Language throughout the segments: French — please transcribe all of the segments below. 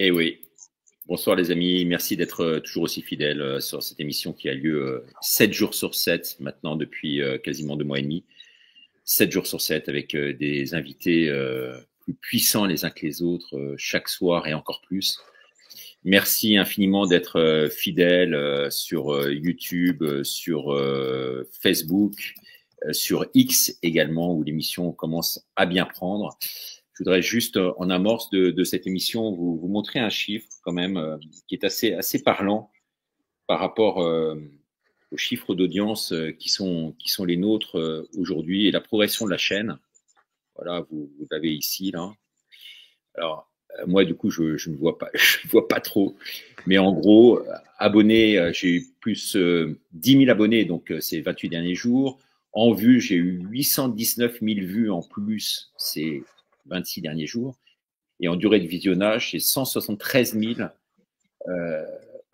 Eh oui. Bonsoir les amis, merci d'être toujours aussi fidèles sur cette émission qui a lieu 7 jours sur 7 maintenant depuis quasiment 2 mois et demi. 7 jours sur 7 avec des invités plus puissants les uns que les autres chaque soir et encore plus. Merci infiniment d'être fidèles sur YouTube, sur Facebook, sur X également où l'émission commence à bien prendre. Je voudrais juste, en amorce de cette émission, vous montrer un chiffre quand même qui est assez parlant par rapport aux chiffres d'audience qui sont les nôtres aujourd'hui et la progression de la chaîne. Voilà, vous l'avez ici là. Alors moi du coup je ne vois pas, je vois pas trop, mais en gros abonnés, j'ai eu plus 10 000 abonnés donc ces 28 derniers jours. En vues, j'ai eu 819 000 vues en plus ces 26 derniers jours. Et en durée de visionnage, c'est 173 000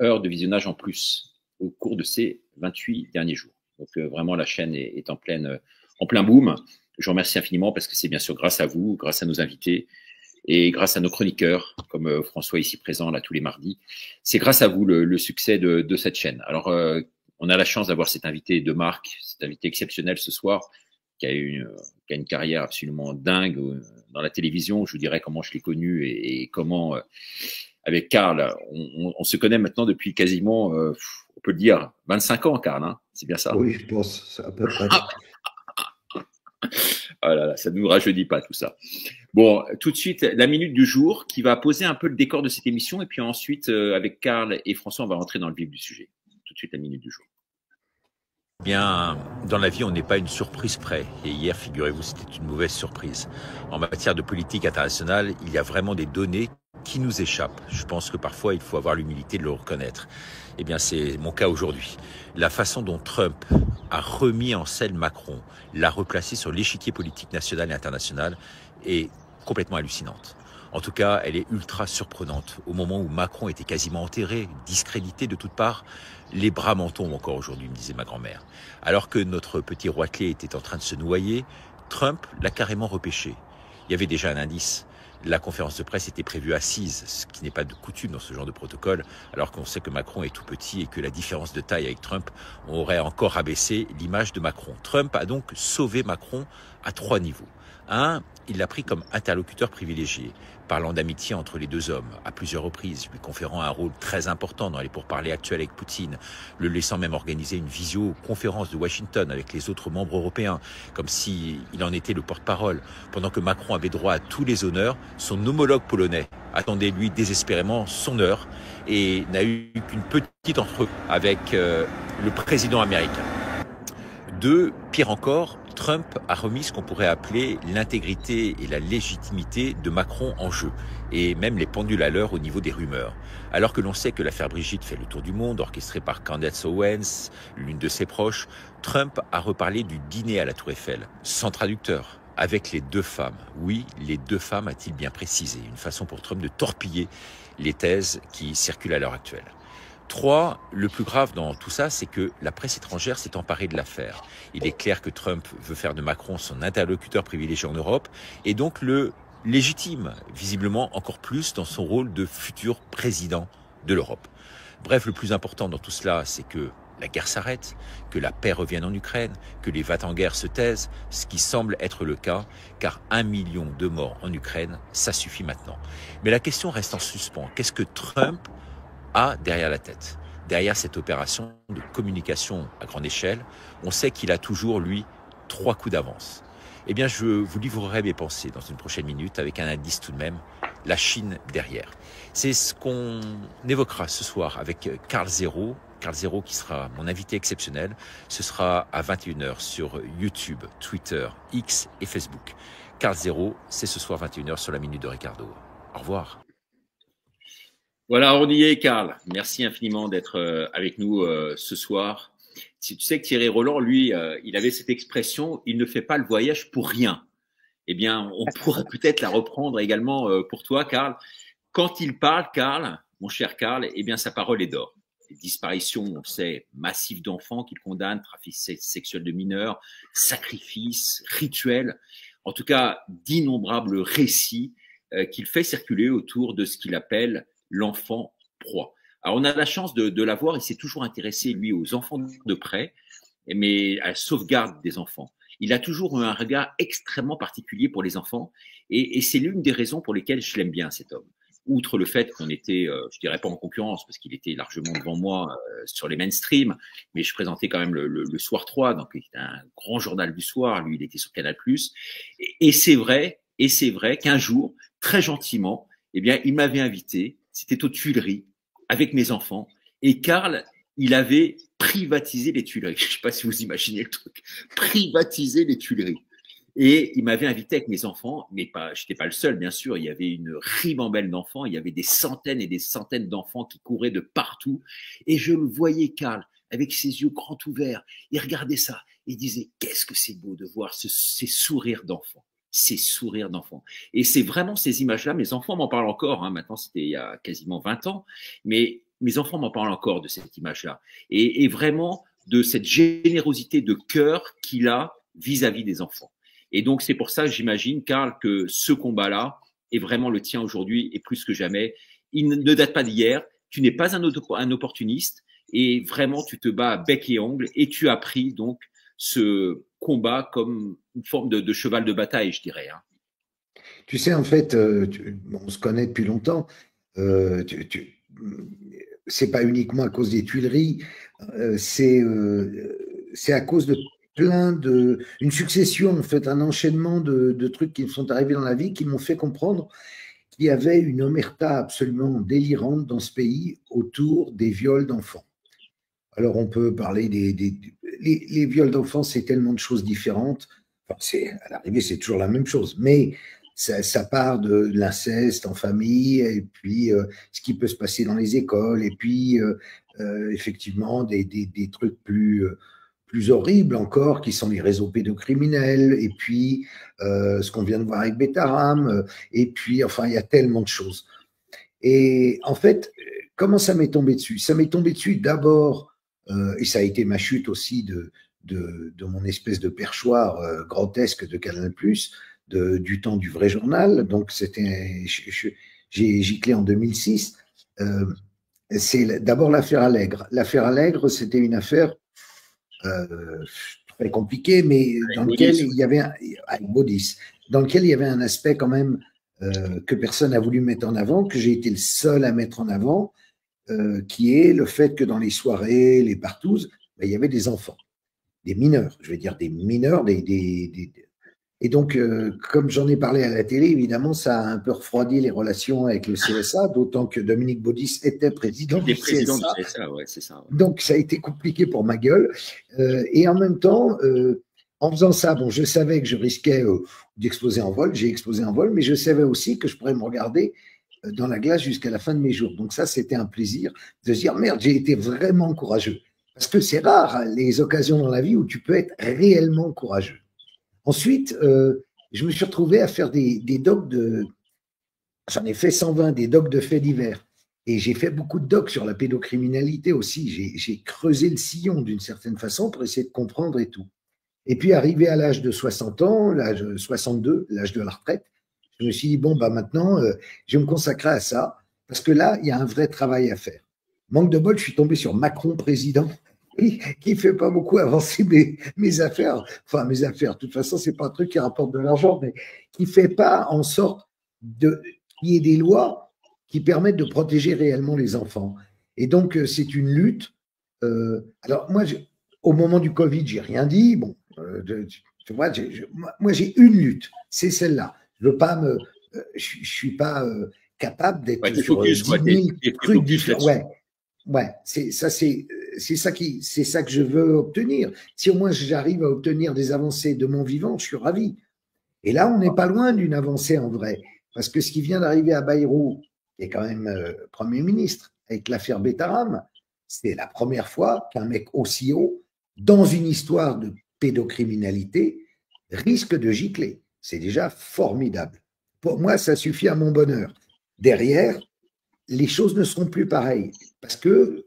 heures de visionnage en plus au cours de ces 28 derniers jours. Donc vraiment, la chaîne est en plein boom. Je vous remercie infiniment parce que c'est bien sûr grâce à vous, grâce à nos invités et grâce à nos chroniqueurs, comme François ici présent là tous les mardis. C'est grâce à vous le succès de cette chaîne. Alors, on a la chance d'avoir cet invité de marque, cet invité exceptionnel ce soir, qui a une carrière absolument dingue dans la télévision. Je vous dirais comment je l'ai connu et comment, avec Karl, on se connaît maintenant depuis quasiment, on peut le dire, 25 ans, Karl, hein, c'est bien ça? Oui, je pense à peu près. Oh là là, ça ne nous rajeunit pas tout ça. Bon, tout de suite, la minute du jour qui va poser un peu le décor de cette émission et puis ensuite, avec Karl et François, on va rentrer dans le vif du sujet. Tout de suite, la minute du jour. Bien, dans la vie, on n'est pas une surprise près. Et hier, figurez-vous, c'était une mauvaise surprise. En matière de politique internationale, il y a vraiment des données qui nous échappent. Je pense que parfois, il faut avoir l'humilité de le reconnaître. Eh bien, c'est mon cas aujourd'hui. La façon dont Trump a remis en selle Macron, l'a replacé sur l'échiquier politique national et international, est complètement hallucinante. En tout cas, elle est ultra surprenante. Au moment où Macron était quasiment enterré, discrédité de toutes parts, les bras m'en tombent encore aujourd'hui, me disait ma grand-mère. Alors que notre petit Roitelet était en train de se noyer, Trump l'a carrément repêché. Il y avait déjà un indice. La conférence de presse était prévue assise, ce qui n'est pas de coutume dans ce genre de protocole, alors qu'on sait que Macron est tout petit et que la différence de taille avec Trump aurait encore abaissé l'image de Macron. Trump a donc sauvé Macron à 3 niveaux. Un, il l'a pris comme interlocuteur privilégié, parlant d'amitié entre les deux hommes à plusieurs reprises, lui conférant un rôle très important dans les pourparlers actuels avec Poutine, le laissant même organiser une visioconférence de Washington avec les autres membres européens, comme s'il en était le porte-parole, pendant que Macron avait droit à tous les honneurs. Son homologue polonais attendait lui désespérément son heure et n'a eu qu'une petite entrevue avec le président américain. Deux, pire encore, Trump a remis ce qu'on pourrait appeler l'intégrité et la légitimité de Macron en jeu, et même les pendules à l'heure au niveau des rumeurs. Alors que l'on sait que l'affaire Brigitte fait le tour du monde, orchestrée par Candace Owens, l'une de ses proches, Trump a reparlé du dîner à la Tour Eiffel, sans traducteur, avec les deux femmes. Oui, les deux femmes, a-t-il bien précisé, une façon pour Trump de torpiller les thèses qui circulent à l'heure actuelle. 3, le plus grave dans tout ça, c'est que la presse étrangère s'est emparée de l'affaire. Il est clair que Trump veut faire de Macron son interlocuteur privilégié en Europe et donc le légitime, visiblement encore plus dans son rôle de futur président de l'Europe. Bref, le plus important dans tout cela, c'est que la guerre s'arrête, que la paix revienne en Ukraine, que les va-t-en-guerre se taisent, ce qui semble être le cas, car 1 million de morts en Ukraine, ça suffit maintenant. Mais la question reste en suspens. Qu'est-ce que Trump a derrière la tête? Derrière cette opération de communication à grande échelle, on sait qu'il a toujours, lui, 3 coups d'avance. Eh bien, je vous livrerai mes pensées dans une prochaine minute avec un indice tout de même, la Chine derrière. C'est ce qu'on évoquera ce soir avec Karl Zéro. Karl Zéro qui sera mon invité exceptionnel. Ce sera à 21h sur YouTube, Twitter, X et Facebook. Karl Zéro, c'est ce soir 21h sur la Minute de Ricardo. Au revoir. Voilà, on y est, Karl. Merci infiniment d'être avec nous ce soir. Si tu sais que Thierry Roland, lui, il avait cette expression, il ne fait pas le voyage pour rien. Eh bien, on pourrait peut-être la reprendre également pour toi, Karl. Quand il parle, Karl, mon cher Karl, eh bien, sa parole est d'or. Les disparitions, on le sait, massives d'enfants qu'il condamne, trafic sexuel de mineurs, sacrifices, rituels, en tout cas, d'innombrables récits qu'il fait circuler autour de ce qu'il appelle l'enfant proie. Alors, on a la chance de l'avoir. Il s'est toujours intéressé, lui, aux enfants de près, mais à la sauvegarde des enfants. Il a toujours eu un regard extrêmement particulier pour les enfants et c'est l'une des raisons pour lesquelles je l'aime bien, cet homme. Outre le fait qu'on était, je dirais pas en concurrence, parce qu'il était largement devant moi sur les mainstream, mais je présentais quand même le Soir 3, donc c'était un grand journal du soir, lui il était sur Canal+. Et c'est vrai qu'un jour, très gentiment, eh bien, il m'avait invité, c'était aux Tuileries, avec mes enfants, et Karl, il avait privatisé les Tuileries. Je ne sais pas si vous imaginez le truc. Privatiser les Tuileries. Et il m'avait invité avec mes enfants, mais pas, je n'étais pas le seul, bien sûr. Il y avait une ribambelle d'enfants. Il y avait des centaines et des centaines d'enfants qui couraient de partout. Et je le voyais, Karl, avec ses yeux grands ouverts. Il regardait ça. Et il disait, qu'est-ce que c'est beau de voir ces sourires d'enfants. Ces sourires d'enfants. Et c'est vraiment ces images-là. Mes enfants m'en parlent encore. Hein. Maintenant, c'était il y a quasiment 20 ans. Mais mes enfants m'en parlent encore de cette image-là. Et vraiment de cette générosité de cœur qu'il a vis-à-vis des enfants. Et donc, c'est pour ça, j'imagine, Karl, que ce combat-là est vraiment le tien aujourd'hui et plus que jamais. Il ne date pas d'hier. Tu n'es pas un opportuniste et vraiment, tu te bats à bec et ongle et tu as pris donc ce combat comme une forme de cheval de bataille, je dirais. Hein. Tu sais, en fait, on se connaît depuis longtemps. C'est pas uniquement à cause des Tuileries, c'est à cause de une succession, en fait, un enchaînement de trucs qui me sont arrivés dans la vie qui m'ont fait comprendre qu'il y avait une omerta absolument délirante dans ce pays autour des viols d'enfants. Alors, on peut parler les viols d'enfants, c'est tellement de choses différentes. Enfin, à l'arrivée, c'est toujours la même chose, mais ça part de l'inceste en famille, et puis ce qui peut se passer dans les écoles, et puis effectivement des trucs plus horribles encore, qui sont les réseaux pédocriminels, et puis ce qu'on vient de voir avec Betaram, et puis enfin, il y a tellement de choses. Et en fait, comment ça m'est tombé dessus? Ça m'est tombé dessus d'abord, et ça a été ma chute aussi de mon espèce de perchoir grotesque de Canal+, du temps du vrai journal. Donc, j'ai giclé en 2006. C'est d'abord l'affaire Allègre. L'affaire Allègre, c'était une affaire très compliquée, mais dans lequel il y avait avec Baudis, dans lequel il y avait un aspect quand même que personne n'a voulu mettre en avant, que j'ai été le seul à mettre en avant, qui est le fait que dans les soirées, les partouzes, ben, il y avait des enfants, des mineurs, je veux dire des mineurs, et donc, comme j'en ai parlé à la télé, évidemment, ça a un peu refroidi les relations avec le CSA, d'autant que Dominique Baudis était président du CSA. Ouais, c'est ça. Ouais. Donc, ça a été compliqué pour ma gueule. Et en même temps, en faisant ça, bon, je savais que je risquais d'exploser en vol. J'ai explosé en vol, mais je savais aussi que je pourrais me regarder dans la glace jusqu'à la fin de mes jours. Donc ça, c'était un plaisir de se dire, merde, j'ai été vraiment courageux. Parce que c'est rare, les occasions dans la vie où tu peux être réellement courageux. Ensuite, je me suis retrouvé à faire des docs j'en ai fait 120, des docs de faits divers. Et j'ai fait beaucoup de docs sur la pédocriminalité aussi. J'ai creusé le sillon d'une certaine façon pour essayer de comprendre et tout. Et puis, arrivé à l'âge de 60 ans, l'âge de 62, l'âge de la retraite, je me suis dit, bon, bah maintenant, je vais me consacrer à ça, parce que là, il y a un vrai travail à faire. Manque de bol, je suis tombé sur Macron président, qui fait pas beaucoup avancer mes affaires. Enfin, mes affaires, de toute façon, c'est pas un truc qui rapporte de l'argent, mais qui fait pas en sorte qu'il y ait des lois qui permettent de protéger réellement les enfants. Et donc, c'est une lutte. Alors, moi, au moment du Covid, j'ai rien dit. Bon, tu vois, moi, j'ai une lutte, c'est celle-là. Je suis pas capable d'être sur 10 000 trucs différents. Ouais, c'est ça que je veux obtenir. Si au moins j'arrive à obtenir des avancées de mon vivant, je suis ravi. Et là, on n'est pas loin d'une avancée en vrai, parce que ce qui vient d'arriver à Bayrou, qui est quand même Premier ministre, avec l'affaire Betaram, c'est la première fois qu'un mec aussi haut, dans une histoire de pédocriminalité, risque de gicler. C'est déjà formidable. Pour moi, ça suffit à mon bonheur. Derrière, les choses ne seront plus pareilles. Parce que,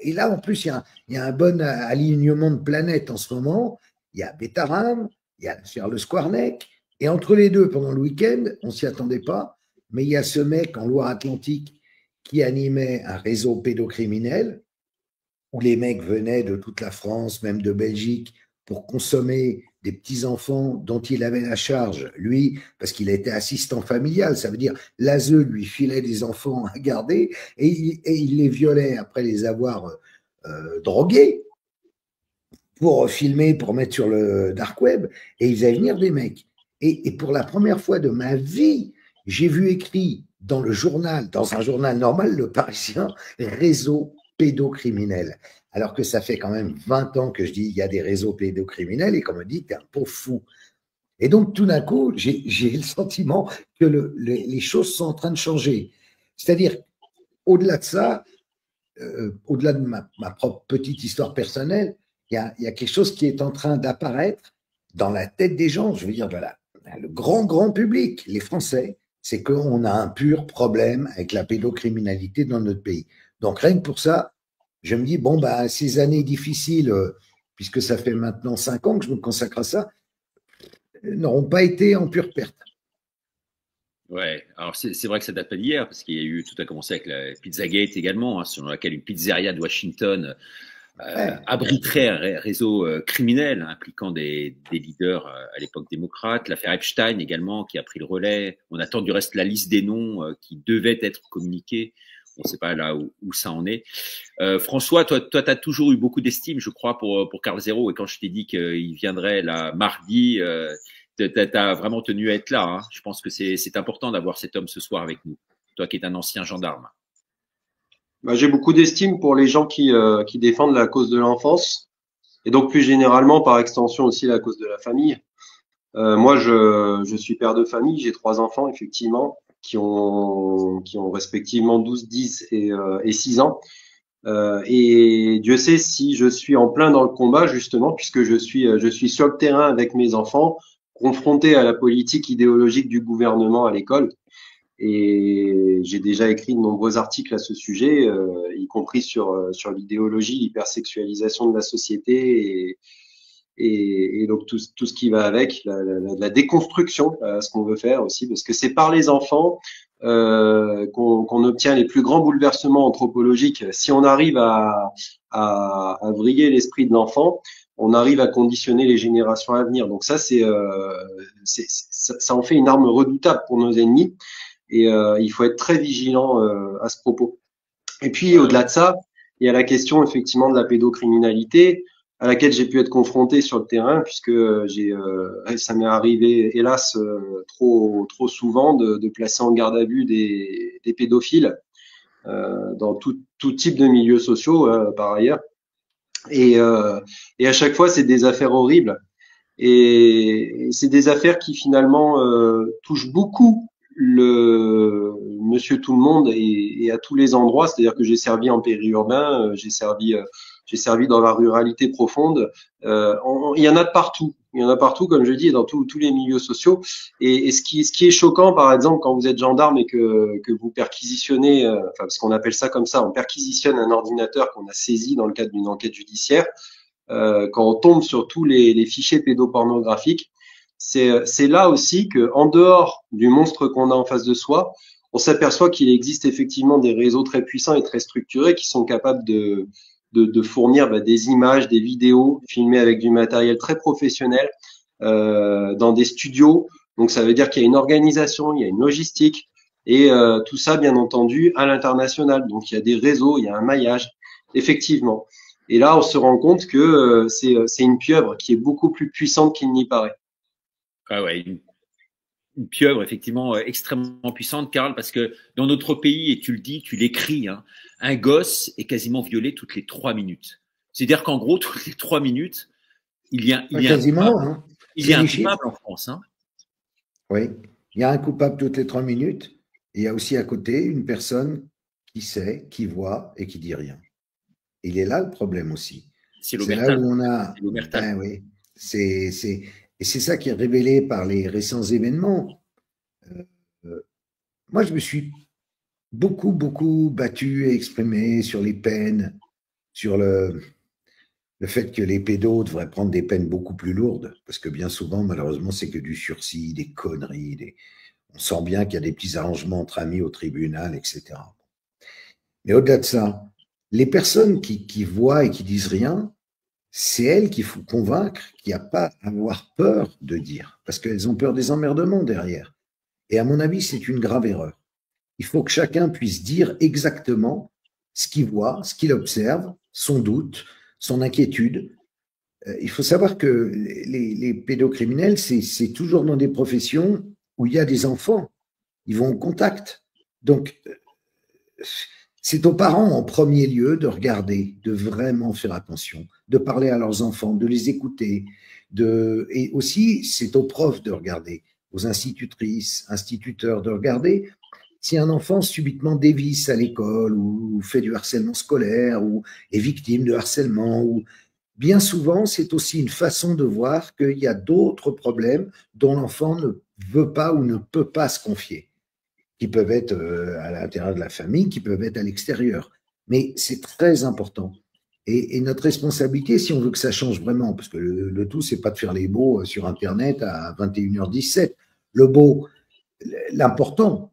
et là, en plus, il y a un bon alignement de planètes en ce moment. Il y a Betaram, il y a l'affaire Le Squarnec, et entre les deux, pendant le week-end, on ne s'y attendait pas, mais il y a ce mec en Loire-Atlantique qui animait un réseau pédocriminel où les mecs venaient de toute la France, même de Belgique, pour consommer des petits-enfants dont il avait la charge, lui, parce qu'il était assistant familial, ça veut dire l'ASE lui filait des enfants à garder et il les violait après les avoir drogués pour filmer, pour mettre sur le dark web, et il faisait venir des mecs. Et pour la première fois de ma vie, j'ai vu écrit dans le journal, dans un journal normal, Le Parisien, réseau pédocriminel. Alors que ça fait quand même 20 ans que je dis il y a des réseaux pédocriminels et qu'on me dit t'es un pauvre fou. Et donc tout d'un coup, j'ai le sentiment que les choses sont en train de changer. C'est-à-dire, au-delà de ça, au-delà de ma propre petite histoire personnelle, il y a quelque chose qui est en train d'apparaître dans la tête des gens. Je veux dire, voilà, le grand public, les Français, c'est qu'on a un pur problème avec la pédocriminalité dans notre pays. Donc rien que pour ça, je me dis, bon, bah, ces années difficiles, puisque ça fait maintenant 5 ans que je me consacre à ça, n'auront pas été en pure perte. Ouais, alors c'est vrai que ça date pas d'hier, parce qu'il y a eu, tout a commencé avec la Pizzagate également, hein, selon laquelle une pizzeria de Washington abriterait un réseau criminel impliquant des leaders à l'époque démocrate. L'affaire Epstein également, qui a pris le relais. On attend du reste la liste des noms qui devaient être communiqués. On ne sait pas là où ça en est. François, toi, tu as toujours eu beaucoup d'estime, je crois, pour Carl Zero. Et quand je t'ai dit qu'il viendrait là mardi, tu as vraiment tenu à être là. Hein. Je pense que c'est important d'avoir cet homme ce soir avec nous. Toi qui es un ancien gendarme. Bah, j'ai beaucoup d'estime pour les gens qui défendent la cause de l'enfance et donc plus généralement, par extension aussi, la cause de la famille. Moi, je suis père de famille, j'ai 3 enfants, effectivement, qui ont respectivement 12, 10 et 6 ans. Et Dieu sait si je suis en plein dans le combat, justement, puisque je suis sur le terrain avec mes enfants, confronté à la politique idéologique du gouvernement à l'école. Et j'ai déjà écrit de nombreux articles à ce sujet, y compris sur l'idéologie, l'hypersexualisation de la société et donc tout ce qui va avec, la déconstruction, ce qu'on veut faire aussi, parce que c'est par les enfants qu'on obtient les plus grands bouleversements anthropologiques. Si on arrive à vriller l'esprit de l'enfant, on arrive à conditionner les générations à venir. Donc ça en fait une arme redoutable pour nos ennemis. Et il faut être très vigilant à ce propos. Et puis au-delà de ça, il y a la question effectivement de la pédocriminalité à laquelle j'ai pu être confronté sur le terrain, puisque ça m'est arrivé hélas trop souvent de placer en garde à vue des pédophiles dans tout type de milieux sociaux par ailleurs. Et à chaque fois, c'est des affaires horribles. Et c'est des affaires qui finalement touchent beaucoup le monsieur tout le monde et à tous les endroits, c'est-à-dire que j'ai servi en périurbain, j'ai servi dans la ruralité profonde, il y en a de partout, comme je dis, dans tous les milieux sociaux. Et ce qui est choquant, par exemple, quand vous êtes gendarme et que vous perquisitionnez, enfin parce qu'on appelle ça comme ça, on perquisitionne un ordinateur qu'on a saisi dans le cadre d'une enquête judiciaire, quand on tombe sur tous les fichiers pédopornographiques, c'est là aussi que, en dehors du monstre qu'on a en face de soi, on s'aperçoit qu'il existe effectivement des réseaux très puissants et très structurés qui sont capables de fournir des images, des vidéos filmées avec du matériel très professionnel dans des studios. Donc ça veut dire qu'il y a une organisation, il y a une logistique et tout ça bien entendu à l'international. Donc il y a des réseaux, il y a un maillage, effectivement. Et là on se rend compte que c'est une pieuvre qui est beaucoup plus puissante qu'il n'y paraît. Ah ouais, une pieuvre effectivement extrêmement puissante, Karl, parce que dans notre pays, et tu le dis, tu l'écris, hein, un gosse est quasiment violé toutes les 3 minutes. C'est-à-dire qu'en gros, toutes les 3 minutes, il y a un coupable en France. Hein. Oui, il y a un coupable toutes les 3 minutes. Et il y a aussi à côté une personne qui sait, qui voit et qui dit rien. Il est là le problème aussi. C'est là où on a. Ben oui, et c'est ça qui est révélé par les récents événements. Moi, je me suis beaucoup battu et exprimé sur les peines, sur le fait que les pédos devraient prendre des peines beaucoup plus lourdes, parce que bien souvent, malheureusement, c'est que du sursis, des conneries. On sent bien qu'il y a des petits arrangements entre amis au tribunal, etc. Mais au-delà de ça, les personnes qui voient et qui disent rien, c'est elles qu'il faut convaincre qu'il n'y a pas à avoir peur de dire, parce qu'elles ont peur des emmerdements derrière. Et à mon avis, c'est une grave erreur. Il faut que chacun puisse dire exactement ce qu'il voit, ce qu'il observe, son doute, son inquiétude. Il faut savoir que les pédocriminels, c'est toujours dans des professions où il y a des enfants. Ils vont au contact. Donc, c'est aux parents en premier lieu de regarder, de vraiment faire attention, de parler à leurs enfants, de les écouter. Et aussi, c'est aux profs de regarder, aux institutrices, instituteurs de regarder si un enfant subitement dévisse à l'école ou fait du harcèlement scolaire ou est victime de harcèlement. Ou bien souvent, c'est aussi une façon de voir qu'il y a d'autres problèmes dont l'enfant ne veut pas ou ne peut pas se confier, qui peuvent être à l'intérieur de la famille, qui peuvent être à l'extérieur. Mais c'est très important. Et notre responsabilité, si on veut que ça change vraiment, parce que le tout, c'est pas de faire les beaux sur Internet à 21h17. Le beau, l'important,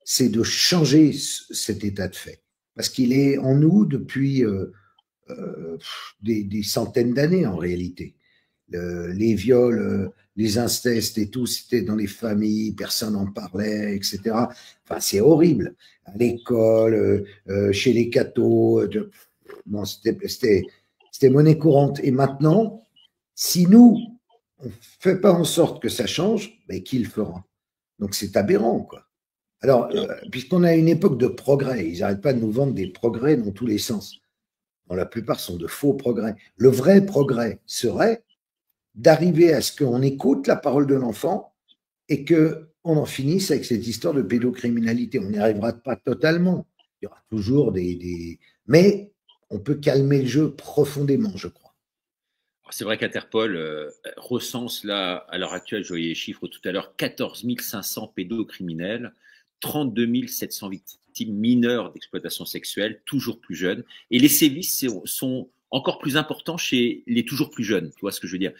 c'est de changer cet état de fait. Parce qu'il est en nous depuis des centaines d'années, en réalité. Les viols, les incestes et tout, c'était dans les familles, personne n'en parlait, etc. Enfin, c'est horrible. À l'école, chez les cathos, bon, c'était monnaie courante. Et maintenant, si nous, on ne fait pas en sorte que ça change, ben, qui le fera? Donc, c'est aberrant, quoi. Alors, puisqu'on a une époque de progrès, ils n'arrêtent pas de nous vendre des progrès dans tous les sens. Bon, la plupart sont de faux progrès. Le vrai progrès serait d'arriver à ce qu'on écoute la parole de l'enfant et qu'on en finisse avec cette histoire de pédocriminalité. On n'y arrivera pas totalement. Il y aura toujours Mais on peut calmer le jeu profondément, je crois. C'est vrai qu'Interpol recense là, à l'heure actuelle, je voyais les chiffres tout à l'heure, 14 500 pédocriminels, 32 700 victimes mineures d'exploitation sexuelle, toujours plus jeunes. Et les sévices sont encore plus importants chez les toujours plus jeunes, tu vois ce que je veux dire.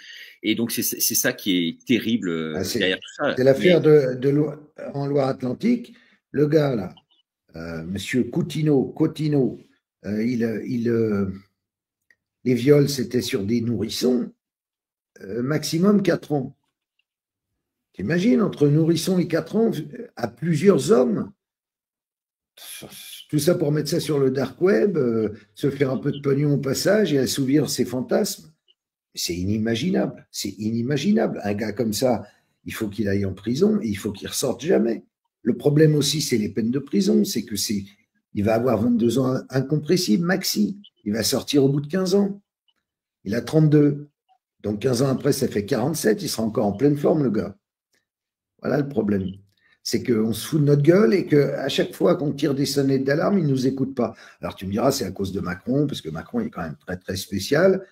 Et donc, c'est ça qui est terrible derrière tout ça. C'est l'affaire en Loire-Atlantique. Le gars, là, monsieur Cotino, les viols, c'était sur des nourrissons, maximum 4 ans. T'imagines, entre nourrissons et 4 ans, à plusieurs hommes, tout ça pour mettre ça sur le dark web, se faire un peu de pognon au passage et assouvir ses fantasmes. C'est inimaginable, c'est inimaginable. Un gars comme ça, il faut qu'il aille en prison et il faut qu'il ressorte jamais. Le problème aussi, c'est les peines de prison, c'est que il va avoir 22 ans incompressible, maxi. Il va sortir au bout de 15 ans. Il a 32. Donc 15 ans après, ça fait 47, il sera encore en pleine forme, le gars. Voilà le problème. C'est qu'on se fout de notre gueule et qu'à chaque fois qu'on tire des sonnettes d'alarme, ils ne nous écoutent pas. Alors tu me diras, c'est à cause de Macron, parce que Macron est quand même très, très spécial.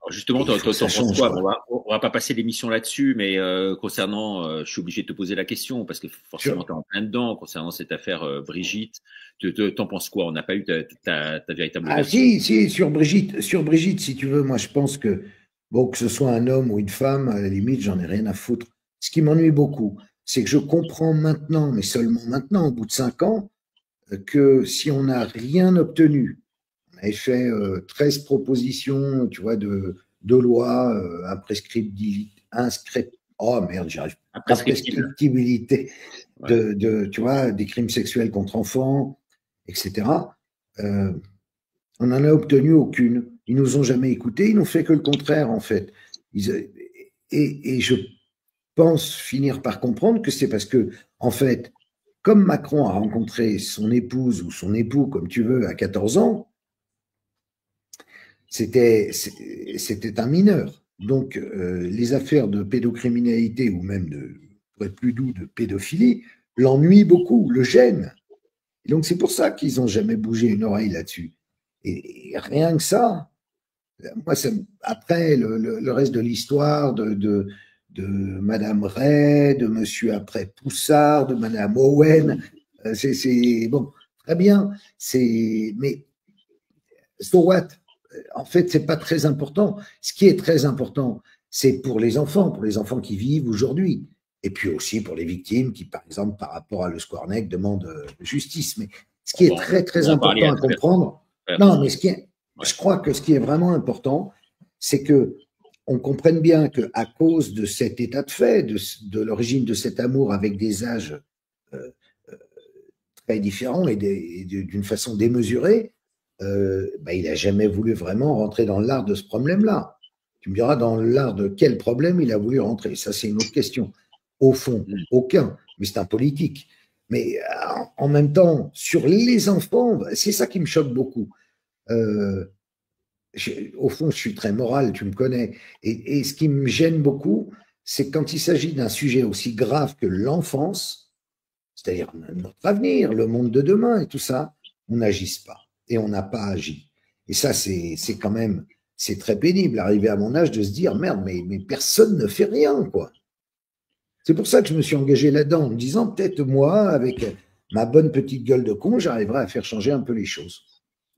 Justement, t'en penses quoi? On va pas passer l'émission là-dessus, mais concernant, je suis obligé de te poser la question parce que forcément tu es en plein dedans concernant cette affaire Brigitte. T'en penses quoi? On n'a pas eu ta véritable version. Si, sur Brigitte, si tu veux, moi je pense que bon, que ce soit un homme ou une femme, à la limite, j'en ai rien à foutre. Ce qui m'ennuie beaucoup, c'est que je comprends maintenant, mais seulement maintenant, au bout de 5 ans, que si on n'a rien obtenu, on avait fait 13 propositions, tu vois, de loi, imprescriptibilité tu vois, des crimes sexuels contre enfants, etc. On n'en a obtenu aucune. Ils nous ont jamais écoutés, ils n'ont fait que le contraire, en fait. Et je pense finir par comprendre que c'est parce que, en fait, comme Macron a rencontré son épouse ou son époux, comme tu veux, à 14 ans, c'était un mineur. Donc, les affaires de pédocriminalité ou même pour être plus doux, de pédophilie, l'ennuient beaucoup, le gênent. Et donc, c'est pour ça qu'ils n'ont jamais bougé une oreille là-dessus. Et rien que ça, moi, après, le reste de l'histoire de Madame Ray, de Monsieur après Poussard, de Madame Owen, c'est bon, très bien. Mais so what? En fait, c'est pas très important. Ce qui est très important, c'est pour les enfants qui vivent aujourd'hui. et puis aussi pour les victimes qui, par exemple, par rapport à Le Squarnec, demandent justice. Mais ce qui est très, très important à comprendre, non, mais je crois que ce qui est vraiment important, c'est que on comprenne bien qu'à cause de cet état de fait, de l'origine de cet amour avec des âges très différents et d'une façon démesurée, il n'a jamais voulu vraiment rentrer dans l'art de ce problème-là. Tu me diras dans l'art de quel problème il a voulu rentrer. Ça, c'est une autre question. Au fond, aucun, mais c'est un politique. Mais en même temps, sur les enfants, c'est ça qui me choque beaucoup. Au fond, je suis très moral, tu me connais. Et ce qui me gêne beaucoup, c'est quand il s'agit d'un sujet aussi grave que l'enfance, c'est-à-dire notre avenir, le monde de demain et tout ça, on n'agisse pas. Et on n'a pas agi. Et ça, c'est quand même, c'est très pénible, arrivé à mon âge, de se dire, merde, mais personne ne fait rien, quoi. C'est pour ça que je me suis engagé là-dedans, en me disant, peut-être moi, avec ma bonne petite gueule de con, j'arriverai à faire changer un peu les choses.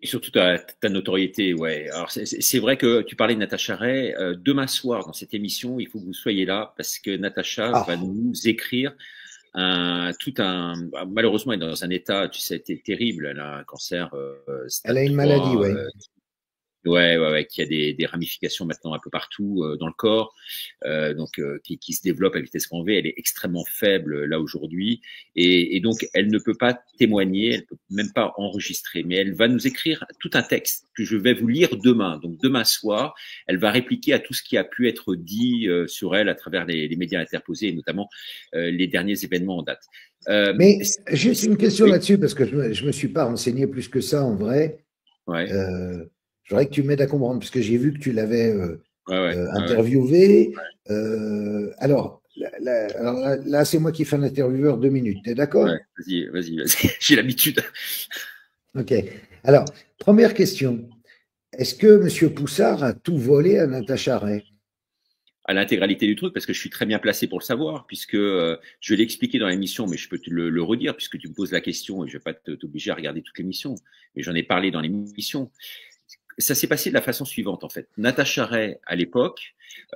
Et surtout ta notoriété, ouais. Alors c'est vrai que tu parlais de Natacha Ray. Demain soir, dans cette émission, il faut que vous soyez là, parce que Natacha va nous écrire malheureusement, elle est dans un état, tu sais, terrible. Elle a un cancer. Elle a une maladie, ouais. Ouais, qui a des ramifications maintenant un peu partout dans le corps, qui se développe à vitesse grand V. Elle est extrêmement faible là aujourd'hui, et donc elle ne peut pas témoigner, elle peut même pas enregistrer, mais elle va nous écrire tout un texte que je vais vous lire demain. Donc demain soir, elle va répliquer à tout ce qui a pu être dit sur elle à travers les médias interposés, et notamment les derniers événements en date. Mais juste une question là-dessus, parce que je me suis pas renseigné plus que ça en vrai. Ouais. Je voudrais que tu m'aides à comprendre, parce que j'ai vu que tu l'avais interviewé. Alors là, c'est moi qui fais un intervieweur 2 minutes. T'es d'accord? Ouais, vas-y. J'ai l'habitude. Ok. Alors, première question. Est-ce que M. Poussard a tout volé à Natacha Ray? À l'intégralité du truc, parce que je suis très bien placé pour le savoir, puisque je l'ai expliqué dans l'émission, mais je peux te le redire, puisque tu me poses la question, et je ne vais pas t'obliger à regarder toute l'émission, mais j'en ai parlé dans l'émission. Ça s'est passé de la façon suivante, en fait. Natacha Ray, à l'époque,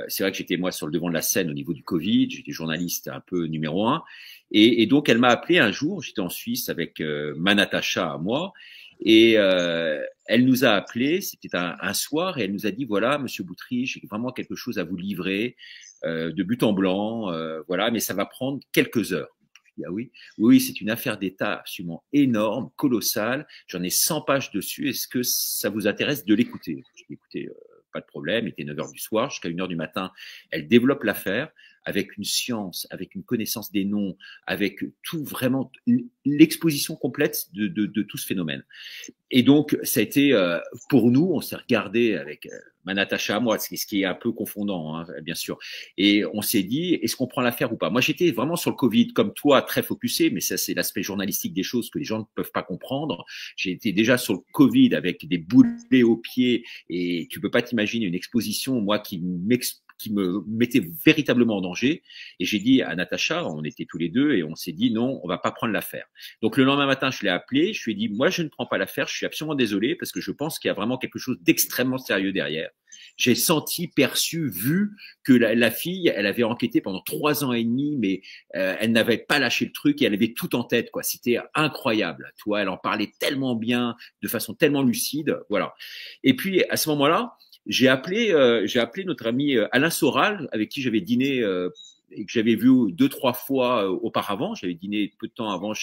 c'est vrai que j'étais, moi, sur le devant de la scène au niveau du Covid, j'étais journaliste un peu numéro 1, et donc elle m'a appelé un jour, j'étais en Suisse avec ma Natacha à moi, et elle nous a appelé, c'était un soir, et elle nous a dit, voilà, Monsieur Boutry, j'ai vraiment quelque chose à vous livrer, de but en blanc, voilà, mais ça va prendre quelques heures. Ah oui, c'est une affaire d'État absolument énorme, colossale. J'en ai 100 pages dessus. Est-ce que ça vous intéresse de l'écouter? Je l'ai écouté, pas de problème. Il était 9h du soir jusqu'à 1h du matin. Elle développe l'affaire avec une science, avec une connaissance des noms, avec tout vraiment l'exposition complète de tout ce phénomène. Et donc, ça a été, pour nous, on s'est regardé avec ma Natacha, moi, ce qui est un peu confondant, hein, bien sûr. Et on s'est dit, est-ce qu'on prend l'affaire ou pas? Moi, j'étais vraiment sur le Covid, comme toi, très focusé, mais ça, c'est l'aspect journalistique des choses que les gens ne peuvent pas comprendre. J'ai été déjà sur le Covid avec des boulets aux pieds, et tu peux pas t'imaginer une exposition, moi, qui me mettait véritablement en danger. Et j'ai dit à Natacha, on était tous les deux, et on s'est dit, non, on va pas prendre l'affaire. Donc, le lendemain matin, je l'ai appelé, je lui ai dit, moi, je ne prends pas l'affaire, je suis absolument désolé, parce que je pense qu'il y a vraiment quelque chose d'extrêmement sérieux derrière. J'ai senti, perçu, vu que la fille, elle avait enquêté pendant 3 ans et demi, mais elle n'avait pas lâché le truc, et elle avait tout en tête, quoi. C'était incroyable. Tu vois, elle en parlait tellement bien, de façon tellement lucide, voilà. Et puis, à ce moment-là, j'ai appelé notre ami Alain Soral, avec qui j'avais dîné et que j'avais vu 2-3 fois auparavant. J'avais dîné peu de temps avant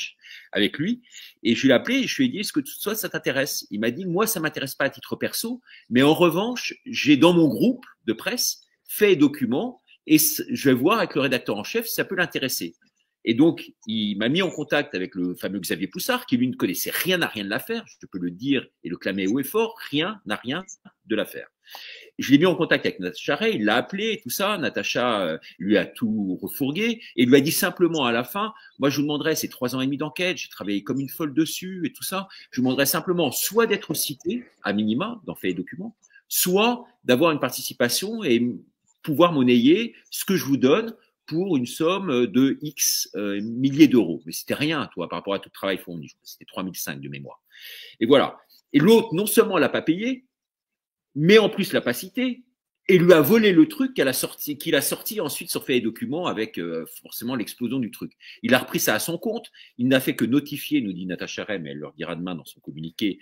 avec lui, et je l'ai appelé et je lui ai dit, est-ce que toi ça t'intéresse? Il m'a dit, moi ça m'intéresse pas à titre perso, mais en revanche j'ai dans mon groupe de presse fait document, et je vais voir avec le rédacteur en chef si ça peut l'intéresser. Et donc, il m'a mis en contact avec le fameux Xavier Poussard, qui lui ne connaissait rien à rien de l'affaire, je peux le dire et le clamer haut et fort, rien de l'affaire. Je l'ai mis en contact avec Natacha Ray, il l'a appelé et tout ça. Natacha lui a tout refourgué et lui a dit simplement à la fin, moi je vous demanderais, c'est 3 ans et demi d'enquête, j'ai travaillé comme une folle dessus et tout ça, je vous demanderais simplement soit d'être cité à minima dans Faits et Documents, soit d'avoir une participation et pouvoir monnayer ce que je vous donne pour une somme de X milliers d'euros. Mais c'était rien, toi, par rapport à tout le travail fourni. C'était 3005 de mémoire. Et voilà. Et l'autre, non seulement l'a pas payé, mais en plus l'a pas cité. et lui a volé le truc qu'il a sorti ensuite sur Fait et Documents avec forcément l'explosion du truc. Il a repris ça à son compte. Il n'a fait que notifier, nous dit Natacha Ray, mais elle leur dira demain dans son communiqué,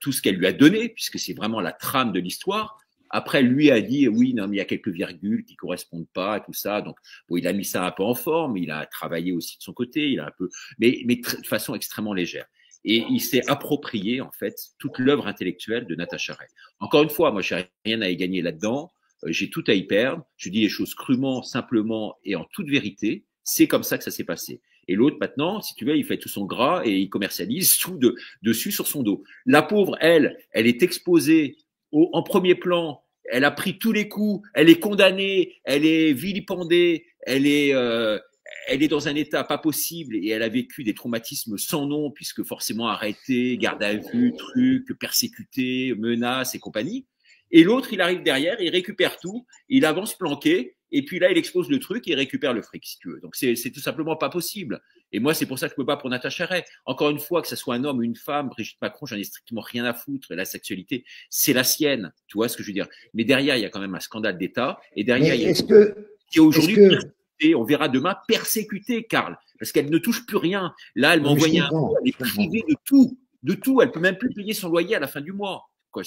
tout ce qu'elle lui a donné, puisque c'est vraiment la trame de l'histoire. Après, lui a dit, oui, non, mais il y a quelques virgules qui correspondent pas et tout ça. Donc, bon, il a mis ça un peu en forme. Il a travaillé aussi de son côté. Il a un peu, mais de façon extrêmement légère. Et il s'est approprié, en fait, toute l'œuvre intellectuelle de Natacha Ray. Encore une fois, moi, j'ai rien à y gagner là-dedans. J'ai tout à y perdre. Je dis les choses crûment, simplement et en toute vérité. C'est comme ça que ça s'est passé. Et l'autre, maintenant, si tu veux, il fait tout son gras et il commercialise tout dessus sur son dos. La pauvre, elle est exposée en premier plan. Elle a pris tous les coups. Elle est condamnée. Elle est vilipendée. Elle est dans un état pas possible et elle a vécu des traumatismes sans nom puisque forcément arrêtée, garde à vue, trucs, persécutée, menaces et compagnie. Et l'autre, il arrive derrière, il récupère tout, il avance planqué et puis là, il expose le truc et il récupère le fric, si tu veux. Donc, c'est tout simplement pas possible. Et moi, c'est pour ça que je me bats pour Natacha Ray. Encore une fois, que ce soit un homme ou une femme, Brigitte Macron, j'en ai strictement rien à foutre. La sexualité, c'est la sienne. Tu vois ce que je veux dire? Mais derrière, il y a quand même un scandale d'État. Et derrière, il y a qui est aujourd'hui persécuté. On verra demain persécuté, Karl, parce qu'elle ne touche plus rien. Là, elle m'a envoyé un mot, elle est privée de tout. Elle peut même plus payer son loyer à la fin du mois. Quoi,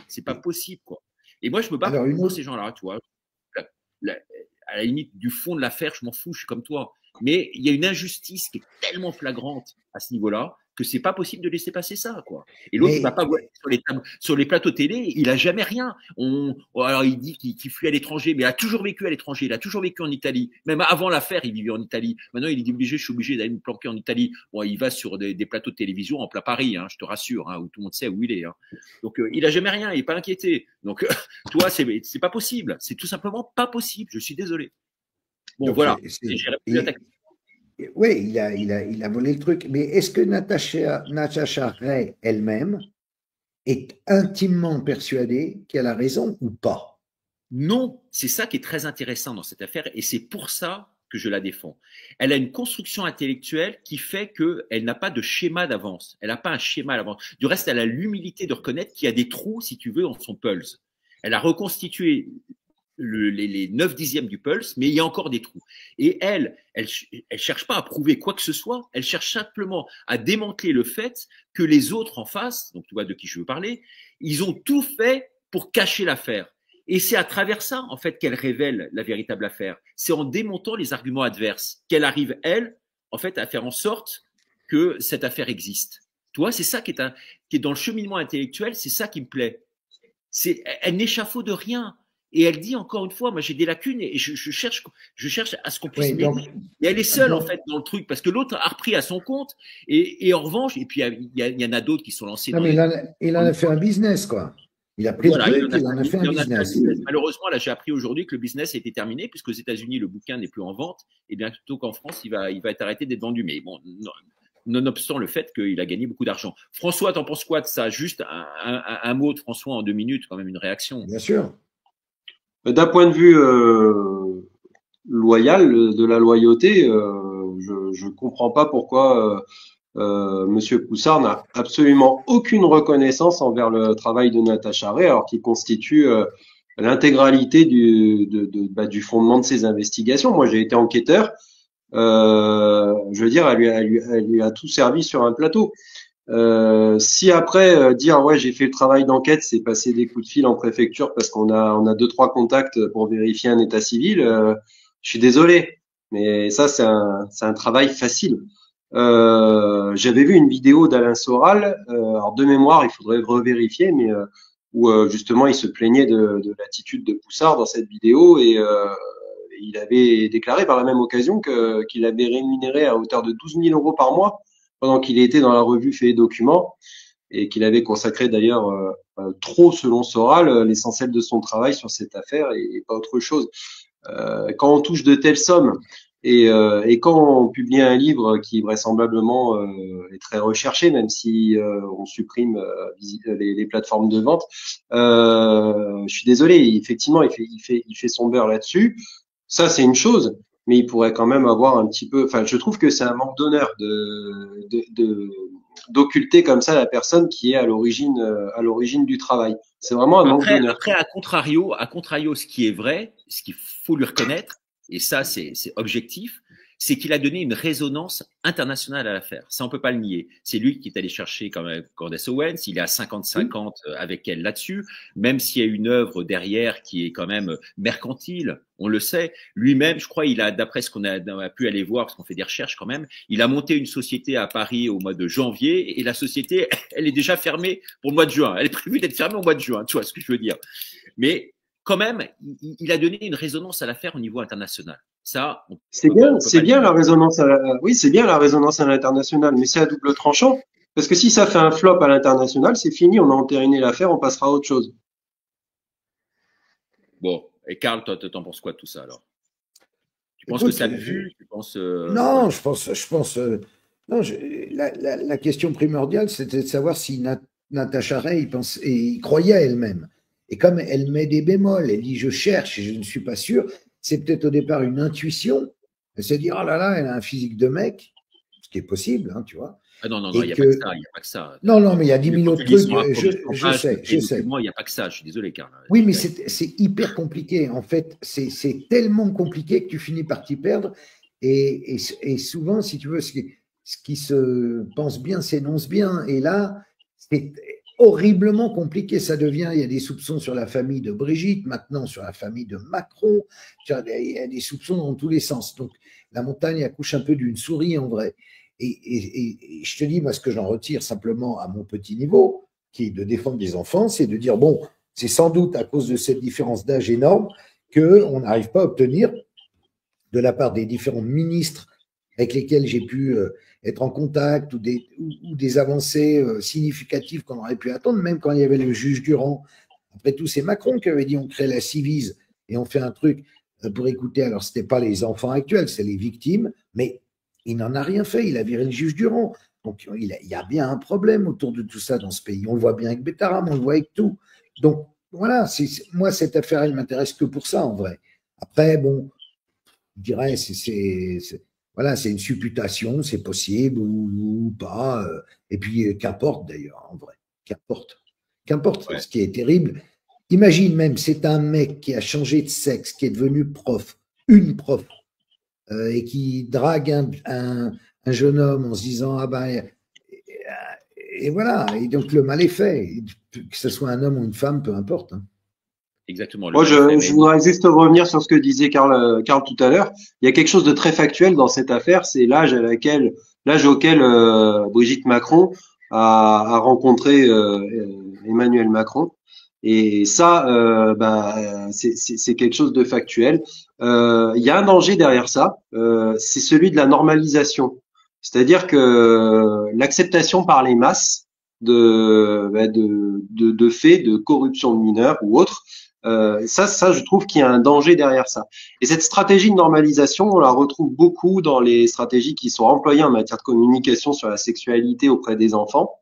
c'est pas possible, quoi. Et moi, je me bats pour ces gens-là, tu vois. À la limite du fond de l'affaire, je m'en fous, je suis comme toi. Mais il y a une injustice qui est tellement flagrante à ce niveau-là que c'est pas possible de laisser passer ça, quoi. Et l'autre, il va pas voir sur les plateaux télé, il a jamais rien. Alors il dit qu'il fuit à l'étranger, mais il a toujours vécu à l'étranger, il a toujours vécu en Italie. Même avant l'affaire, il vivait en Italie. Maintenant, il est obligé, je suis obligé d'aller me planquer en Italie. Bon, il va sur des plateaux de télévision en plein Paris, hein, je te rassure, hein, où tout le monde sait où il est. Hein. Donc, il a jamais rien, il est pas inquiété. Donc, toi, c'est pas possible. C'est tout simplement pas possible. Je suis désolé. Bon, donc, voilà. Oui, il a volé le truc. Mais est-ce que Natacha Ray elle-même est intimement persuadée qu'elle a raison ou pas? Non, c'est ça qui est très intéressant dans cette affaire et c'est pour ça que je la défends. Elle a une construction intellectuelle qui fait qu'elle n'a pas de schéma d'avance. Elle n'a pas un schéma d'avance. Du reste, elle a l'humilité de reconnaître qu'il y a des trous, si tu veux, dans son pulse. Elle a reconstitué les 9 dixièmes du pulse, mais il y a encore des trous. Et elle cherche pas à prouver quoi que ce soit, elle cherche simplement à démanteler le fait que les autres en face, donc tu vois de qui je veux parler, ils ont tout fait pour cacher l'affaire. Et c'est à travers ça, en fait, qu'elle révèle la véritable affaire. C'est en démontant les arguments adverses qu'elle arrive, elle, en fait, à faire en sorte que cette affaire existe. Tu vois, c'est ça qui est dans le cheminement intellectuel, c'est ça qui me plaît. Elle n'échafaude de rien. Et elle dit encore une fois, moi j'ai des lacunes et je cherche à ce qu'on puisse m'aider. Et elle est seule en fait dans le truc parce que l'autre a repris à son compte et en revanche, et puis il y en a d'autres qui sont lancés. Non, mais il en a fait un business quoi. Il a pris le truc, il en a fait un business. Malheureusement, là j'ai appris aujourd'hui que le business a été terminé puisque aux États-Unis le bouquin n'est plus en vente et bien plutôt qu'en France il va être arrêté d'être vendu. Mais bon, nonobstant le fait qu'il a gagné beaucoup d'argent. François, t'en penses quoi de ça? Juste un mot de François en 2 minutes, quand même une réaction. Bien sûr. D'un point de vue loyal, de la loyauté, je comprends pas pourquoi Monsieur Poussard n'a absolument aucune reconnaissance envers le travail de Natacha Ray, alors qu'il constitue l'intégralité du fondement de ses investigations. Moi, j'ai été enquêteur. Je veux dire, elle lui a tout servi sur un plateau. Si après dire ouais j'ai fait le travail d'enquête, c'est passer des coups de fil en préfecture parce qu'on a 2-3 contacts pour vérifier un état civil, je suis désolé, mais ça c'est un travail facile. J'avais vu une vidéo d'Alain Soral, alors de mémoire il faudrait revérifier, mais où justement il se plaignait de l'attitude de Poussard dans cette vidéo et il avait déclaré par la même occasion qu'il avait rémunéré à hauteur de 12 000 € par mois pendant qu'il était dans la revue Fait et Documents et qu'il avait consacré d'ailleurs trop, selon Soral, l'essentiel de son travail sur cette affaire et pas autre chose. Quand on touche de telles sommes et quand on publie un livre qui vraisemblablement est très recherché, même si on supprime les plateformes de vente, je suis désolé, effectivement, il fait son beurre là-dessus. Ça, c'est une chose. Mais il pourrait quand même avoir un petit peu. Enfin, je trouve que c'est un manque d'honneur d'occulter comme ça la personne qui est à l'origine du travail. C'est vraiment un manque d'honneur. Après, à contrario, ce qui est vrai, ce qu'il faut lui reconnaître, et ça, c'est objectif, c'est qu'il a donné une résonance internationale à l'affaire. Ça, on peut pas le nier. C'est lui qui est allé chercher quand même Candace Owens. Il est à 50-50 avec elle là-dessus. Même s'il y a une œuvre derrière qui est quand même mercantile, on le sait. Lui-même, je crois, il a, d'après ce qu'on a pu aller voir, parce qu'on fait des recherches quand même, il a monté une société à Paris au mois de janvier et la société, elle est déjà fermée pour le mois de juin. Elle est prévue d'être fermée au mois de juin. Tu vois ce que je veux dire? Mais quand même, il a donné une résonance à l'affaire au niveau international. Ça, c'est bien la résonance oui, c'est bien la résonance à l'international, mais c'est à double tranchant. Parce que si ça fait un flop à l'international, c'est fini, on a entériné l'affaire, on passera à autre chose. Bon, et Karl, toi, t'en penses quoi de tout ça alors? Tu penses que ça a vu? Tu penses Non, je pense. Non, la question primordiale, c'était de savoir si Natacha Ray il croyait à elle-même. Et comme elle met des bémols, elle dit je cherche et je ne suis pas sûr. C'est peut-être au départ une intuition. Elle se dit, oh là là, elle a un physique de mec, ce qui est possible, hein, tu vois. Ah non, il n'y a pas que ça. Non, mais il y a 10 000 autres trucs. Je sais. Moi, il n'y a pas que ça. Je suis désolé, Karl. Oui, mais c'est hyper compliqué. En fait, c'est tellement compliqué que tu finis par t'y perdre. Et souvent, si tu veux, ce qui se pense bien s'énonce bien. Et là, c'est horriblement compliqué, ça devient, il y a des soupçons sur la famille de Brigitte, maintenant sur la famille de Macron, il y a des soupçons dans tous les sens. Donc la montagne accouche un peu d'une souris en vrai. Et je te dis, moi, ce que j'en retire simplement à mon petit niveau, qui est de défendre les enfants, c'est de dire, bon, c'est sans doute à cause de cette différence d'âge énorme qu'on n'arrive pas à obtenir de la part des différents ministres avec lesquels j'ai pu être en contact ou des avancées significatives qu'on aurait pu attendre, même quand il y avait le juge Durand. Après tout, c'est Macron qui avait dit on crée la Civise et on fait un truc pour écouter. Alors, ce n'était pas les enfants actuels, c'est les victimes, mais il n'en a rien fait. Il a viré le juge Durand. Donc, il y a bien un problème autour de tout ça dans ce pays. On le voit bien avec Betaram, on le voit avec tout. Donc, voilà, moi, cette affaire, elle ne m'intéresse que pour ça, en vrai. Après, bon, je dirais, voilà, c'est une supputation, c'est possible ou pas. Et puis, qu'importe d'ailleurs, en vrai. Qu'importe. Ouais. Ce qui est terrible. Imagine même, c'est un mec qui a changé de sexe, qui est devenu prof, une prof, et qui drague un jeune homme en se disant, ah ben, et voilà. Et donc, le mal est fait. Que ce soit un homme ou une femme, peu importe. Hein. Exactement. Moi, je voudrais juste revenir sur ce que disait Karl tout à l'heure. Il y a quelque chose de très factuel dans cette affaire, c'est l'âge auquel Brigitte Macron a rencontré Emmanuel Macron. Et ça, c'est quelque chose de factuel. Il y a un danger derrière ça, c'est celui de la normalisation. C'est-à-dire que l'acceptation par les masses de faits de corruption de mineurs ou autres, ça, je trouve qu'il y a un danger derrière ça. Et cette stratégie de normalisation, on la retrouve beaucoup dans les stratégies qui sont employées en matière de communication sur la sexualité auprès des enfants,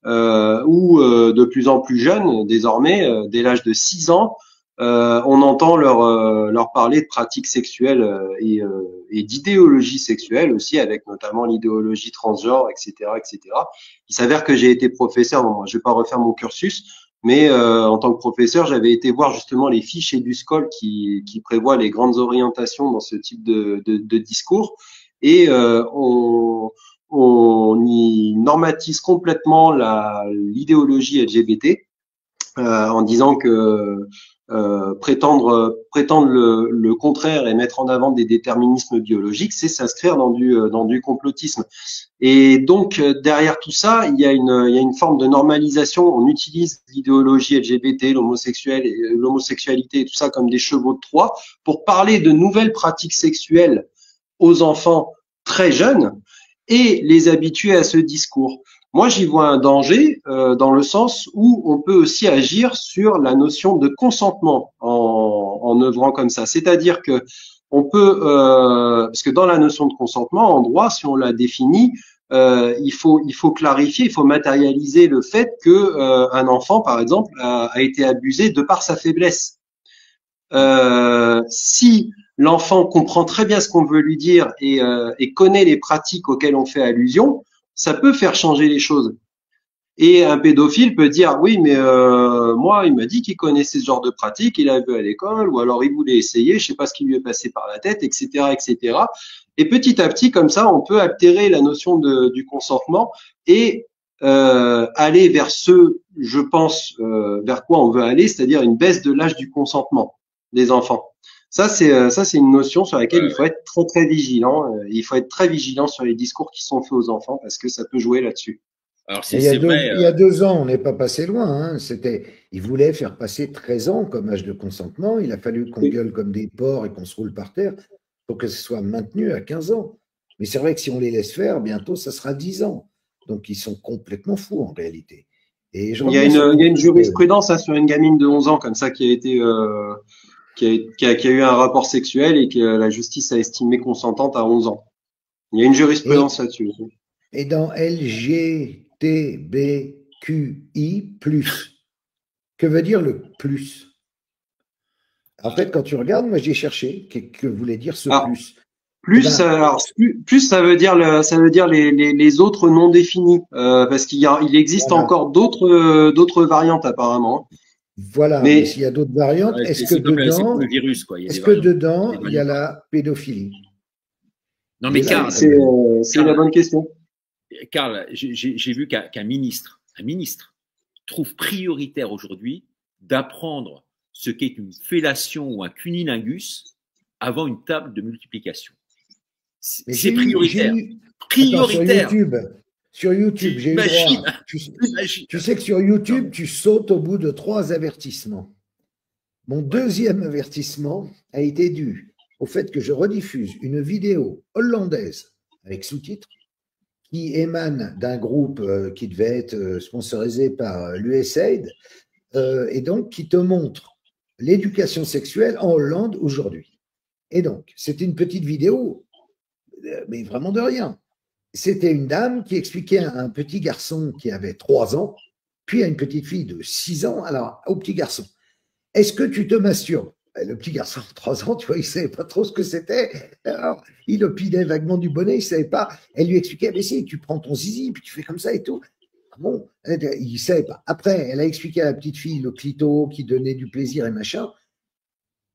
où de plus en plus jeunes, désormais, dès l'âge de 6 ans, on entend leur parler de pratiques sexuelles et d'idéologie sexuelle aussi, avec notamment l'idéologie transgenre, etc., etc. Il s'avère que j'ai été professeur, bon, je vais pas refaire mon cursus, mais en tant que professeur, j'avais été voir justement les fiches EduScol qui prévoient les grandes orientations dans ce type de discours, et on y normatise complètement l'idéologie LGBT en disant que prétendre le contraire et mettre en avant des déterminismes biologiques, c'est s'inscrire dans du complotisme. Et donc derrière tout ça, il y a une forme de normalisation. On utilise l'idéologie LGBT, l'homosexualité et tout ça comme des chevaux de Troie pour parler de nouvelles pratiques sexuelles aux enfants très jeunes et les habituer à ce discours. Moi, j'y vois un danger dans le sens où on peut aussi agir sur la notion de consentement en œuvrant comme ça. C'est-à-dire que on peut, parce que dans la notion de consentement, en droit, si on la définit, il faut clarifier, il faut matérialiser le fait que un enfant, par exemple, a été abusé de par sa faiblesse. Si l'enfant comprend très bien ce qu'on veut lui dire et connaît les pratiques auxquelles on fait allusion, ça peut faire changer les choses. Et un pédophile peut dire oui, mais moi, il m'a dit qu'il connaissait ce genre de pratique, il a vu à l'école, ou alors il voulait essayer, je sais pas ce qui lui est passé par la tête, etc., etc. Et petit à petit, comme ça, on peut altérer la notion du consentement et aller vers je pense, vers quoi on veut aller, c'est-à-dire une baisse de l'âge du consentement des enfants. Ça, c'est une notion sur laquelle il faut être très très vigilant. Il faut être très vigilant sur les discours qui sont faits aux enfants parce que ça peut jouer là-dessus. Alors, Il c'est vrai. y a 2 ans, on n'est pas passé loin. Hein. Il voulait faire passer 13 ans comme âge de consentement. Il a fallu qu'on gueule comme des porcs et qu'on se roule par terre pour que ce soit maintenu à 15 ans. Mais c'est vrai que si on les laisse faire, bientôt, ça sera 10 ans. Donc, ils sont complètement fous en réalité. Et il y a une jurisprudence sur une gamine de 11 ans comme ça qui a été qui a eu un rapport sexuel et que la justice a estimé consentante à 11 ans. Il y a une jurisprudence là-dessus. Et dans LGTBQI+, que veut dire le plus? En fait, quand tu regardes, moi j'ai cherché que voulait dire ce plus. Plus, ça veut dire les autres non définis, parce il existe encore d'autres variantes apparemment. Voilà, mais s'il y a d'autres variantes, est-ce que dedans, le virus, quoi. Il y a la pédophilie? Non, mais Karl, c'est la bonne question. Karl, j'ai vu qu'un ministre trouve prioritaire aujourd'hui d'apprendre ce qu'est une fellation ou un cunilingus avant une table de multiplication. C'est prioritaire. Prioritaire. Attends, sur YouTube, j'ai eu droit. Tu sais que sur YouTube, tu sautes au bout de 3 avertissements. Mon deuxième avertissement a été dû au fait que je rediffuse une vidéo hollandaise avec sous-titres qui émane d'un groupe qui devait être sponsorisé par l'USAID et donc qui te montre l'éducation sexuelle en Hollande aujourd'hui. Et donc, c'était une petite vidéo, mais vraiment de rien. C'était une dame qui expliquait à un petit garçon qui avait 3 ans, puis à une petite fille de 6 ans, alors au petit garçon, est-ce que tu te masturbes? Le petit garçon de 3 ans, tu vois, il ne savait pas trop ce que c'était. Alors, il opinait vaguement du bonnet, il ne savait pas. Elle lui expliquait, mais si, tu prends ton zizi, puis tu fais comme ça et tout. Bon, il ne savait pas. Après, elle a expliqué à la petite fille le clito qui donnait du plaisir et machin.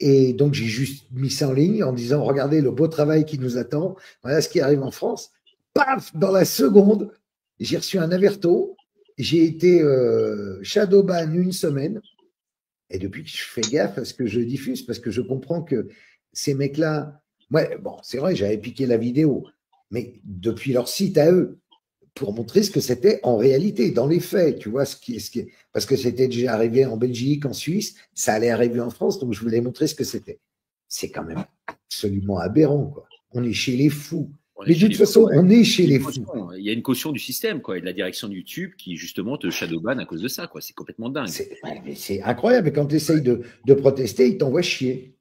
Et donc, j'ai juste mis ça en ligne en disant, regardez le beau travail qui nous attend. Voilà ce qui arrive en France. Paf, dans la seconde, j'ai reçu un averto. J'ai été shadowban 1 semaine. Et depuis que je fais gaffe à ce que je diffuse, parce que je comprends que ces mecs-là, ouais, bon, c'est vrai, j'avais piqué la vidéo, mais depuis leur site à eux, pour montrer ce que c'était en réalité, dans les faits, tu vois, parce que c'était déjà arrivé en Belgique, en Suisse, ça allait arriver en France, donc je voulais montrer ce que c'était. C'est quand même absolument aberrant, quoi. On est chez les fous. Mais de toute façon, on est chez les fous. Il y a une caution du système, quoi, et de la direction de YouTube qui, justement, te shadowban à cause de ça, quoi. C'est complètement dingue. C'est incroyable. Et quand tu essayes de protester, ils t'envoient chier.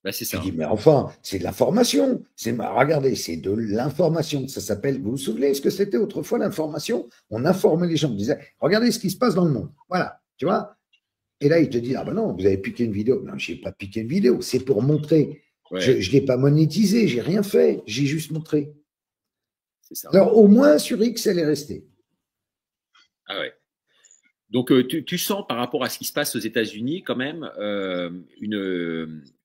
Bah, c'est ça. Tu dis, mais enfin, c'est de l'information. Regardez, c'est de l'information. Ça s'appelle, vous vous souvenez ce que c'était autrefois l'information? On informait les gens. On disait, regardez ce qui se passe dans le monde. Voilà, tu vois. Et là, ils te disent, ah ben non, vous avez piqué une vidéo. Non, je n'ai pas piqué une vidéo. C'est pour montrer. Ouais. Je ne l'ai pas monétisé, j'ai rien fait, j'ai juste montré. C'est ça. Alors au moins sur X, elle est restée. Ah ouais. Donc tu sens par rapport à ce qui se passe aux États-Unis quand même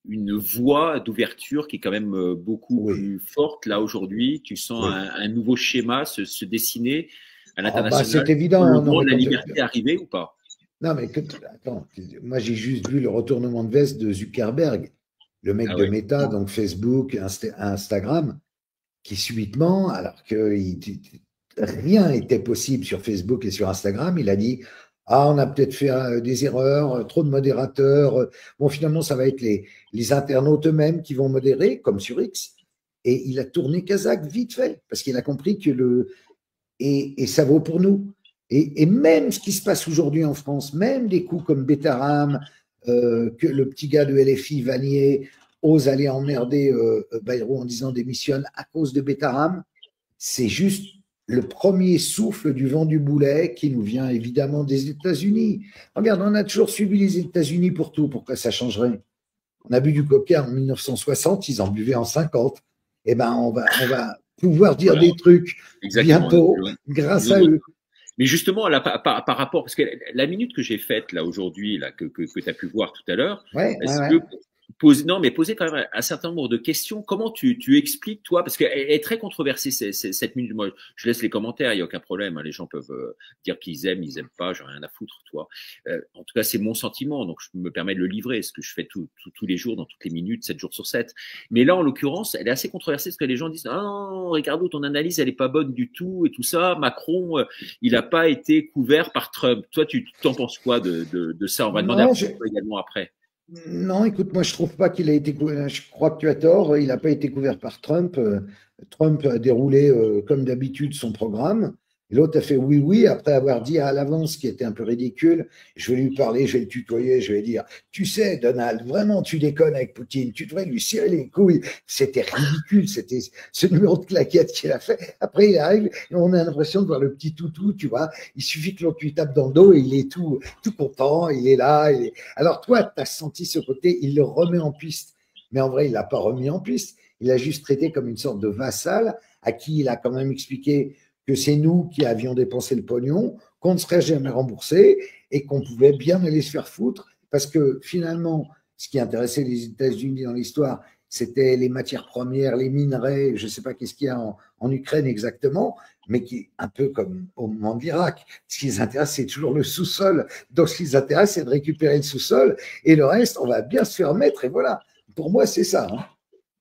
une voie d'ouverture qui est quand même beaucoup plus forte là aujourd'hui. Tu sens un nouveau schéma se dessiner à l'international. C'est évident. Le droit de la liberté arriver ou pas? Non mais attends, moi j'ai juste vu le retournement de veste de Zuckerberg. Le mec de Meta, donc Facebook, Instagram, qui subitement, alors que rien n'était possible sur Facebook et sur Instagram, il a dit « Ah, on a peut-être fait des erreurs, trop de modérateurs. Bon, finalement, ça va être les internautes eux-mêmes qui vont modérer, comme sur X. » Et il a tourné Kazakh vite fait, parce qu'il a compris que et ça vaut pour nous. Et même ce qui se passe aujourd'hui en France, même des coups comme Betaram, que le petit gars de LFI, Vanier, ose aller emmerder Bayrou en disant démissionne à cause de Betaram, c'est juste le premier souffle du vent du boulet qui nous vient évidemment des États-Unis. Regarde, on a toujours suivi les États-Unis pour tout, pourquoi ça changerait? On a bu du coca en 1960, ils en buvaient en 50. Eh ben, on va pouvoir dire Voilà. des trucs Exactement. bientôt grâce à eux. Mais justement, là, par rapport, parce que la minute que j'ai faite là aujourd'hui, là que tu as pu voir tout à l'heure, est-ce que poser quand même un certain nombre de questions. Comment tu expliques, toi, parce qu'elle est très controversée cette minute. Moi, je laisse les commentaires, il n'y a aucun problème. Hein, les gens peuvent dire qu'ils aiment, ils aiment pas, j'ai rien à foutre, toi. En tout cas, c'est mon sentiment, donc je me permets de le livrer, ce que je fais tous les jours, dans toutes les minutes, 7 jours sur 7. Mais là, en l'occurrence, elle est assez controversée parce que les gens disent ah non, Ricardo, ton analyse, elle est pas bonne du tout et tout ça. Macron, il n'a pas été couvert par Trump. Toi, tu t'en penses quoi de ça? On va demander à toi également après. Non, écoute, moi je trouve pas qu'il a été couvert. Je crois que tu as tort. Il n'a pas été couvert par Trump. Trump a déroulé comme d'habitude son programme. Et l'autre a fait oui, après avoir dit à l'avance, ce qui était un peu ridicule. Je vais lui parler, je vais le tutoyer, je vais dire tu sais, Donald, vraiment tu déconnes avec Poutine, tu devrais lui cirer les couilles. C'était ridicule, c'était ce numéro de claquette qu'il a fait. Après il arrive et on a l'impression de voir le petit toutou, tu vois. Il suffit que l'autre lui tape dans le dos et il est tout content, il est là. Alors toi, tu as senti ce côté, il le remet en piste. Mais en vrai, il l'a pas remis en piste. Il l'a juste traité comme une sorte de vassal à qui il a quand même expliqué que c'est nous qui avions dépensé le pognon, qu'on ne serait jamais remboursé et qu'on pouvait bien aller se faire foutre parce que finalement, ce qui intéressait les États-Unis dans l'histoire, c'était les matières premières, les minerais, je ne sais pas qu'est-ce qu'il y a en Ukraine exactement, mais qui est un peu comme au moment de l'Irak. Ce qui les intéresse, c'est toujours le sous-sol. Donc, ce qui les intéresse, c'est de récupérer le sous-sol et le reste, on va bien se faire mettre et voilà. Pour moi, c'est ça. Hein.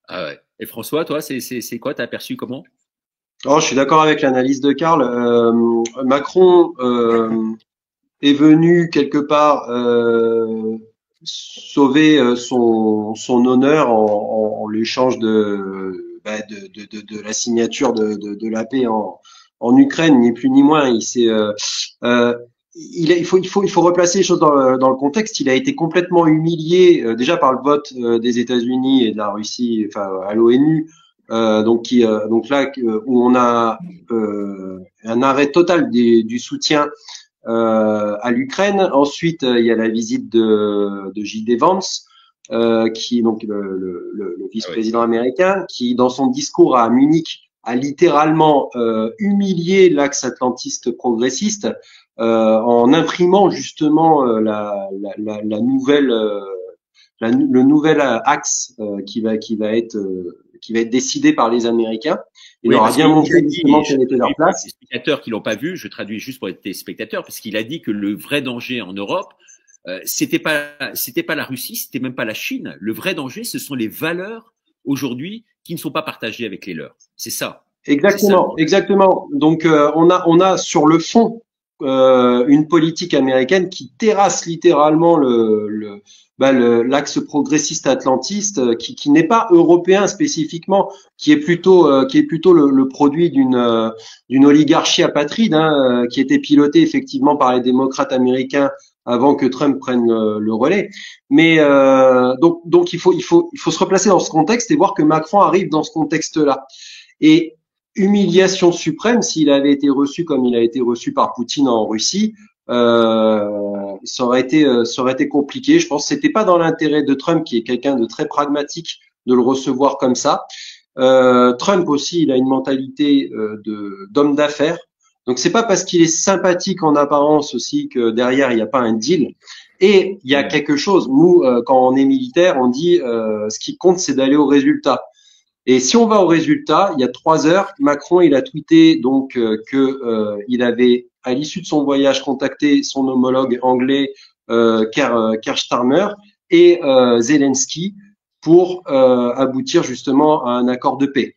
Ah ouais. Et François, toi, c'est quoi? T'as aperçu comment? Oh, je suis d'accord avec l'analyse de Karl. Macron est venu quelque part sauver son honneur en l'échange de la signature de la paix en Ukraine, ni plus ni moins. Il faut replacer les choses dans le contexte. Il a été complètement humilié déjà par le vote des États-Unis et de la Russie, enfin à l'ONU. Donc là où on a un arrêt total du soutien à l'Ukraine. Ensuite, il y a la visite de J.D. Vance, qui est donc le vice-président américain, qui dans son discours à Munich a littéralement humilié l'axe atlantiste progressiste en imprimant justement le nouvel axe qui va être décidé par les Américains. Il leur a bien montré justement quelle était leur place. Les spectateurs qui l'ont pas vu, je traduis juste pour les spectateurs, parce qu'il a dit que le vrai danger en Europe, c'était pas la Russie, c'était même pas la Chine. Le vrai danger, ce sont les valeurs aujourd'hui qui ne sont pas partagées avec les leurs. C'est ça. Exactement, exactement. Donc on a sur le fond une politique américaine qui terrasse littéralement l'axe progressiste atlantiste, qui n'est pas européen spécifiquement, qui est plutôt le produit d'une oligarchie apatride, hein, qui était pilotée effectivement par les démocrates américains avant que Trump prenne le relais. Mais donc il faut se replacer dans ce contexte et voir que Macron arrive dans ce contexte-là. Et humiliation suprême, s'il avait été reçu comme il a été reçu par Poutine en Russie, ça aurait été compliqué. Je pense que c'était pas dans l'intérêt de Trump, qui est quelqu'un de très pragmatique, de le recevoir comme ça. Trump aussi, il a une mentalité d'homme d'affaires. Donc c'est pas parce qu'il est sympathique en apparence aussi que derrière il n'y a pas un deal. Et il y a quelque chose. Nous, quand on est militaire, on dit ce qui compte, c'est d'aller au résultat. Et si on va au résultat, il y a 3 heures, Macron il a tweeté donc il avait à l'issue de son voyage contacté son homologue anglais Keir Starmer et Zelensky pour aboutir justement à un accord de paix.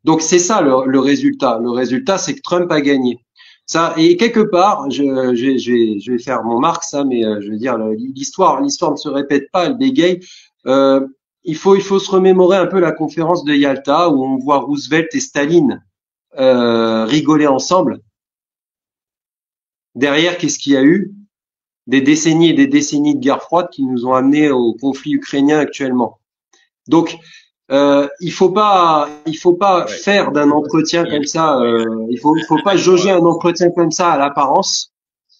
Donc c'est ça le résultat. Le résultat, c'est que Trump a gagné. Ça, et quelque part, je vais faire mon Marx, ça, mais je veux dire l'histoire ne se répète pas, elle bégaye. Il faut se remémorer un peu la conférence de Yalta où on voit Roosevelt et Staline rigoler ensemble. Derrière, qu'est-ce qu'il y a eu? Des décennies et des décennies de guerre froide qui nous ont amenés au conflit ukrainien actuellement. Donc, il faut pas faire d'un entretien comme ça. Il faut pas jauger un entretien comme ça à l'apparence,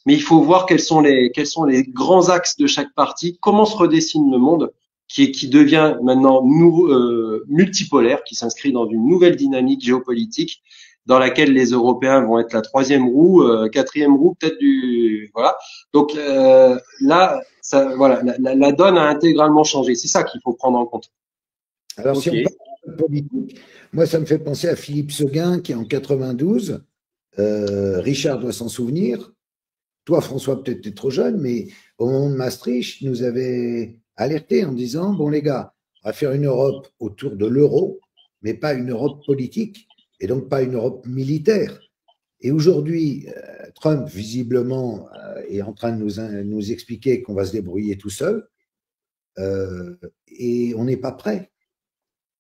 mais il faut voir quels sont les grands axes de chaque parti, comment se redessine le monde. qui devient maintenant multipolaire, qui s'inscrit dans une nouvelle dynamique géopolitique dans laquelle les Européens vont être la troisième roue, quatrième roue peut-être voilà. Donc là, ça, voilà, la donne a intégralement changé. C'est ça qu'il faut prendre en compte. Alors si on parle de politique, moi ça me fait penser à Philippe Séguin qui en 92, Richard doit s'en souvenir. Toi François peut-être t'es trop jeune, mais au moment de Maastricht, nous avait alerté en disant bon les gars, on va faire une Europe autour de l'euro, mais pas une Europe politique. Et donc pas une Europe militaire. Et aujourd'hui, Trump, visiblement, est en train de nous expliquer qu'on va se débrouiller tout seul, et on n'est pas prêt.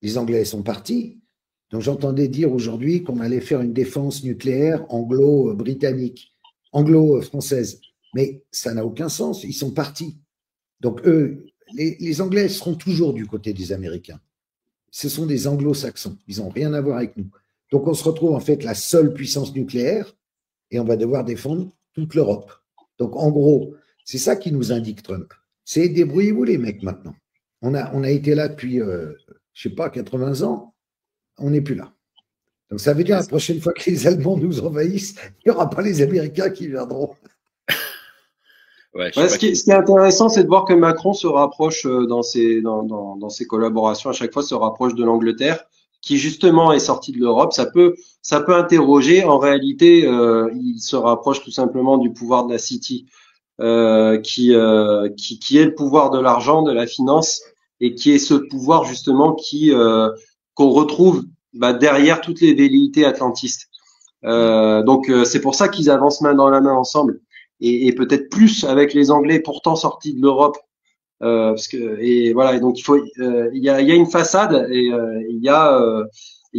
Les Anglais sont partis. Donc j'entendais dire aujourd'hui qu'on allait faire une défense nucléaire anglo-britannique, anglo-française. Mais ça n'a aucun sens, ils sont partis. Donc eux, les Anglais seront toujours du côté des Américains. Ce sont des anglo-saxons, ils n'ont rien à voir avec nous. Donc, on se retrouve en fait la seule puissance nucléaire et on va devoir défendre toute l'Europe. Donc, en gros, c'est ça qui nous indique Trump. C'est débrouillez-vous les mecs maintenant. On a été là depuis, je sais pas, 80 ans. On n'est plus là. Donc, ça veut dire la prochaine fois que les Allemands nous envahissent, il n'y aura pas les Américains qui viendront. Ce qui est intéressant, c'est de voir que Macron se rapproche dans ses collaborations, à chaque fois se rapproche de l'Angleterre, qui justement est sorti de l'Europe. Ça peut interroger. En réalité, il se rapproche tout simplement du pouvoir de la City, qui est le pouvoir de l'argent, de la finance, et qui est ce pouvoir justement qu'on retrouve derrière toutes les velléités atlantistes. Donc c'est pour ça qu'ils avancent main dans la main ensemble, et peut-être plus avec les Anglais pourtant sortis de l'Europe. Parce que et donc il y a une façade et il y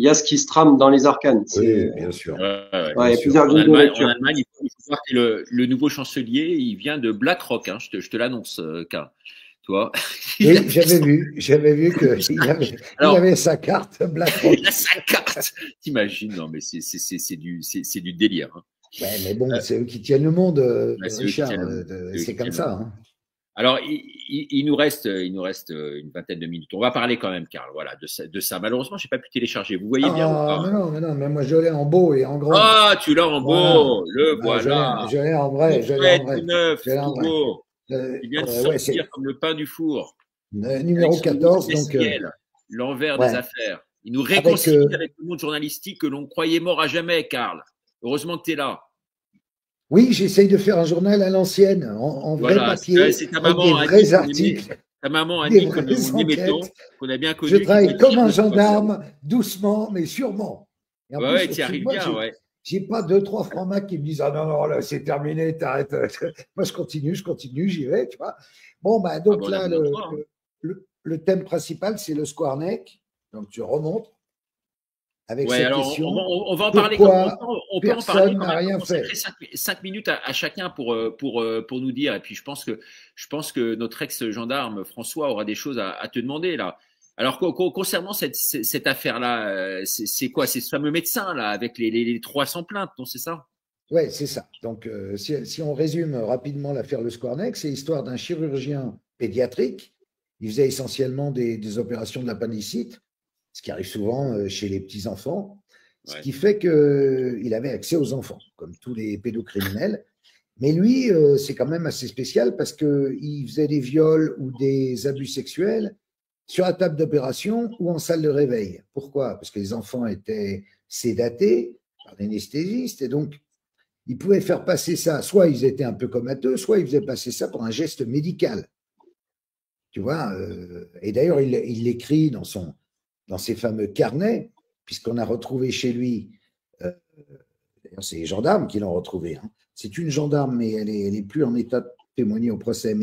a ce qui se trame dans les arcanes. Oui, bien sûr. En Allemagne, il faut savoir que le nouveau chancelier, il vient de BlackRock. Hein, je te l'annonce, Karl. Toi. Oui, j'avais vu qu'il avait sa carte BlackRock. Il a sa carte. T'imagines? Non, mais c'est du délire. Hein. Ouais, mais bon, c'est eux qui tiennent le monde, Richard. C'est comme ça. Hein. Alors, il nous reste une vingtaine de minutes. On va parler quand même, Karl, voilà, de ça. Malheureusement, je n'ai pas pu télécharger. Vous voyez bien ou pas? Mais non, mais moi je l'ai en beau et en grand. Ah, tu l'as en beau, voilà. Je l'ai en vrai, neuf, tout beau. Il vient de sortir comme le pain du four. Numéro 14, donc. L'envers des affaires. Il nous réconcilie avec le monde journalistique que l'on croyait mort à jamais, Karl. Heureusement que tu es là. Oui, j'essaye de faire un journal à l'ancienne, en vrai papier, c'est ta avec maman des vrais articles. Ta maman a dit qu'on a bien connu. Je travaille comme un gendarme, doucement, mais sûrement. Et en plus, tu y arrives bien, ouais. J'ai pas 2-3 francs-macs qui me disent « Ah non, là, c'est terminé, t'arrêtes. » Moi, je continue, j'y vais, tu vois. Bon, donc là, le thème principal, c'est le Square Neck. Donc, tu remontes. Avec cette question, on va en parler. On peut en parler. N'a rien fait. 5 minutes à chacun pour nous dire. Et puis je pense que notre ex-gendarme François aura des choses à te demander là. Alors concernant cette affaire-là, c'est quoi? C'est ce fameux médecin là avec les 300 plaintes, non? C'est ça? Ouais, c'est ça. Donc si on résume rapidement l'affaire Le Square Neck, c'est l'histoire d'un chirurgien pédiatrique. Il faisait essentiellement des opérations de l'appendicite, ce qui arrive souvent chez les petits-enfants, ce qui fait qu'il avait accès aux enfants, comme tous les pédocriminels. Mais lui, c'est quand même assez spécial parce qu'il faisait des viols ou des abus sexuels sur la table d'opération ou en salle de réveil. Pourquoi? Parce que les enfants étaient sédatés par l'anesthésiste et donc ils pouvaient faire passer ça. Soit ils étaient un peu comateux, soit ils faisaient passer ça pour un geste médical. Tu vois, et d'ailleurs, il l'écrit dans ses fameux carnets, puisqu'on a retrouvé chez lui, d'ailleurs c'est les gendarmes qui l'ont retrouvé, hein. C'est une gendarme, mais elle est plus en état de témoigner au procès,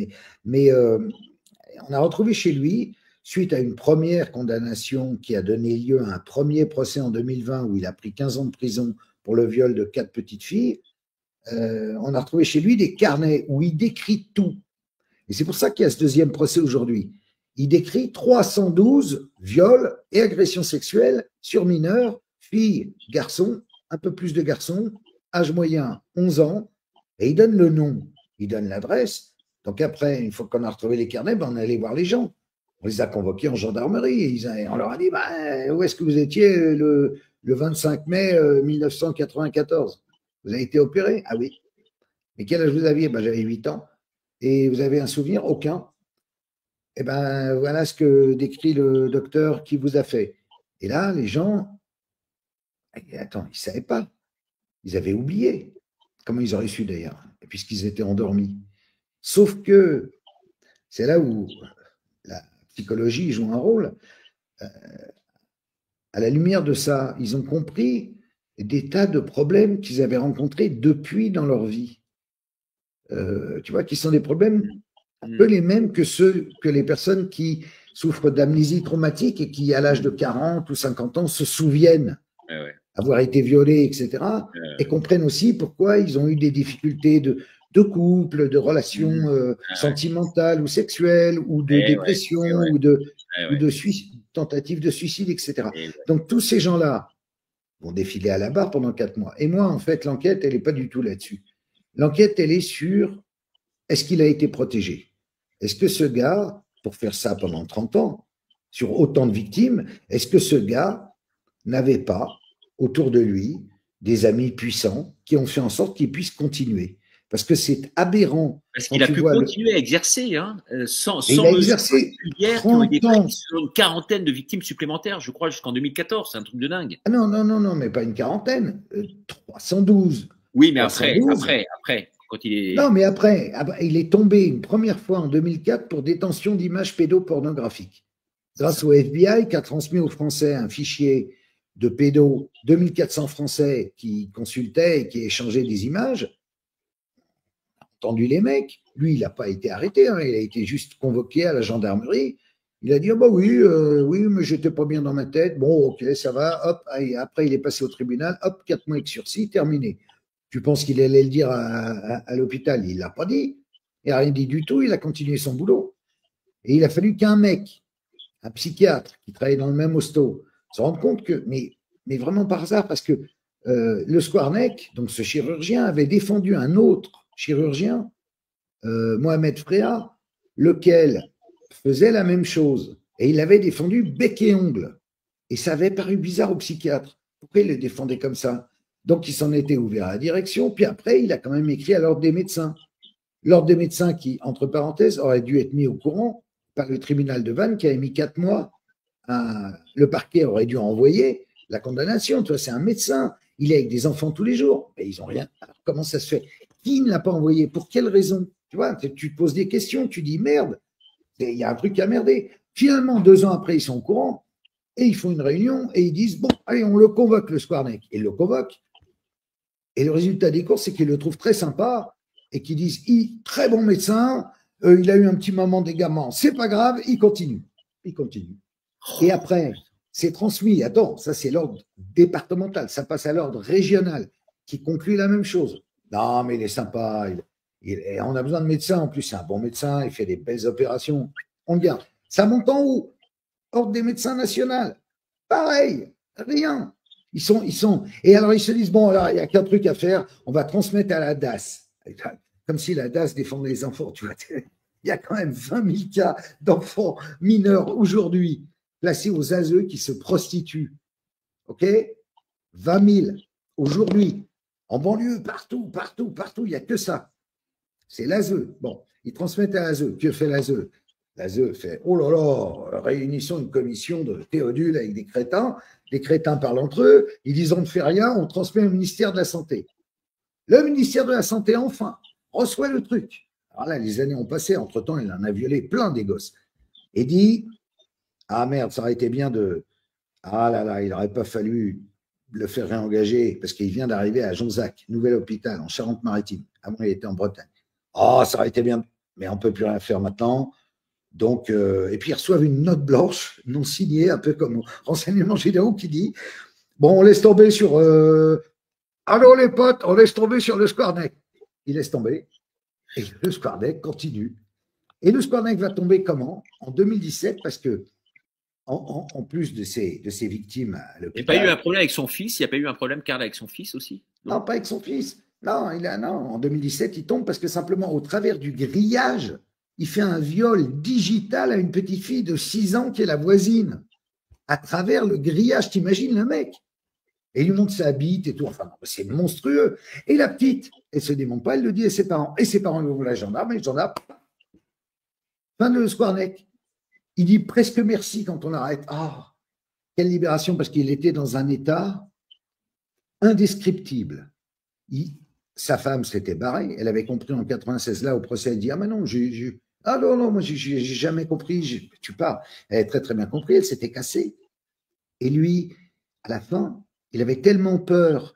mais on a retrouvé chez lui, suite à une première condamnation qui a donné lieu à un premier procès en 2020 où il a pris 15 ans de prison pour le viol de 4 petites filles, on a retrouvé chez lui des carnets où il décrit tout. Et c'est pour ça qu'il y a ce deuxième procès aujourd'hui. Il décrit 312 viols et agressions sexuelles sur mineurs, filles, garçons, un peu plus de garçons, âge moyen 11 ans, et il donne le nom, il donne l'adresse. Donc après, une fois qu'on a retrouvé les carnets, on allait voir les gens. On les a convoqués en gendarmerie. On leur a dit, bah, où est-ce que vous étiez le 25 mai 1994? Vous avez été opéré? Ah oui. Mais quel âge vous aviez? Ben, j'avais 8 ans. Et vous avez un souvenir? Aucun. Eh bien, voilà ce que décrit le docteur qui vous a fait. Et là, les gens, attends, ils ne savaient pas. Ils avaient oublié. Comment ils auraient su d'ailleurs, puisqu'ils étaient endormis. Sauf que c'est là où la psychologie joue un rôle. À la lumière de ça, ils ont compris des tas de problèmes qu'ils avaient rencontrés depuis dans leur vie. Tu vois, qui sont des problèmes un peu les mêmes que ceux que les personnes qui souffrent d'amnésie traumatique et qui, à l'âge de 40 ou 50 ans, se souviennent avoir été violés, etc., et comprennent aussi pourquoi ils ont eu des difficultés de couple, de relations sentimentales ou sexuelles, ou de dépression, ou de tentative de suicide, etc. Donc, tous ces gens-là vont défiler à la barre pendant 4 mois. Et moi, en fait, l'enquête, elle n'est pas du tout là-dessus. L'enquête, elle est sur est-ce qu'il a été protégé? Est-ce que ce gars, pour faire ça pendant 30 ans, sur autant de victimes, est-ce que ce gars n'avait pas autour de lui des amis puissants qui ont fait en sorte qu'il puisse continuer? Parce que c'est aberrant. Parce qu'il a pu continuer à exercer, hein, sans il a exercé qui ont été prises sur une quarantaine de victimes supplémentaires, je crois, jusqu'en 2014. C'est un truc de dingue. Ah non, mais pas une quarantaine. 312. Oui, mais après, quand il est… Non, mais après, il est tombé une première fois en 2004 pour détention d'images pédopornographiques. Grâce au FBI qui a transmis aux Français un fichier de pédos, 2400 Français qui consultaient et qui échangeaient des images. Entendu les mecs, lui, il n'a pas été arrêté, hein, il a été juste convoqué à la gendarmerie. Il a dit, oh bah oui, mais j'étais pas bien dans ma tête. Bon, ok, ça va, hop, et après il est passé au tribunal, hop, 4 mois avec sursis, terminé. Tu penses qu'il allait le dire à l'hôpital? Il ne l'a pas dit. Il n'a rien dit du tout, il a continué son boulot. Et il a fallu qu'un mec, un psychiatre qui travaillait dans le même hosto, se rende compte que, mais vraiment par hasard, parce que le Squarneck, donc ce chirurgien, avait défendu un autre chirurgien, Mohamed Fréa, lequel faisait la même chose. Et il l'avait défendu bec et ongle. Et ça avait paru bizarre au psychiatre. Pourquoi il le défendait comme ça? Donc, il s'en était ouvert à la direction. Puis après, il a quand même écrit à l'ordre des médecins. L'ordre des médecins qui, entre parenthèses, aurait dû être mis au courant par le tribunal de Vannes qui avait mis 4 mois. Le parquet aurait dû envoyer la condamnation. Tu vois, c'est un médecin. Il est avec des enfants tous les jours. Mais ils n'ont rien. Alors, comment ça se fait? Qui ne l'a pas envoyé? Pour quelle raison? Tu vois, tu te poses des questions. Tu dis merde. Il y a un truc à merder. Finalement, 2 ans après, ils sont au courant. Et ils font une réunion et ils disent bon, allez, on le convoque, le Squarneck. Ils le convoquent. Et le résultat des courses, c'est qu'ils le trouvent très sympa et qu'ils disent très bon médecin, il a eu un petit moment d'égarement, c'est pas grave, il continue. Il continue. Et après, c'est transmis. Attends, ça c'est l'ordre départemental, ça passe à l'ordre régional qui conclut la même chose. Non, mais il est sympa, on a besoin de médecins en plus, c'est un bon médecin, il fait des belles opérations, on le garde. Ça monte en haut, ordre des médecins national, pareil, rien. Ils sont. Et alors, ils se disent, bon, alors, il n'y a qu'un truc à faire, on va transmettre à la DAS. Comme si la DAS défendait les enfants, tu vois. Il y a quand même 20 000 cas d'enfants mineurs aujourd'hui placés aux ASE qui se prostituent. OK? 20 000 aujourd'hui. En banlieue, partout, il n'y a que ça. C'est l'ASE. Bon, ils transmettent à l'ASE. Que fait l'ASE? L'ASE fait, oh là là, réunissons une commission de Théodule avec des crétins. Les crétins parlent entre eux, ils disent on ne fait rien, on transmet au ministère de la Santé. Le ministère de la Santé, enfin, reçoit le truc. Alors là, les années ont passé, entre-temps, il en a violé plein des gosses. Et dit, ah merde, ça aurait été bien de… Ah là là, il n'aurait pas fallu le faire réengager, parce qu'il vient d'arriver à Jonzac, nouvel hôpital, en Charente-Maritime. Avant, il était en Bretagne. Ah, ça aurait été bien, mais on ne peut plus rien faire maintenant. Donc, et puis ils reçoivent une note blanche non signée, un peu comme renseignements généraux qui dit bon, on laisse tomber sur allô les potes, on laisse tomber sur le Squarneck. Il laisse tomber et le Squarneck continue. Et le Squarneck va tomber comment? En 2017, parce que en plus de ces victimes à l'hôpital. Il n'y a pas eu un problème avec son fils? Il n'y a pas eu un problème, Karl, avec son fils aussi? Non, pas avec son fils. Non, en 2017, il tombe parce que simplement au travers du grillage il fait un viol digital à une petite fille de 6 ans qui est la voisine, à travers le grillage, t'imagines le mec? Et il lui montre sa bite et tout, enfin, c'est monstrueux. Et la petite, elle se démonte pas, elle le dit à ses parents. Et ses parents lui vont la gendarme, et le gendarme, fin de Squarneck. Il dit presque merci quand on l'arrête. Ah, quelle libération, parce qu'il était dans un état indescriptible. Sa femme s'était barrée, elle avait compris en 96, là, au procès, elle dit, ah, mais non, ah non, moi, j'ai jamais compris, tu pars. Elle avait très, très bien compris, elle s'était cassée. Et lui, à la fin, il avait tellement peur,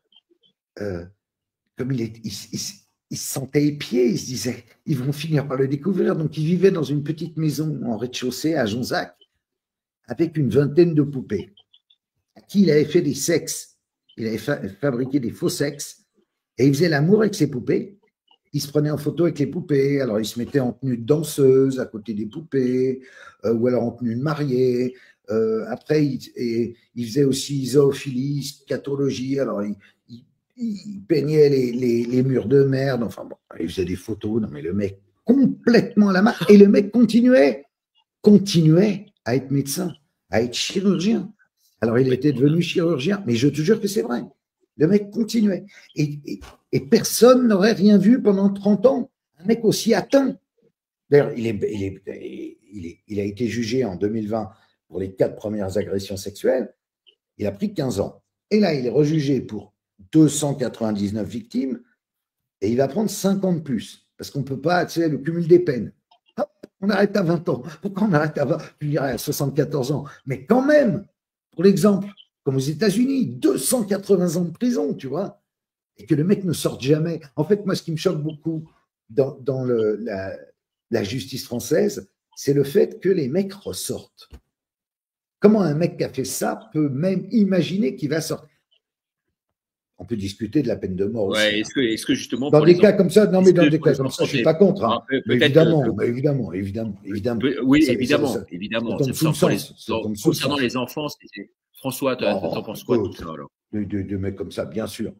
comme il se sentait épié, il se disait, ils vont finir par le découvrir. Donc, il vivait dans une petite maison en rez-de-chaussée à Jonzac, avec une vingtaine de poupées, à qui il avait fait des sexes. Il avait fabriqué des faux sexes, et il faisait l'amour avec ses poupées. Il se prenait en photo avec les poupées, alors il se mettait en tenue de danseuse à côté des poupées, ou alors en tenue de mariée. Après, il faisait aussi zoophilie, scatologie, alors il peignait les murs de merde, enfin bon, il faisait des photos, non mais le mec complètement à la marque, et le mec continuait à être médecin, à être chirurgien. Alors il était devenu chirurgien, mais je te jure que c'est vrai. Le mec continuait. Et personne n'aurait rien vu pendant 30 ans. Un mec aussi atteint. D'ailleurs, il a été jugé en 2020 pour les 4 premières agressions sexuelles. Il a pris 15 ans. Et là, il est rejugé pour 299 victimes et il va prendre 5 ans de plus. Parce qu'on ne peut pas, tu sais, le cumul des peines. Hop, on arrête à 20 ans. Pourquoi on arrête à 20? Je dirais à 74 ans. Mais quand même, pour l'exemple, comme aux États-Unis, 280 ans de prison, tu vois, et que le mec ne sorte jamais. En fait, moi, ce qui me choque beaucoup dans la justice française, c'est le fait que les mecs ressortent. Comment un mec qui a fait ça peut même imaginer qu'il va sortir? On peut discuter de la peine de mort aussi. Ouais, est-ce que justement dans des cas comme ça, non mais dans des cas comme ça, je suis pas contre. Hein. Mais évidemment. Oui, évidemment. Concernant les enfants, François, t'en penses quoi de tout ça alors? De mecs comme ça, bien sûr.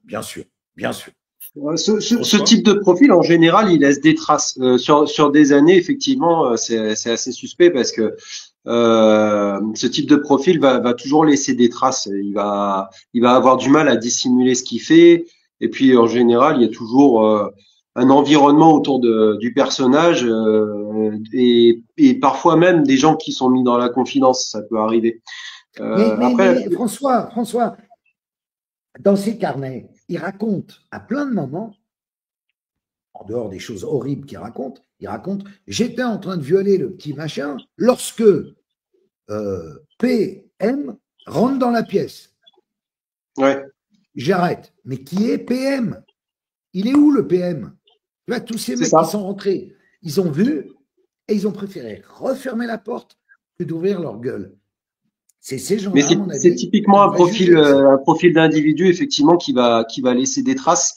Ce type de profil, en général, il laisse des traces. Sur des années, effectivement, c'est assez suspect parce que ce type de profil va toujours laisser des traces. Il va avoir du mal à dissimuler ce qu'il fait. Et puis, en général, il y a toujours un environnement autour du personnage et parfois même des gens qui sont mis dans la confidence. Ça peut arriver. Mais François, dans ses carnets, il raconte à plein de moments, en dehors des choses horribles qu'il raconte, j'étais en train de violer le petit machin lorsque PM rentre dans la pièce. Ouais. J'arrête. Mais qui est PM? Il est où le PM? Tu vois, tous ces mecs qui sont rentrés, ils ont vu et ils ont préféré refermer la porte que d'ouvrir leur gueule. C'est ces gens-là, à mon avis. C'est typiquement un profil d'individu, effectivement, qui va laisser des traces.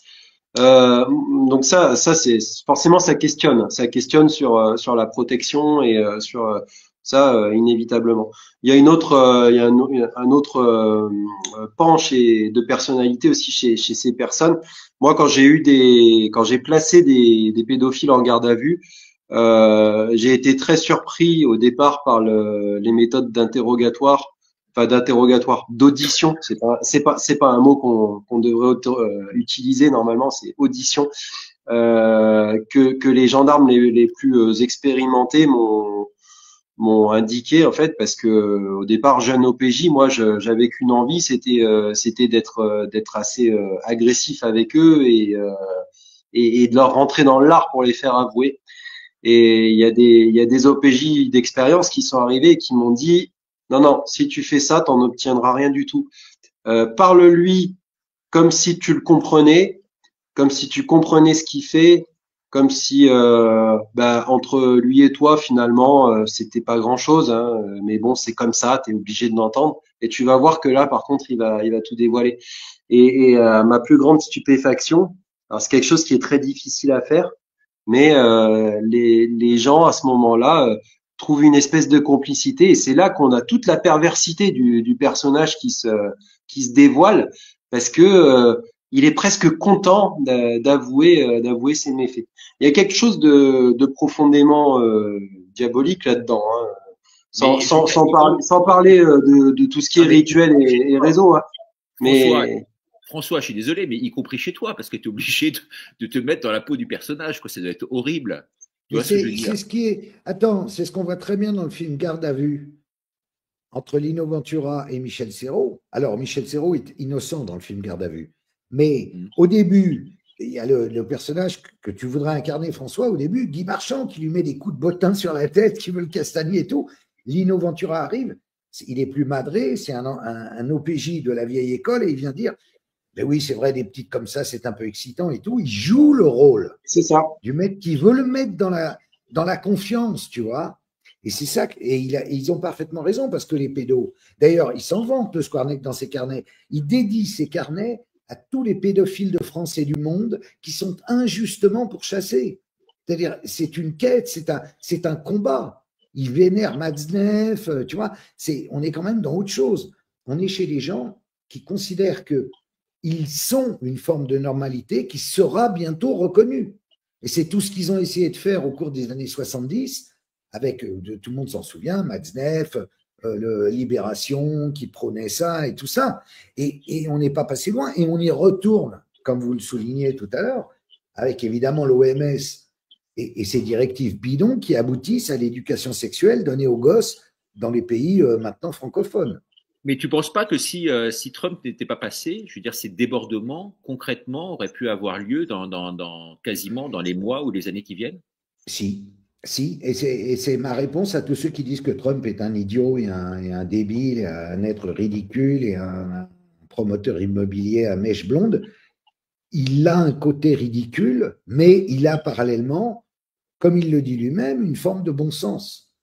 Donc ça c'est forcément ça questionne sur la protection et sur ça inévitablement. Il y a un autre penche de personnalité aussi chez ces personnes. Moi, quand j'ai placé des pédophiles en garde à vue, j'ai été très surpris au départ par les méthodes d'audition. C'est pas un mot qu'on devrait utiliser normalement, c'est audition. Que les gendarmes les plus expérimentés m'ont indiqué en fait, parce que au départ, jeune OPJ, moi j'avais qu'une envie, c'était d'être assez agressif avec eux et de leur rentrer dans l'art pour les faire avouer. Et il y a des OPJ d'expérience qui sont arrivés et qui m'ont dit non, si tu fais ça, t'en obtiendras rien du tout. Parle-lui comme si tu le comprenais, comme si tu comprenais ce qu'il fait, comme si entre lui et toi, finalement, c'était pas grand-chose, hein, mais bon, c'est comme ça, t'es obligé de l'entendre. Et tu vas voir que là, par contre, il va tout dévoiler. Et ma plus grande stupéfaction, alors c'est quelque chose qui est très difficile à faire, mais les gens à ce moment-là trouvent une espèce de complicité, et c'est là qu'on a toute la perversité du personnage qui se dévoile, parce que il est presque content d'avouer ses méfaits. Il y a quelque chose de profondément diabolique là-dedans, hein. Sans parler de tout ce qui est rituel et réseau, hein. François, je suis désolé, mais y compris chez toi, parce que tu es obligé de te mettre dans la peau du personnage, quoi. Ça doit être horrible. Tu vois ce que je veux dire? C'est ce qui est. Attends, c'est ce qu'on voit très bien dans le film Garde à vue entre Lino Ventura et Michel Serrault. Alors, Michel Serrault est innocent dans le film Garde à vue. Mais au début, il y a le personnage que tu voudrais incarner, François, au début, Guy Marchand, qui lui met des coups de bottin sur la tête, qui veut le castagner et tout. Lino Ventura arrive, il est plus madré, c'est un OPJ de la vieille école, et il vient dire, ben oui, c'est vrai, des petites comme ça, c'est un peu excitant et tout. Il joue le rôle du mec qui veut le mettre dans la confiance, tu vois. Et c'est ça, et ils ont parfaitement raison, parce que les pédos, d'ailleurs, ils s'en vantent, le Squarneck, dans ses carnets. Il dédie ses carnets à tous les pédophiles de France et du monde qui sont injustement pourchassés. C'est-à-dire, c'est une quête, c'est un combat. Il vénère Matzneff, tu vois. On est quand même dans autre chose. On est chez des gens qui considèrent qu'ils sont une forme de normalité qui sera bientôt reconnue. Et c'est tout ce qu'ils ont essayé de faire au cours des années 70, avec, tout le monde s'en souvient, Matzneff, Libération qui prônait ça et tout ça. Et on n'est pas passé loin, et on y retourne, comme vous le soulignez tout à l'heure, avec évidemment l'OMS et ses directives bidons qui aboutissent à l'éducation sexuelle donnée aux gosses dans les pays maintenant francophones. Mais tu ne penses pas que si Trump n'était pas passé, je veux dire, ces débordements, concrètement, auraient pu avoir lieu quasiment dans les mois ou les années qui viennent? Si, et c'est ma réponse à tous ceux qui disent que Trump est un idiot et un débile, un être ridicule et un promoteur immobilier à mèche blonde. Il a un côté ridicule, mais il a parallèlement, comme il le dit lui-même, une forme de bon sens.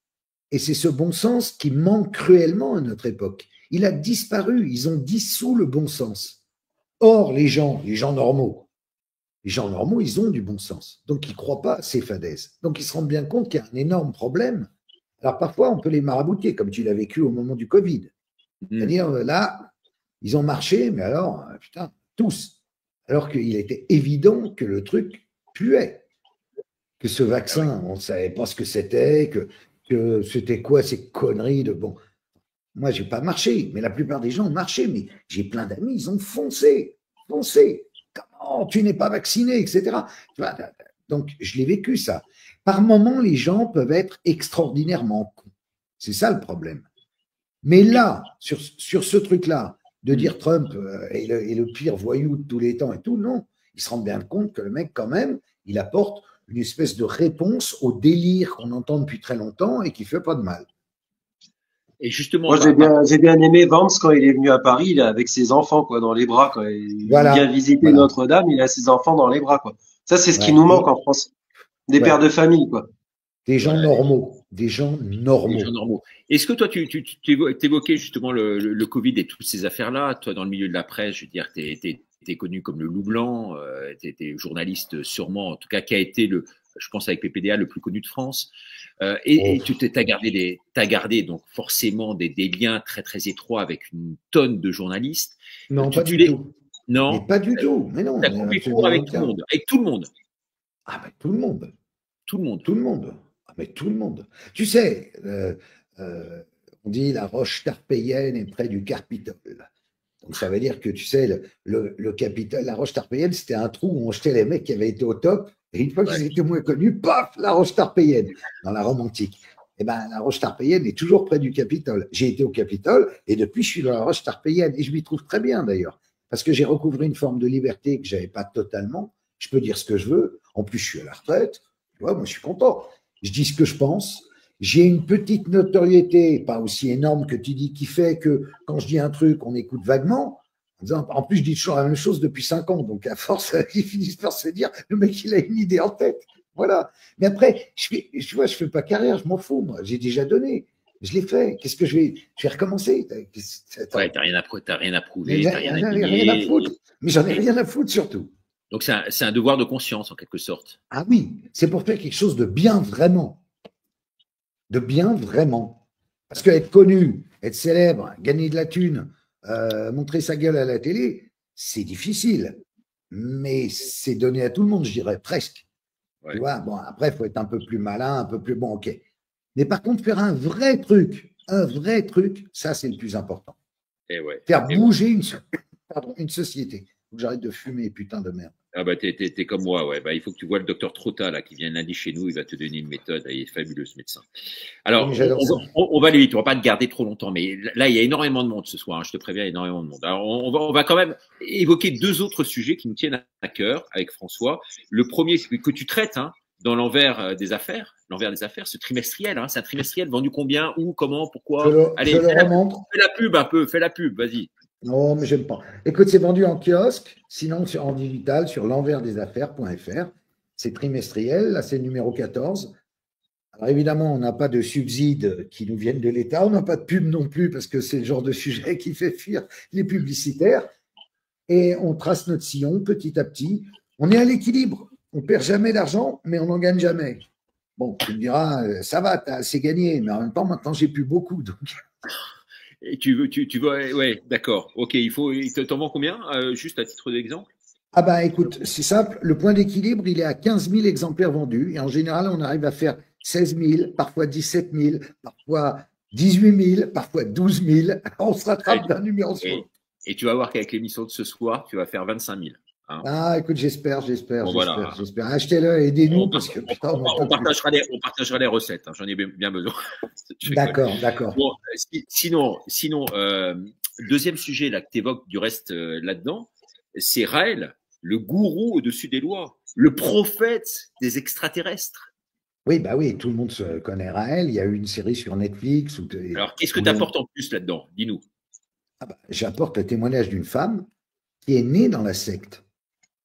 Et c'est ce bon sens qui manque cruellement à notre époque. Il a disparu, ils ont dissous le bon sens. Or, les gens normaux, ils ont du bon sens. Donc, ils ne croient pas à ces fadaises. Donc, ils se rendent bien compte qu'il y a un énorme problème. Alors, parfois, on peut les marabouter, comme tu l'as vécu au moment du Covid. C'est-à-dire, là, ils ont marché, mais alors, putain, tous. Alors qu'il était évident que le truc puait. Que ce vaccin, on ne savait pas ce que c'était, que c'était quoi ces conneries de bon. Moi, je n'ai pas marché, mais la plupart des gens ont marché. Mais j'ai plein d'amis, ils ont foncé. Comment tu n'es pas vacciné, etc. Donc, je l'ai vécu, ça. Par moments, les gens peuvent être extraordinairement cons. C'est ça le problème. Mais là, sur ce truc-là, de dire Trump est le pire voyou de tous les temps et tout, non. Ils se rendent bien compte que le mec, quand même, il apporte une espèce de réponse au délire qu'on entend depuis très longtemps et qui ne fait pas de mal. Et justement, moi, j'ai bien aimé Vance quand il est venu à Paris, là, avec ses enfants, quoi, dans les bras, quoi. Il vient visiter Notre-Dame, il a ses enfants dans les bras, quoi. Ça, c'est ce qui nous manque en France. Des pères de famille, quoi. Des gens normaux. Des gens normaux. Est-ce que toi, tu évoquais justement le Covid et toutes ces affaires-là? Toi, dans le milieu de la presse, je veux dire, tu es connu comme le loup blanc, tu étais journaliste sûrement, en tout cas, qui a été je pense avec PPDA, le plus connu de France. Et tu t'as gardé donc forcément des liens très très étroits avec une tonne de journalistes. Non, pas du tout. Non, mais pas du tout. Mais non. Tu as coupé court avec tout le monde. Avec tout le monde. Ah ben tout le monde. Tout le monde. Tout le monde. Ah mais tout le monde. Tu sais, on dit la roche tarpéienne est près du Capitole. Donc ça veut dire que tu sais, le Capitole, la roche tarpéienne, c'était un trou où on jetait les mecs qui avaient été au top. Et une fois qu'ils étaient moins connus, paf, la roche tarpéienne, dans la Rome antique. Eh ben, la roche tarpéienne est toujours près du Capitole. J'ai été au Capitole et depuis, je suis dans la roche tarpéienne. Et je m'y trouve très bien d'ailleurs. Parce que j'ai recouvré une forme de liberté que je n'avais pas totalement. Je peux dire ce que je veux. En plus, je suis à la retraite. Tu vois, moi, je suis content. Je dis ce que je pense. J'ai une petite notoriété, pas aussi énorme que tu dis, qui fait que quand je dis un truc, on écoute vaguement. En plus, je dis toujours la même chose depuis 5 ans. Donc, à force, ils finissent par se dire, le mec, il a une idée en tête. Voilà. Mais après, je fais pas carrière, je m'en fous, moi. J'ai déjà donné. Je l'ai fait. Qu'est-ce que je vais recommencer? Ouais, t'as rien à prouver, t'as rien à foutre. Mais j'en ai rien à foutre, surtout. Donc, c'est un devoir de conscience, en quelque sorte. Ah oui, c'est pour faire quelque chose de bien vraiment. De bien vraiment. Parce qu'être connu, être célèbre, gagner de la thune, montrer sa gueule à la télé, c'est difficile. mais c'est donné à tout le monde, je dirais, presque. Ouais. Tu vois, bon, après, il faut être un peu plus malin, un peu plus bon, ok. Mais par contre, faire un vrai truc, ça, c'est le plus important. Et ouais. Faire Et bouger une société. Faut que j'arrête de fumer, putain de merde. Ah bah t'es comme moi, ouais. Bah il faut que tu vois le docteur Trotta là qui vient lundi chez nous, il va te donner une méthode, il est fabuleux ce médecin. Alors Oui, j'adore ça. on va aller vite, on va pas te garder trop longtemps, mais là il y a énormément de monde ce soir, hein, je te préviens, il y a énormément de monde. Alors on va quand même évoquer deux autres sujets qui nous tiennent à cœur avec François. Le premier que tu traites hein, dans l'envers des affaires, ce trimestriel, hein, c'est un trimestriel vendu combien, où, comment, pourquoi. Allez, je le remonte. fais la pub un peu, fais la pub, vas-y. Non, mais j'aime pas. Écoute, c'est vendu en kiosque, sinon en digital sur l'enversdesaffaires.fr. C'est trimestriel, là c'est le numéro 14. Alors évidemment, on n'a pas de subsides qui nous viennent de l'État, on n'a pas de pub non plus parce que c'est le genre de sujet qui fait fuir les publicitaires. Et on trace notre sillon petit à petit. On est à l'équilibre. On ne perd jamais d'argent, mais on n'en gagne jamais. Bon, tu me diras, ça va, tu as assez gagné, mais en même temps, maintenant, j'ai plus beaucoup. Donc... Et tu veux, ouais, d'accord. Ok, t'en vends combien, juste à titre d'exemple? Ah ben, écoute, c'est simple. Le point d'équilibre, il est à 15 000 exemplaires vendus. Et en général, on arrive à faire 16 000, parfois 17 000, parfois 18 000, parfois 12 000. On se rattrape d'un numéro sur l'autre. Et tu vas voir qu'avec l'émission de ce soir, tu vas faire 25 000. Hein. Ah, écoute, j'espère. Voilà. Achetez-le, aidez-nous parce que putain, on partagera les recettes. Hein, j'en ai bien besoin. D'accord. Bon, sinon, deuxième sujet là que tu évoques du reste là-dedans, c'est Raël, le gourou au-dessus des lois, le prophète des extraterrestres. Oui, bah oui, tout le monde se connaît Raël. Il y a eu une série sur Netflix. Alors, qu'est-ce que tu apportes en plus là-dedans? Dis-nous. Ah bah, j'apporte le témoignage d'une femme qui est née dans la secte.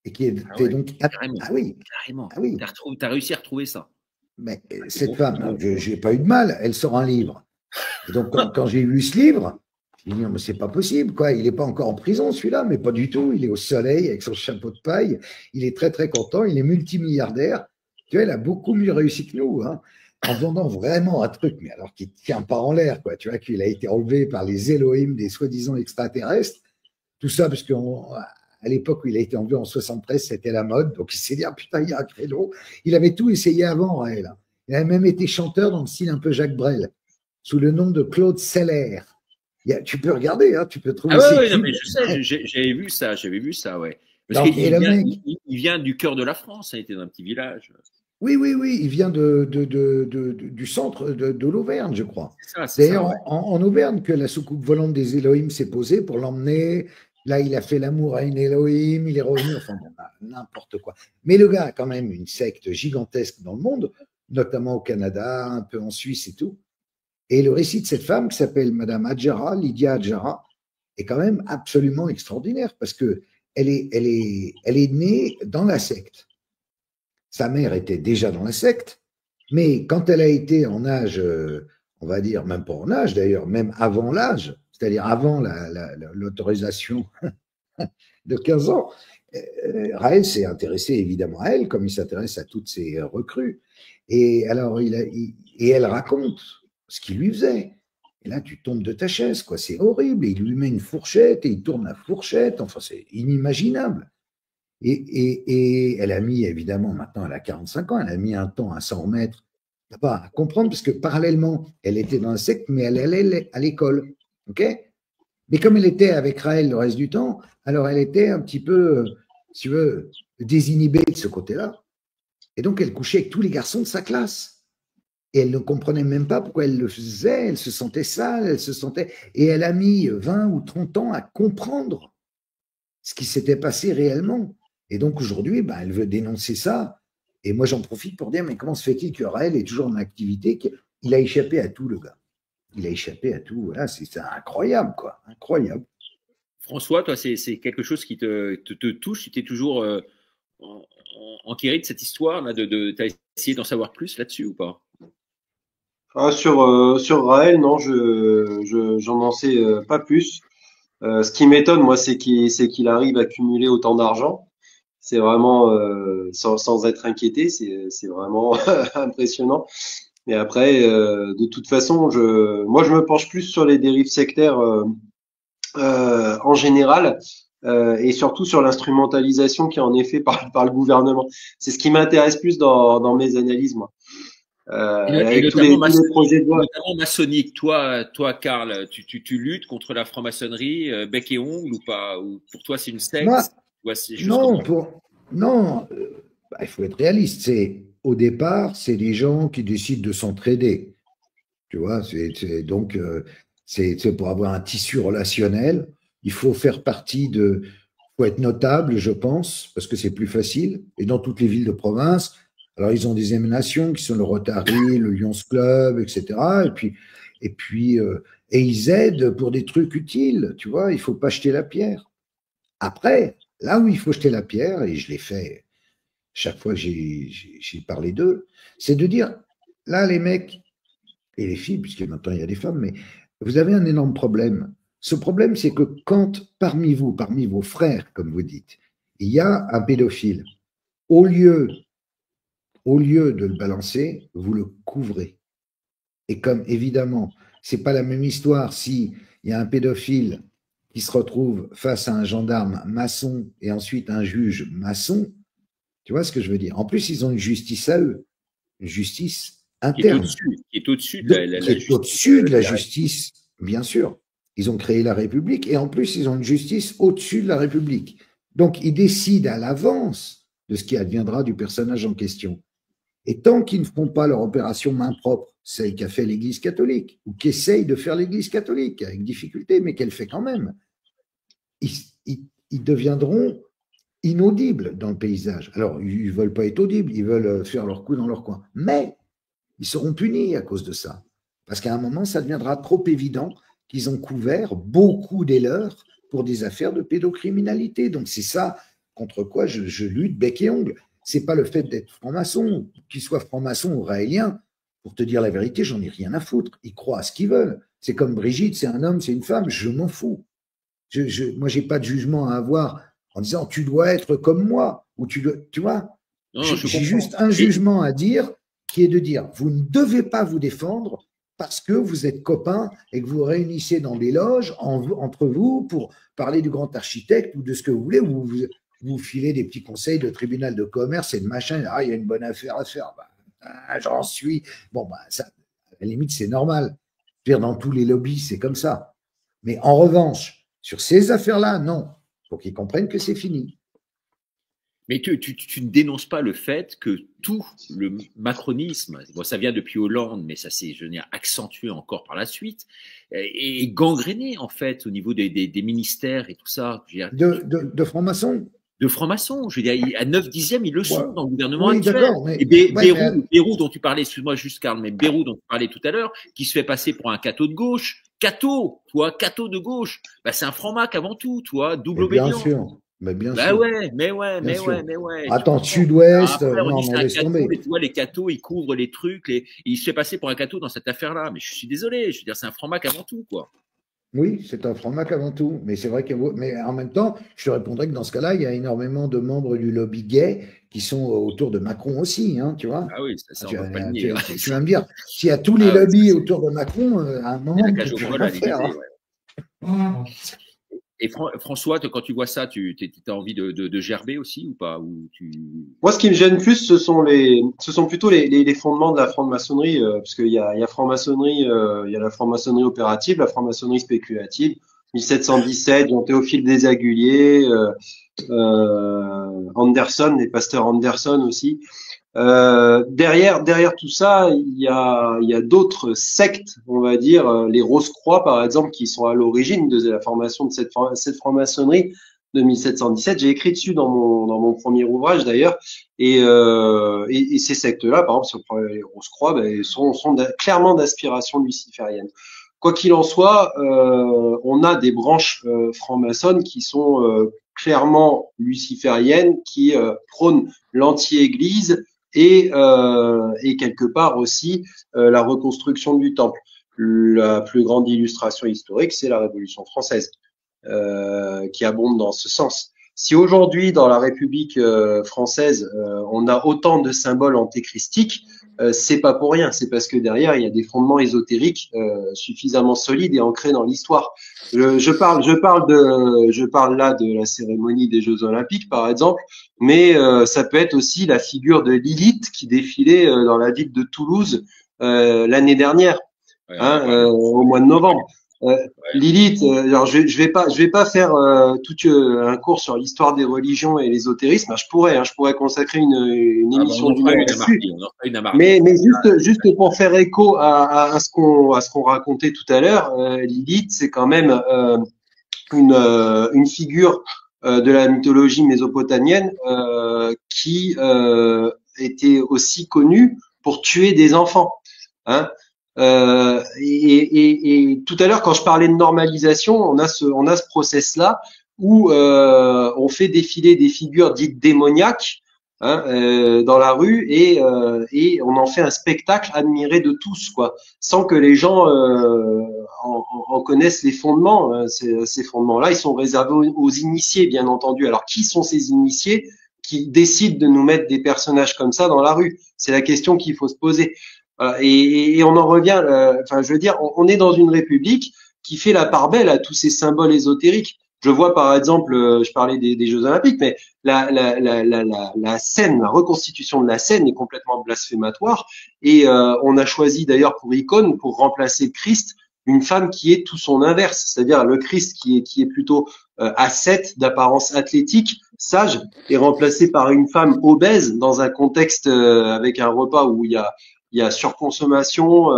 Et qui était donc. Carrément. Ah oui. Carrément. Ah oui. Tu as réussi à retrouver ça. Mais cette femme, je n'ai pas eu de mal, elle sort un livre. Et donc, quand j'ai lu ce livre, j'ai dit, non, mais c'est pas possible, quoi. Il n'est pas encore en prison, celui-là, mais pas du tout. Il est au soleil avec son chapeau de paille. Il est très, très content. Il est multimilliardaire. Tu vois, il a beaucoup mieux réussi que nous, hein, en vendant vraiment un truc, mais alors qui ne tient pas en l'air, quoi. Tu vois, qu'il a été enlevé par les Elohim des soi-disant extraterrestres. Tout ça, parce qu'à l'époque où il a été enlevé en 73, c'était la mode. Donc, il s'est dit, ah putain, il y a un créneau. Il avait tout essayé avant, Raël. Il avait même été chanteur dans le style un peu Jacques Brel, sous le nom de Claude Seller. Tu peux regarder, hein, tu peux trouver. Ah ouais, non, mais je sais, j'avais vu ça, ouais. Parce qu'il vient du cœur de la France, il était dans un petit village. Oui, il vient du centre de l'Auvergne, je crois. C'est d'ailleurs, en Auvergne que la soucoupe volante des Elohim s'est posée pour l'emmener. Là, il a fait l'amour à une Elohim, il est revenu, enfin, bon, n'importe quoi. Mais le gars a quand même une secte gigantesque dans le monde, notamment au Canada, un peu en Suisse et tout. Et le récit de cette femme qui s'appelle Madame Adjara, Lydia Adjara, est quand même absolument extraordinaire parce que elle est née dans la secte. Sa mère était déjà dans la secte, mais quand elle a été en âge, on va dire, même pas en âge d'ailleurs, même avant l'âge, c'est-à-dire avant l'autorisation de 15 ans, Raël s'est intéressé évidemment à elle, comme il s'intéresse à toutes ses recrues. Et alors, et elle raconte ce qu'il lui faisait. Et là, tu tombes de ta chaise, quoi. C'est horrible. Et il lui met une fourchette et il tourne la fourchette. Enfin, c'est inimaginable. Et elle a mis, évidemment, maintenant, elle a 45 ans, elle a mis un temps à s'en remettre, à comprendre, parce que parallèlement, elle était dans la secte, mais elle allait à l'école. OK ? Mais comme elle était avec Raël le reste du temps, alors elle était un petit peu, si tu veux, désinhibée de ce côté-là. Et donc, elle couchait avec tous les garçons de sa classe. Et elle ne comprenait même pas pourquoi elle le faisait, elle se sentait sale, et elle a mis 20 ou 30 ans à comprendre ce qui s'était passé réellement. Et donc, aujourd'hui, elle veut dénoncer ça. Et moi, j'en profite pour dire, mais comment se fait-il que Raël est toujours en activité? Il a échappé à tout, le gars. Il a échappé à tout. Voilà, c'est incroyable, quoi. Incroyable. François, toi, c'est quelque chose qui te touche. Tu t'es toujours enquéré de cette histoire là, t'as essayé d'en savoir plus là-dessus ou pas? Sur Raël, non, j'en en sais pas plus. Ce qui m'étonne, moi, c'est qu'il arrive à cumuler autant d'argent. C'est vraiment sans être inquiété, c'est vraiment impressionnant. Et après, de toute façon, moi, je me penche plus sur les dérives sectaires en général. et surtout sur l'instrumentalisation qui en est faite par le gouvernement. C'est ce qui m'intéresse plus dans mes analyses, moi. Avec tous les projets de loi. Notamment maçonnique. Toi, Karl, tu luttes contre la franc-maçonnerie, bec et ongle ou pas? Ou pour toi, c'est une secte? Non, il faut être réaliste. Au départ, c'est des gens qui décident de s'entraider. Tu vois, donc c'est pour avoir un tissu relationnel. Il faut faire partie faut être notable, je pense, parce que c'est plus facile. Et dans toutes les villes de province, alors ils ont des émanations qui sont le Rotary, le Lions Club, etc. Et ils aident pour des trucs utiles. Tu vois, il faut pas jeter la pierre. Après, là où il faut jeter la pierre, et je l'ai fait chaque fois que j'ai parlé d'eux, c'est de dire, là, les mecs et les filles, puisque maintenant il y a des femmes, mais vous avez un énorme problème. Ce problème, c'est que quand parmi vos frères, comme vous dites, il y a un pédophile, au lieu de le balancer, vous le couvrez. Et comme évidemment, c'est pas la même histoire si il y a un pédophile qui se retrouve face à un gendarme maçon et ensuite un juge maçon, tu vois ce que je veux dire? En plus, ils ont une justice à eux, une justice interne. Qui est au-dessus de la justice, bien sûr. Ils ont créé la République et en plus, ils ont une justice au-dessus de la République. Donc, ils décident à l'avance de ce qui adviendra du personnage en question. Et tant qu'ils ne font pas leur opération main propre, celle qu'a fait l'Église catholique, ou qu'essaye de faire l'Église catholique, avec difficulté, mais qu'elle fait quand même, ils deviendront inaudibles dans le paysage. Alors, ils ne veulent pas être audibles, ils veulent faire leur coup dans leur coin. Mais ils seront punis à cause de ça. Parce qu'à un moment, ça deviendra trop évident qu'ils ont couvert beaucoup des leurs pour des affaires de pédocriminalité. Donc, c'est ça contre quoi je lutte bec et ongle. C'est pas le fait d'être franc-maçon, qu'il soit franc-maçon ou raélien. Pour te dire la vérité, j'en ai rien à foutre. Ils croient à ce qu'ils veulent. C'est comme Brigitte, c'est un homme, c'est une femme, je m'en fous. Moi, j'ai pas de jugement à avoir en disant tu dois être comme moi ou tu vois. J'ai juste un jugement à dire qui est de dire vous ne devez pas vous défendre parce que vous êtes copains et que vous vous réunissez dans des loges entre vous pour parler du grand architecte ou de ce que vous voulez, ou vous filez des petits conseils de tribunal de commerce et de machin. Ah, il y a une bonne affaire à faire. J'en suis. Bon, ça, à la limite, c'est normal. Je veux dire, dans tous les lobbies, c'est comme ça. Mais en revanche, sur ces affaires-là, non. Il faut qu'ils comprennent que c'est fini. Mais tu ne dénonces pas le fait que tout le macronisme, bon, ça vient depuis Hollande, mais ça s'est, accentué encore par la suite, est gangréné, en fait, au niveau des ministères et tout ça. De francs-maçons? De francs-maçons. Je veux dire, à 9/10, ils le sont dans le gouvernement actuel. Et Bayrou, dont tu parlais, excuse-moi juste, Karl, mais Bayrou, dont tu parlais tout à l'heure, qui se fait passer pour un catho de gauche. Catho de gauche. C'est un franc-mac avant tout, double obédience. Bien sûr. Mais bien sûr. Mais ouais. Attends, Sud-Ouest, non, mais laisse tomber. Tu vois, les cathos, ils couvrent les trucs, il se fait passer pour un catho dans cette affaire-là. Mais je suis désolé, je veux dire, c'est un franc-mac avant tout, quoi. Oui, c'est un franc-mac avant tout. Mais c'est vrai mais en même temps, je te répondrai que dans ce cas-là, il y a énormément de membres du lobby gay qui sont autour de Macron aussi, hein, tu vois. Ah oui, ça on va pas le nier. Tu vas me dire, s'il y a tous les lobbies autour de Macron, à un moment, tu peux rien faire. Et François, quand tu vois ça, tu as envie de gerber aussi ou pas, ou Moi, ce qui me gêne plus, ce sont plutôt les fondements de la franc-maçonnerie, parce qu'il y a franc-maçonnerie, il y a la franc-maçonnerie opérative, la franc-maçonnerie spéculative. 1717, Jean Théophile Desaguliers, Anderson, les pasteurs Anderson aussi. Derrière tout ça, il y a d'autres sectes, on va dire, les Rose-Croix par exemple, qui sont à l'origine de la formation de cette franc-maçonnerie de 1717. J'ai écrit dessus dans mon premier ouvrage d'ailleurs, et ces sectes-là, par exemple, les Rose-Croix, sont clairement d'aspiration luciférienne. Quoi qu'il en soit, on a des branches franc-maçonnes qui sont clairement lucifériennes, qui prônent l'anti-église et quelque part aussi la reconstruction du temple. La plus grande illustration historique, c'est la Révolution française, qui abonde dans ce sens. Si aujourd'hui, dans la République française, on a autant de symboles antéchristiques, c'est pas pour rien. C'est parce que derrière, il y a des fondements ésotériques suffisamment solides et ancrés dans l'histoire. Je parle là de la cérémonie des Jeux Olympiques, par exemple, mais ça peut être aussi la figure de Lilith qui défilait dans la ville de Toulouse l'année dernière, au mois de novembre. Lilith, alors je vais pas faire tout un cours sur l'histoire des religions et l'ésotérisme. Je pourrais consacrer une émission d'une heure là-dessus. Mais juste pour faire écho à ce qu'on racontait tout à l'heure, Lilith, c'est quand même une figure de la mythologie mésopotamienne qui était aussi connue pour tuer des enfants. Hein. Et tout à l'heure, quand je parlais de normalisation, on a ce process-là où on fait défiler des figures dites démoniaques dans la rue et on en fait un spectacle admiré de tous, quoi, sans que les gens en connaissent les fondements. Ces fondements-là, ils sont réservés aux initiés, bien entendu. Alors, qui sont ces initiés qui décident de nous mettre des personnages comme ça dans la rue? C'est la question qu'il faut se poser. Et on en revient, enfin, je veux dire, on est dans une république qui fait la part belle à tous ces symboles ésotériques. Je vois par exemple, je parlais des Jeux Olympiques, mais la scène, la reconstitution de la scène est complètement blasphématoire. Et on a choisi d'ailleurs pour icône, pour remplacer le Christ, une femme qui est tout son inverse, c'est-à-dire le Christ qui est plutôt ascète, d'apparence athlétique, sage, est remplacé par une femme obèse dans un contexte avec un repas où il y a surconsommation,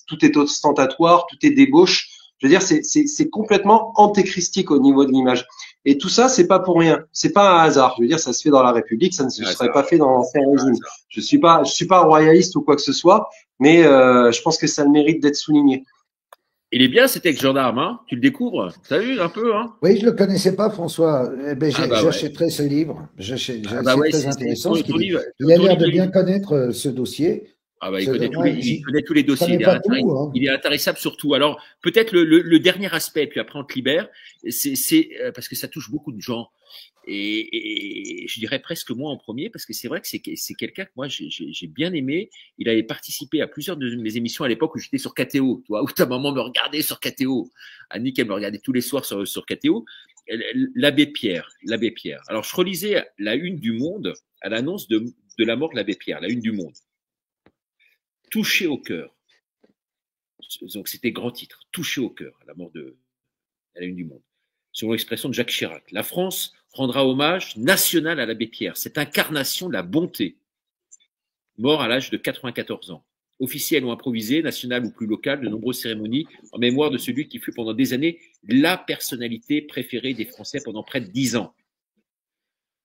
tout est ostentatoire, tout est débauche. Je veux dire, c'est complètement antéchristique au niveau de l'image. Et tout ça, c'est pas pour rien. C'est pas un hasard. Je veux dire, ça se fait dans la République, ça ne se serait pas fait dans l'ancien régime. Je suis pas royaliste ou quoi que ce soit, mais je pense que ça a le mérite d'être souligné. Il est bien cet ex-gendarme, hein, tu le découvres, t'as vu un peu, hein? Oui, je le connaissais pas, François. Eh ben, j'achèterai ce livre. C'est très intéressant. Il a l'air de bien connaître ce dossier. Ah bah, il connaît tous les dossiers. Il est intéressable surtout. Alors, peut-être le dernier aspect, puis après on te libère, c'est parce que ça touche beaucoup de gens. Et je dirais presque moi en premier, parce que c'est vrai que c'est quelqu'un que moi j'ai bien aimé. Il avait participé à plusieurs de mes émissions à l'époque où j'étais sur KTO, tu vois, où ta maman me regardait sur KTO. Annick, elle me regardait tous les soirs sur KTO. L'abbé Pierre. Alors, je relisais la une du Monde à l'annonce de la mort de l'abbé Pierre, la une du Monde. Touché au cœur. Donc, c'était grand titre. Touché au cœur, à la mort à la une du Monde. Selon l'expression de Jacques Chirac. La France rendra hommage national à l'abbé Pierre, cette incarnation de la bonté. Mort à l'âge de 94 ans. Officielle ou improvisée, nationale ou plus locale, de nombreuses cérémonies en mémoire de celui qui fut pendant des années la personnalité préférée des Français pendant près de 10 ans.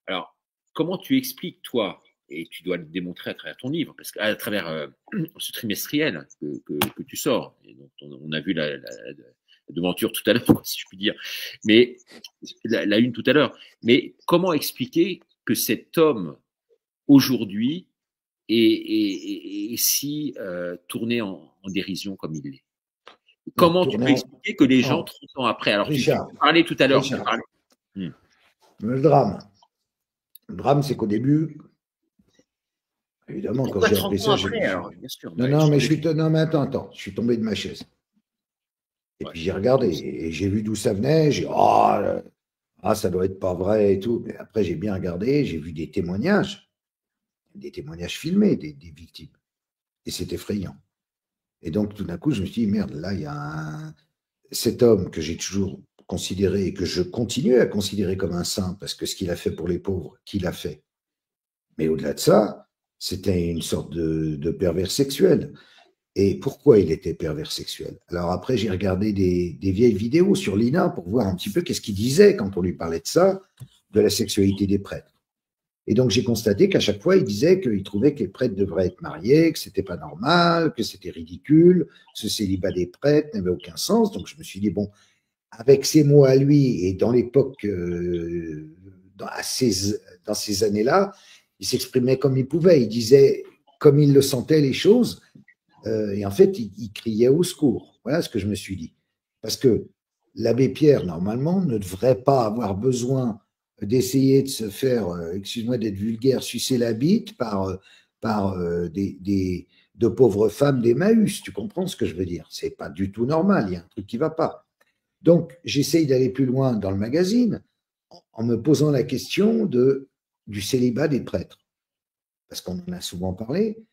Alors, comment tu expliques, toi, et tu dois le démontrer à travers ton livre, parce qu'à travers ce trimestriel que tu sors, et donc on a vu la devanture tout à l'heure, si je puis dire, mais la une tout à l'heure. Mais comment expliquer que cet homme aujourd'hui est si tourné en dérision comme il l'est? Comment tu peux expliquer que les gens 30 ans après, alors Richard, tu parlais tout à l'heure, le drame, c'est qu'au début, évidemment, quand j'ai appris ça, non, mais attends, je suis tombé de ma chaise. Et puis j'ai regardé et j'ai vu d'où ça venait. J'ai dit, ça doit être pas vrai et tout. Mais après, j'ai bien regardé, j'ai vu des témoignages filmés des victimes. Et c'est effrayant. Et donc, tout d'un coup, je me suis dit, merde, là, il y a cet homme que j'ai toujours considéré et que je continue à considérer comme un saint, parce que ce qu'il a fait pour les pauvres, qu'il a fait. Mais au-delà de ça, c'était une sorte de pervers sexuel. Et pourquoi il était pervers sexuel? Alors après, j'ai regardé des vieilles vidéos sur l'INA pour voir un petit peu qu'est-ce qu'il disait quand on lui parlait de ça, de la sexualité des prêtres. Et donc, j'ai constaté qu'à chaque fois, il disait qu'il trouvait que les prêtres devraient être mariés, que c'était pas normal, que c'était ridicule, ce célibat des prêtres n'avait aucun sens. Donc, je me suis dit, bon, avec ces mots à lui et dans l'époque, dans ces années-là, il s'exprimait comme il pouvait. Il disait comme il le sentait les choses. Et en fait, il criait au secours. Voilà ce que je me suis dit. Parce que l'abbé Pierre, normalement, ne devrait pas avoir besoin d'essayer de se faire, excuse-moi d'être vulgaire, sucer la bite par par de pauvres femmes d'Emmaüs. Tu comprends ce que je veux dire? C'est pas du tout normal, il y a un truc qui va pas. Donc, j'essaye d'aller plus loin dans le magazine en me posant la question du célibat des prêtres. Parce qu'on en a souvent parlé,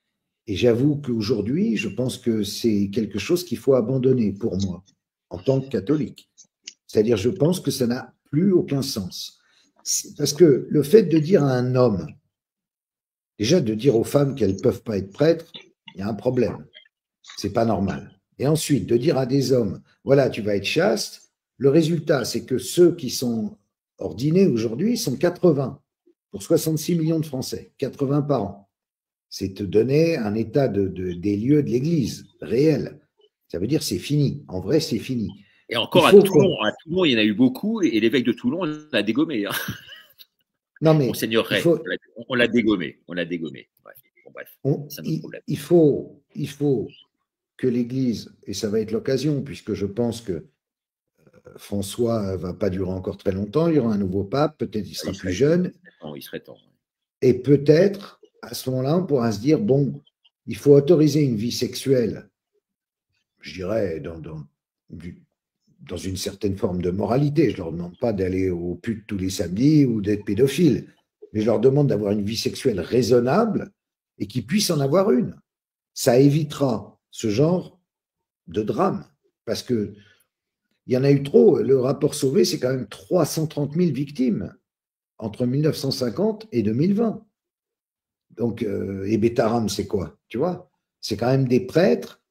et j'avoue qu'aujourd'hui, je pense que c'est quelque chose qu'il faut abandonner pour moi, en tant que catholique. C'est-à-dire, je pense que ça n'a plus aucun sens. Parce que le fait de dire à un homme, déjà de dire aux femmes qu'elles ne peuvent pas être prêtres, il y a un problème. C'est pas normal. Et ensuite, de dire à des hommes, voilà, tu vas être chaste, le résultat, c'est que ceux qui sont ordinés aujourd'hui sont 80 pour 66 millions de Français, 80 par an. C'est te donner un état des lieux de l'Église réel. Ça veut dire c'est fini. En vrai, c'est fini. Et encore à Toulon, il y en a eu beaucoup, et l'évêque de Toulon l'a dégommé. Hein. Non, mais Monseigneur Ray, on l'a dégommé. On l'a dégommé. Ouais. Bon, bref, c'est un autre problème. Il faut que l'Église, et ça va être l'occasion, puisque je pense que François ne va pas durer encore très longtemps, il y aura un nouveau pape, peut-être il sera plus jeune. Il serait temps. Et peut-être, à ce moment-là, on pourra se dire, bon, il faut autoriser une vie sexuelle, je dirais, dans une certaine forme de moralité. Je ne leur demande pas d'aller aux putes tous les samedis ou d'être pédophile, mais je leur demande d'avoir une vie sexuelle raisonnable et qu'ils puissent en avoir une. Ça évitera ce genre de drame, parce que il y en a eu trop. Le rapport Sauvé, c'est quand même 330 000 victimes entre 1950 et 2020. Donc, et Bétaram, c'est quoi? Tu vois? C'est quand même des prêtres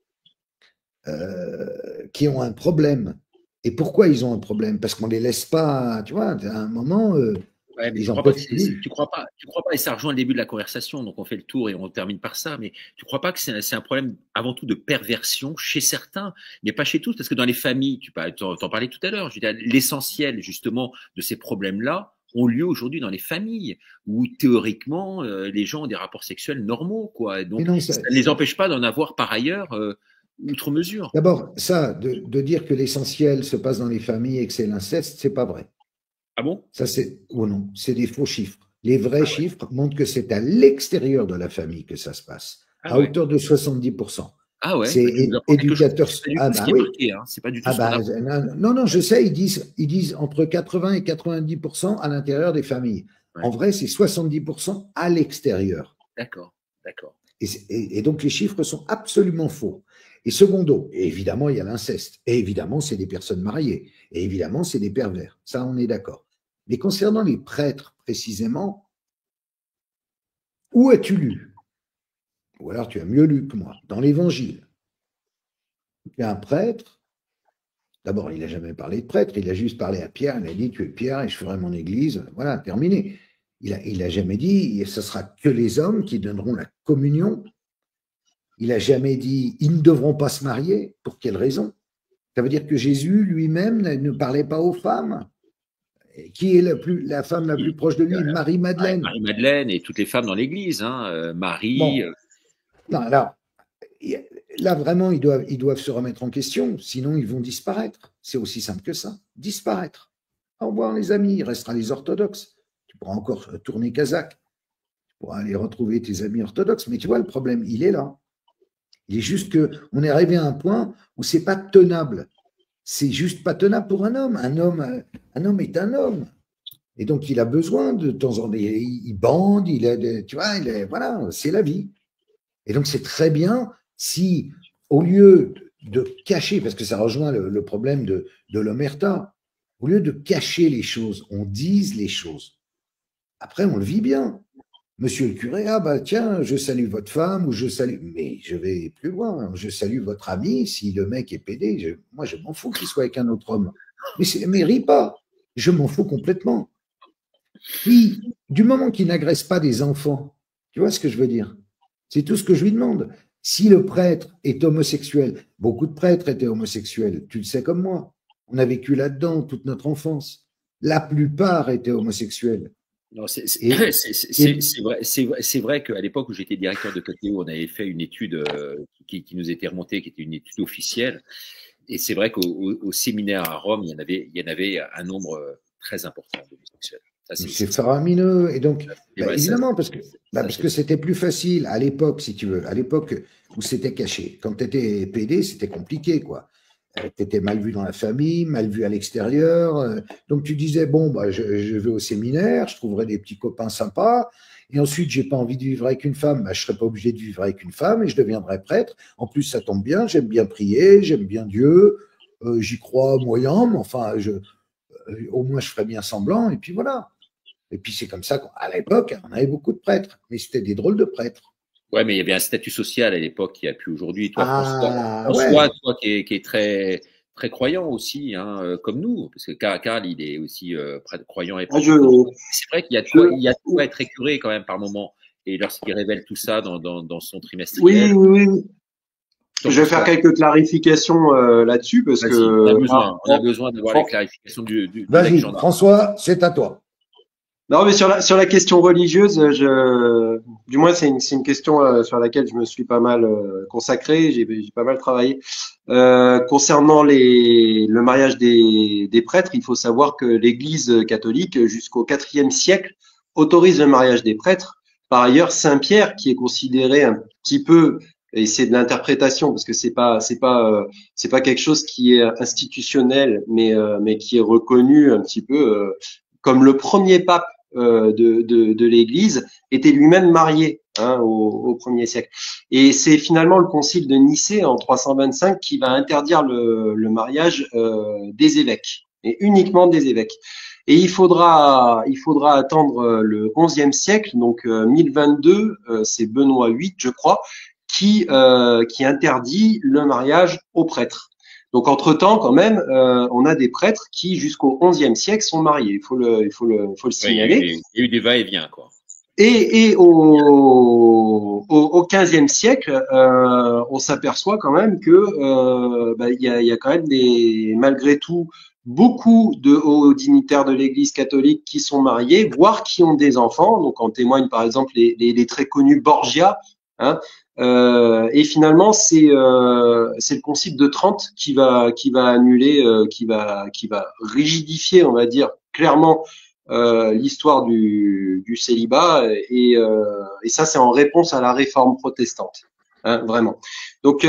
qui ont un problème. Et pourquoi ils ont un problème? Parce qu'on ne les laisse pas, tu vois, à un moment, ouais, mais tu crois pas, et ça rejoint le début de la conversation, donc on fait le tour et on termine par ça, mais tu crois pas que c'est un problème avant tout de perversion chez certains, mais pas chez tous, parce que dans les familles, tu en parlais tout à l'heure, je veux dire, l'essentiel justement de ces problèmes-là ont lieu aujourd'hui dans les familles, où théoriquement, les gens ont des rapports sexuels normaux, quoi. Donc, ça ne les empêche pas d'en avoir par ailleurs outre mesure. D'abord, ça, de dire que l'essentiel se passe dans les familles et que c'est l'inceste, c'est pas vrai. Ah bon? Ça, non, c'est des faux chiffres. Les vrais chiffres montrent que c'est à l'extérieur de la famille que ça se passe, à hauteur de 70%. Ah ouais, c'est éducateur. C'est pas du tout non, je sais, ils disent entre 80 et 90% à l'intérieur des familles. Ouais. En vrai, c'est 70% à l'extérieur. D'accord. Et donc, les chiffres sont absolument faux. Et secondo, évidemment, il y a l'inceste. Et évidemment, c'est des personnes mariées. Et évidemment, c'est des pervers. Ça, on est d'accord. Mais concernant les prêtres, précisément, où as-tu lu? Ou alors tu as mieux lu que moi, dans l'Évangile. Il y a un prêtre, d'abord, il n'a jamais parlé de prêtre, il a juste parlé à Pierre, il a dit, tu es Pierre et je ferai mon église. Voilà, terminé. Il n'a jamais dit, ce sera que les hommes qui donneront la communion. Il n'a jamais dit, ils ne devront pas se marier. Pour quelle raison? Ça veut dire que Jésus lui-même ne parlait pas aux femmes. Qui est la femme la plus proche de lui? Marie-Madeleine. Marie-Madeleine et toutes les femmes dans l'église. Marie. Bon. Non, alors, là, vraiment, ils doivent se remettre en question, sinon ils vont disparaître. C'est aussi simple que ça. Disparaître. Au revoir, les amis. Il restera les orthodoxes. Tu pourras encore tourner kazakh. Tu pourras aller retrouver tes amis orthodoxes. Mais tu vois, le problème, il est là. Il est juste qu'on est arrivé à un point où c'est pas tenable. C'est juste pas tenable pour un homme. Un homme est un homme. Et donc, il a besoin de temps en temps. Il bande, voilà, c'est la vie. Et donc, c'est très bien si, au lieu de cacher, parce que ça rejoint le problème de l'omerta, au lieu de cacher les choses, on dise les choses. Après, on le vit bien. Monsieur le curé, tiens, je salue votre femme, ou je salue. Mais je vais plus loin. Je salue votre ami. Si le mec est pédé, moi, je m'en fous qu'il soit avec un autre homme. Mais ris pas. Je m'en fous complètement. Puis, du moment qu'il n'agresse pas des enfants, tu vois ce que je veux dire? C'est tout ce que je lui demande. Si le prêtre est homosexuel, beaucoup de prêtres étaient homosexuels, tu le sais comme moi. On a vécu là-dedans toute notre enfance. La plupart étaient homosexuels. Non, c'est vrai qu'à l'époque où j'étais directeur de KTO, on avait fait une étude qui nous était remontée, qui était une étude officielle. Et c'est vrai qu'au séminaire à Rome, il y en avait un nombre très important d'homosexuels. C'est faramineux. Et donc, évidemment, parce que c'est c'était plus facile à l'époque, si tu veux. À l'époque où c'était caché. Quand tu étais PD, c'était compliqué, quoi. Tu étais mal vu dans la famille, mal vu à l'extérieur. Donc, tu disais, bon, je vais au séminaire, je trouverai des petits copains sympas. Et ensuite, j'ai pas envie de vivre avec une femme, je serais pas obligé de vivre avec une femme et je deviendrai prêtre. En plus, ça tombe bien, j'aime bien prier, j'aime bien Dieu, j'y crois moyen, mais enfin, au moins, je ferais bien semblant. Et puis voilà. Et puis c'est comme ça qu'à l'époque, on avait beaucoup de prêtres, mais c'était des drôles de prêtres. Ouais, mais il y avait un statut social à l'époque qu'il n'y a plus aujourd'hui. Toi, ouais. Toi qui est très, très croyant aussi, hein, comme nous, parce que Karl, il est aussi prêtre croyant. Et c'est vrai qu'il y a de quoi être écuré quand même par moment. Et lorsqu'il révèle tout ça dans son trimestriel. Oui. Je vais faire quelques clarifications là-dessus parce que on a besoin d'avoir les clarifications du Vas-y, François, c'est à toi. Non, mais sur la question religieuse, du moins c'est une question sur laquelle je me suis pas mal consacré, j'ai pas mal travaillé. Concernant le mariage des prêtres, il faut savoir que l'Église catholique jusqu'au IVe siècle autorise le mariage des prêtres. Par ailleurs, Saint Pierre, qui est considéré un petit peu, et c'est de l'interprétation parce que c'est pas quelque chose qui est institutionnel, mais qui est reconnu un petit peu comme le premier pape de l'Église, était lui-même marié au 1er siècle. Et c'est finalement le concile de Nicée en 325 qui va interdire le mariage des évêques, et uniquement des évêques. Et il faudra attendre le 11e siècle, donc 1022, c'est Benoît VIII, je crois, qui interdit le mariage aux prêtres. Donc entre-temps, quand même, on a des prêtres qui, jusqu'au XIe siècle, sont mariés. Il faut le signaler. Il y a eu des va-et-vient, quoi. Et au XVe siècle, on s'aperçoit quand même que il y a quand même malgré tout beaucoup de hauts dignitaires de l'Église catholique qui sont mariés, voire qui ont des enfants. Donc en témoignent par exemple les très connus Borgia. Et finalement, c'est le Concile de Trente qui va annuler, qui va rigidifier, on va dire clairement, l'histoire du célibat. Et ça, c'est en réponse à la réforme protestante, vraiment. Donc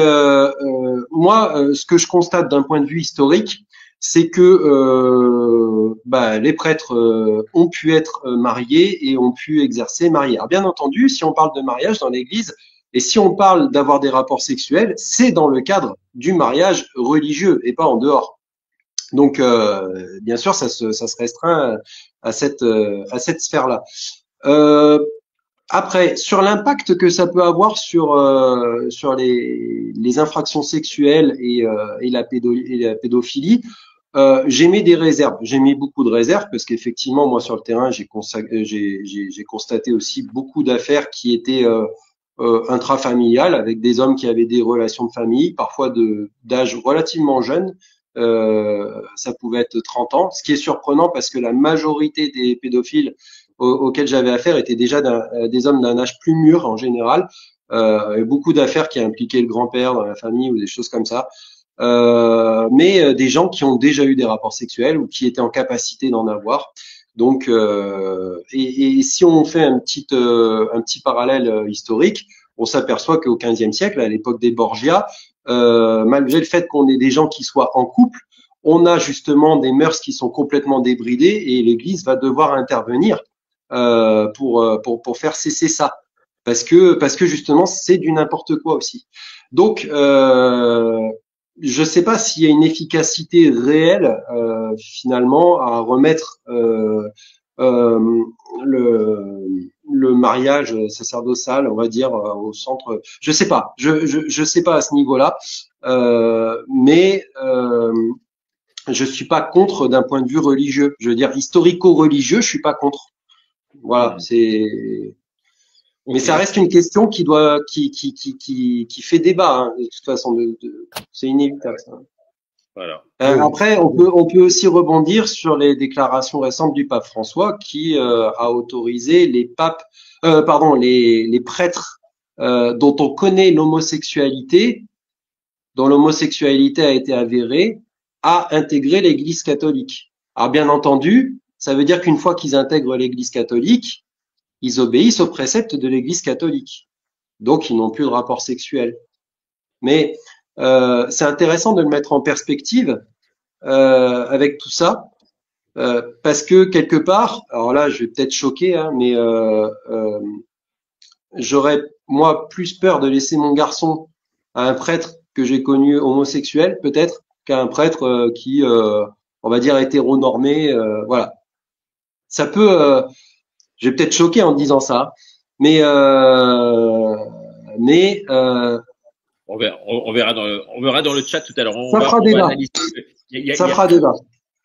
moi, ce que je constate d'un point de vue historique, c'est que les prêtres ont pu être mariés et ont pu exercer mariés. Alors bien entendu, si on parle de mariage dans l'Église, et si on parle d'avoir des rapports sexuels, c'est dans le cadre du mariage religieux et pas en dehors. Donc, bien sûr, ça se restreint à cette sphère-là. Après, sur l'impact que ça peut avoir sur les infractions sexuelles et la pédophilie, j'ai mis des réserves. J'ai mis beaucoup de réserves parce qu'effectivement, moi, sur le terrain, j'ai constaté aussi beaucoup d'affaires qui étaient intrafamiliales avec des hommes qui avaient des relations de famille, parfois d'âge relativement jeune. Ça pouvait être 30 ans, ce qui est surprenant parce que la majorité des pédophiles auxquels j'avais affaire étaient déjà des hommes d'un âge plus mûr en général. Beaucoup d'affaires qui impliquaient le grand-père dans la famille ou des choses comme ça. Mais des gens qui ont déjà eu des rapports sexuels ou qui étaient en capacité d'en avoir. Donc, et si on fait un petit parallèle historique, on s'aperçoit qu'au XVe siècle, à l'époque des Borgia, malgré le fait qu'on ait des gens qui soient en couple, on a justement des mœurs qui sont complètement débridées et l'Église va devoir intervenir pour faire cesser ça, parce que justement c'est du n'importe quoi aussi. Donc je sais pas s'il y a une efficacité réelle finalement à remettre le mariage sacerdotal, on va dire, au centre. Je sais pas. Je sais pas à ce niveau-là, mais je suis pas contre d'un point de vue religieux. Je veux dire historico-religieux, je suis pas contre. Voilà, c'est. Mais ça reste une question qui fait débat, hein, de toute façon. C'est inévitable, ça. Voilà. Après, on peut aussi rebondir sur les déclarations récentes du pape François qui a autorisé les prêtres dont on connaît l'homosexualité, dont l'homosexualité a été avérée, à intégrer l'Église catholique. Alors bien entendu, Ça veut dire qu'une fois qu'ils intègrent l'Église catholique, ils obéissent aux préceptes de l'Église catholique. Donc, ils n'ont plus de rapport sexuel. Mais c'est intéressant de le mettre en perspective avec tout ça, parce que quelque part, alors là, je vais peut-être choquer, hein, mais j'aurais moi plus peur de laisser mon garçon à un prêtre que j'ai connu homosexuel, peut-être, qu'à un prêtre qui, on va dire, hétéronormé. Voilà. Ça peut, je vais peut-être choquer en disant ça, mais On verra dans le chat tout à l'heure. Ça fera débat. Ça fera débat.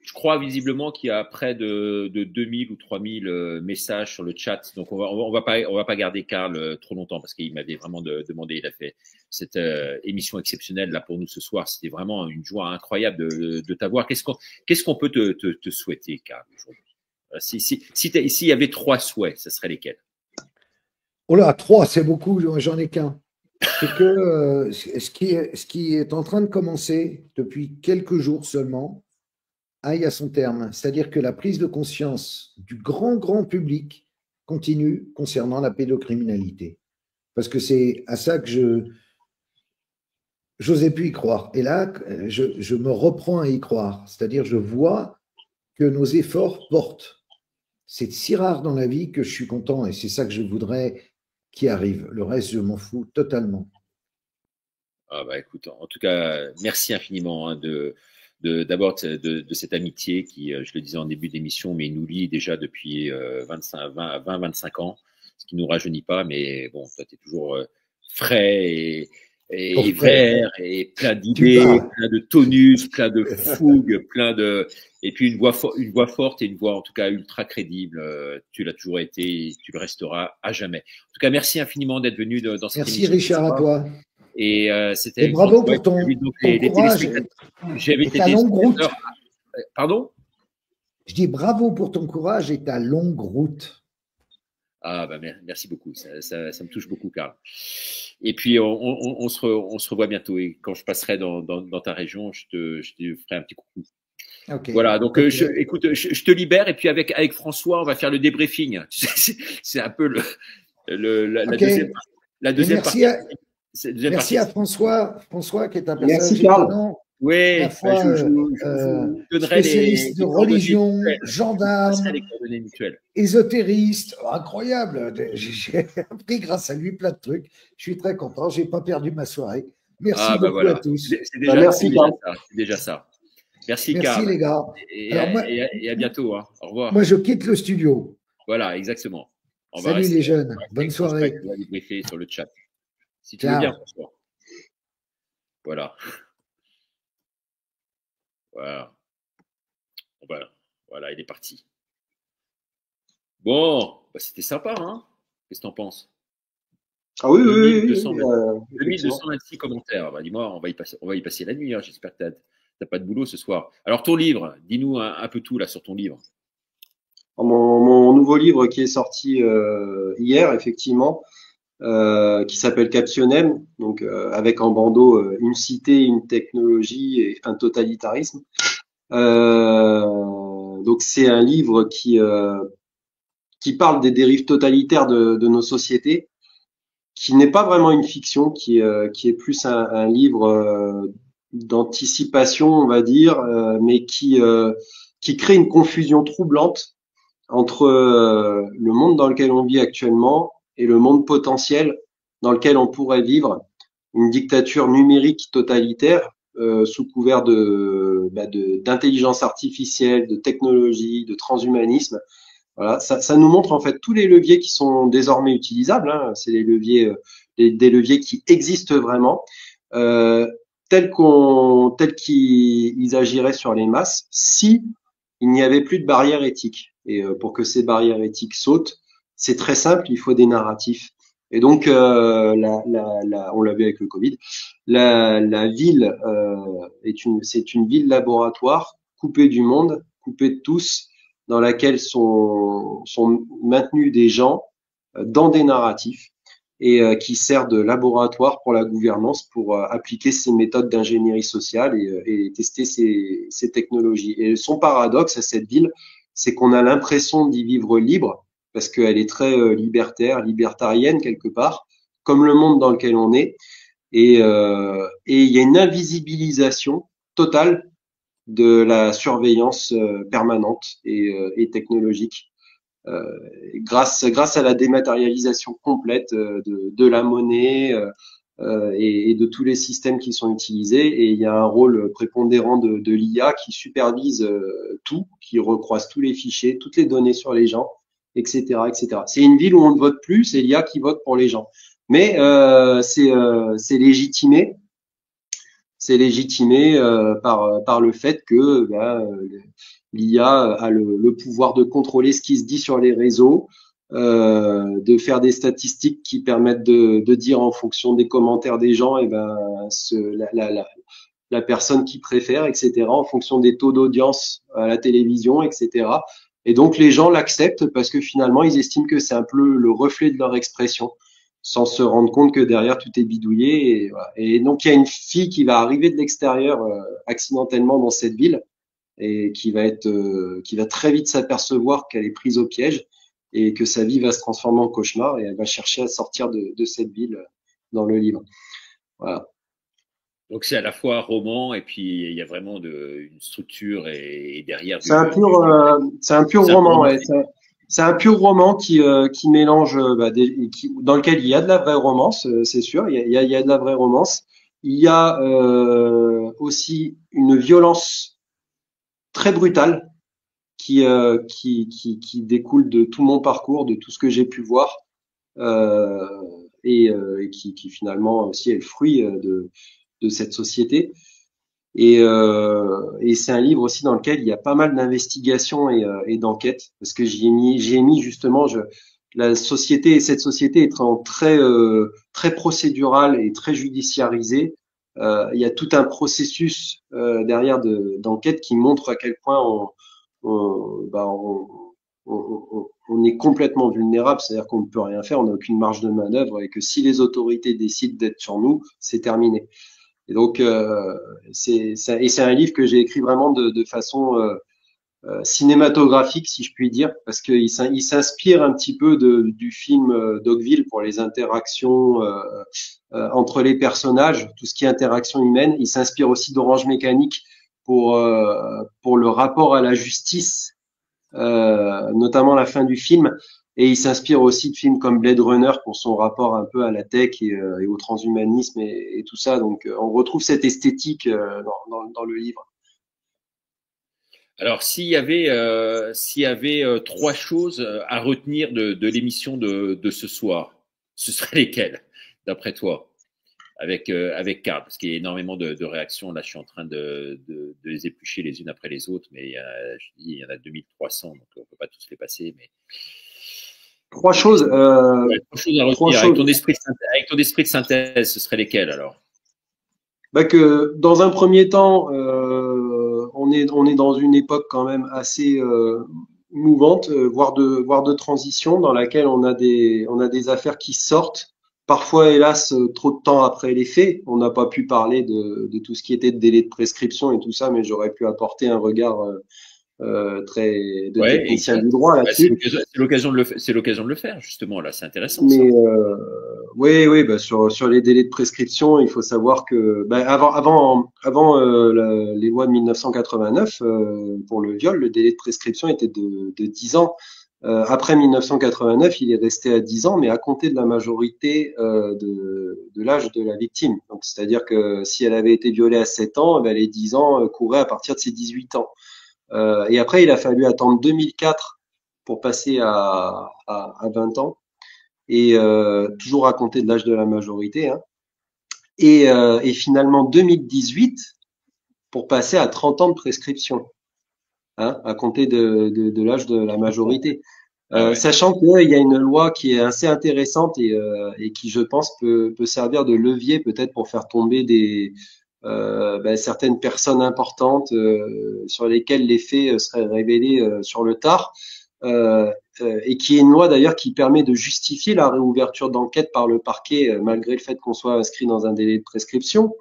Je crois visiblement qu'il y a près de 2000 ou 3000 messages sur le chat. Donc on va pas garder Karl trop longtemps parce qu'il m'avait vraiment demandé. Il a fait cette émission exceptionnelle là pour nous ce soir. C'était vraiment une joie incroyable de t'avoir. Qu'est-ce qu'on peut te souhaiter, Karl, aujourd'hui? S'il y avait 3 souhaits, ce serait lesquels? Oh là, 3, c'est beaucoup. J'en ai qu'un. C'est que ce qui est en train de commencer depuis quelques jours seulement aille à son terme. C'est-à-dire que la prise de conscience du grand public continue concernant la pédocriminalité. Parce que c'est à ça que j'osais plus y croire. Et là, je me reprends à y croire. C'est-à-dire je vois que nos efforts portent. C'est si rare dans la vie que je suis content et c'est ça que je voudrais qui arrive. Le reste, je m'en fous totalement. Ah bah écoute, en tout cas, merci infiniment hein, d'abord de cette amitié qui, je le disais en début d'émission, mais nous lie déjà depuis 20-25 ans, ce qui nous rajeunit pas, mais bon, toi, tu es toujours frais et vert et plein d'idées, plein de tonus, plein de fougue, et puis une voix forte et une voix en tout cas ultra crédible. Tu l'as toujours été, et tu le resteras à jamais. En tout cas, merci infiniment d'être venu dans cette émission. Merci Richard à toi. Et c'était bravo pour ton courage et ta longue route. Pardon? Je dis bravo pour ton courage et ta longue route. Ah bah merci beaucoup, ça me touche beaucoup, Karl. Et puis on se revoit bientôt et quand je passerai dans ta région, je te ferai un petit coucou. Okay. Voilà, donc écoute, je te libère et puis avec François, on va faire le débriefing. C'est un peu la deuxième partie. Merci à François qui est un personnage étonnant. Oui, je donnerai spécialiste de religion, gendarme, ésotériste, incroyable. J'ai appris grâce à lui plein de trucs. Je suis très content, j'ai pas perdu ma soirée. Merci beaucoup à tous. C'est déjà ça. Merci Karl. Les gars. Et à bientôt. Hein. Au revoir. Moi, je quitte le studio. Voilà, exactement. Salut les jeunes. Bonne soirée. On va débriefer sur le chat. Si tu veux bien, François. Voilà. Voilà, il est parti. Bon, bah, c'était sympa, hein? Qu'est-ce que t'en penses? Ah oui, 2226 commentaires. Bah, dis-moi, on va y passer la nuit. Hein. J'espère que t'as pas de boulot ce soir. Alors, ton livre, dis-nous un peu tout là sur ton livre. Mon nouveau livre qui est sorti hier, effectivement, qui s'appelle Captionem, donc avec en bandeau une cité, une technologie et un totalitarisme. Donc c'est un livre qui parle des dérives totalitaires de nos sociétés, qui n'est pas vraiment une fiction, qui est plus un livre d'anticipation, on va dire, mais qui crée une confusion troublante entre le monde dans lequel on vit actuellement et le monde potentiel dans lequel on pourrait vivre, une dictature numérique totalitaire sous couvert d'intelligence artificielle, de technologie, de transhumanisme. Voilà, ça nous montre en fait tous les leviers qui sont désormais utilisables. Hein. C'est les leviers, des leviers qui existent vraiment, tels qu'ils agiraient sur les masses si il n'y avait plus de barrières éthiques. Et pour que ces barrières éthiques sautent, c'est très simple, il faut des narratifs. Et donc, on l'a vu avec le Covid, la ville c'est une ville laboratoire coupée du monde, coupée de tous, dans laquelle sont maintenus des gens dans des narratifs et qui sert de laboratoire pour la gouvernance, pour appliquer ces méthodes d'ingénierie sociale et tester ces technologies. Et son paradoxe à cette ville, c'est qu'on a l'impression d'y vivre libre, parce qu'elle est très libertarienne quelque part, comme le monde dans lequel on est. Et il y a une invisibilisation totale de la surveillance permanente et technologique. Grâce à la dématérialisation complète de la monnaie et de tous les systèmes qui sont utilisés, et il y a un rôle prépondérant de l'IA qui supervise tout, qui recroise tous les fichiers, toutes les données sur les gens, etc., etc. C'est une ville où on ne vote plus, c'est l'IA qui vote pour les gens. Mais c'est légitimé. C'est légitimé par le fait que l'IA a le pouvoir de contrôler ce qui se dit sur les réseaux, de faire des statistiques qui permettent de dire en fonction des commentaires des gens, et la personne qui préfère, etc., en fonction des taux d'audience à la télévision, etc. Et donc les gens l'acceptent parce que finalement ils estiment que c'est un peu le reflet de leur expression, sans se rendre compte que derrière tout est bidouillé. Et, voilà. Et donc il y a une fille qui va arriver de l'extérieur accidentellement dans cette ville et qui va très vite s'apercevoir qu'elle est prise au piège et que sa vie va se transformer en cauchemar, et elle va chercher à sortir de cette ville dans le livre. Voilà. Donc c'est à la fois roman et puis il y a vraiment une structure et derrière. C'est un pur roman, ouais. C'est un pur roman qui mélange, dans lequel il y a de la vraie romance, c'est sûr. Il y a de la vraie romance. Il y a aussi une violence très brutale qui découle de tout mon parcours, de tout ce que j'ai pu voir, et qui finalement aussi est le fruit de cette société. Et c'est un livre aussi dans lequel il y a pas mal d'investigations et d'enquêtes, parce que j'ai mis justement cette société est très procédurale et très judiciarisée. Il y a tout un processus derrière d'enquête qui montre à quel point on est complètement vulnérable, c'est-à-dire qu'on ne peut rien faire, on n'a aucune marge de manœuvre, et que si les autorités décident d'être sur nous, c'est terminé. Et donc c'est un livre que j'ai écrit vraiment de façon cinématographique, si je puis dire, parce qu'il s'inspire un petit peu du film Dogville pour les interactions entre les personnages, tout ce qui est interaction humaine. Il s'inspire aussi d'Orange Mécanique pour le rapport à la justice, notamment la fin du film. Et il s'inspire aussi de films comme Blade Runner pour son rapport un peu à la tech et au transhumanisme et tout ça. Donc, on retrouve cette esthétique dans le livre. Alors, s'il y avait trois choses à retenir de l'émission de ce soir, ce seraient lesquelles, d'après toi, avec Karl, parce qu'il y a énormément de réactions. Là, je suis en train de les éplucher les unes après les autres, mais il y en a 2300, donc on ne peut pas tous les passer. Mais trois choses à retenir. Avec ton esprit de synthèse, ce serait lesquelles alors? Que dans un premier temps, on est dans une époque quand même assez mouvante, voire de transition, dans laquelle on a des affaires qui sortent. Parfois, hélas, trop de temps après les faits. On n'a pas pu parler de tout ce qui était de délai de prescription et tout ça, mais j'aurais pu apporter un regard très technicien du droit là-dessus. C'est l'occasion de le faire, justement. Là, c'est intéressant. Mais oui, sur les délais de prescription, il faut savoir que avant les lois de 1989 pour le viol, le délai de prescription était de 10 ans. Après 1989, il est resté à 10 ans, mais à compter de la majorité de l'âge de la victime. Donc, c'est-à-dire que si elle avait été violée à 7 ans, les 10 ans couraient à partir de ses 18 ans. Et après, il a fallu attendre 2004 pour passer à 20 ans, et toujours à compter de l'âge de la majorité. Hein. Et finalement 2018 pour passer à 30 ans de prescription, hein, à compter de l'âge de la majorité. Sachant qu'il y a une loi qui est assez intéressante et qui, je pense, peut servir de levier peut-être pour faire tomber certaines personnes importantes sur lesquelles les faits seraient révélés sur le tard, et qui est une loi d'ailleurs qui permet de justifier la réouverture d'enquête par le parquet malgré le fait qu'on soit inscrit dans un délai de prescription.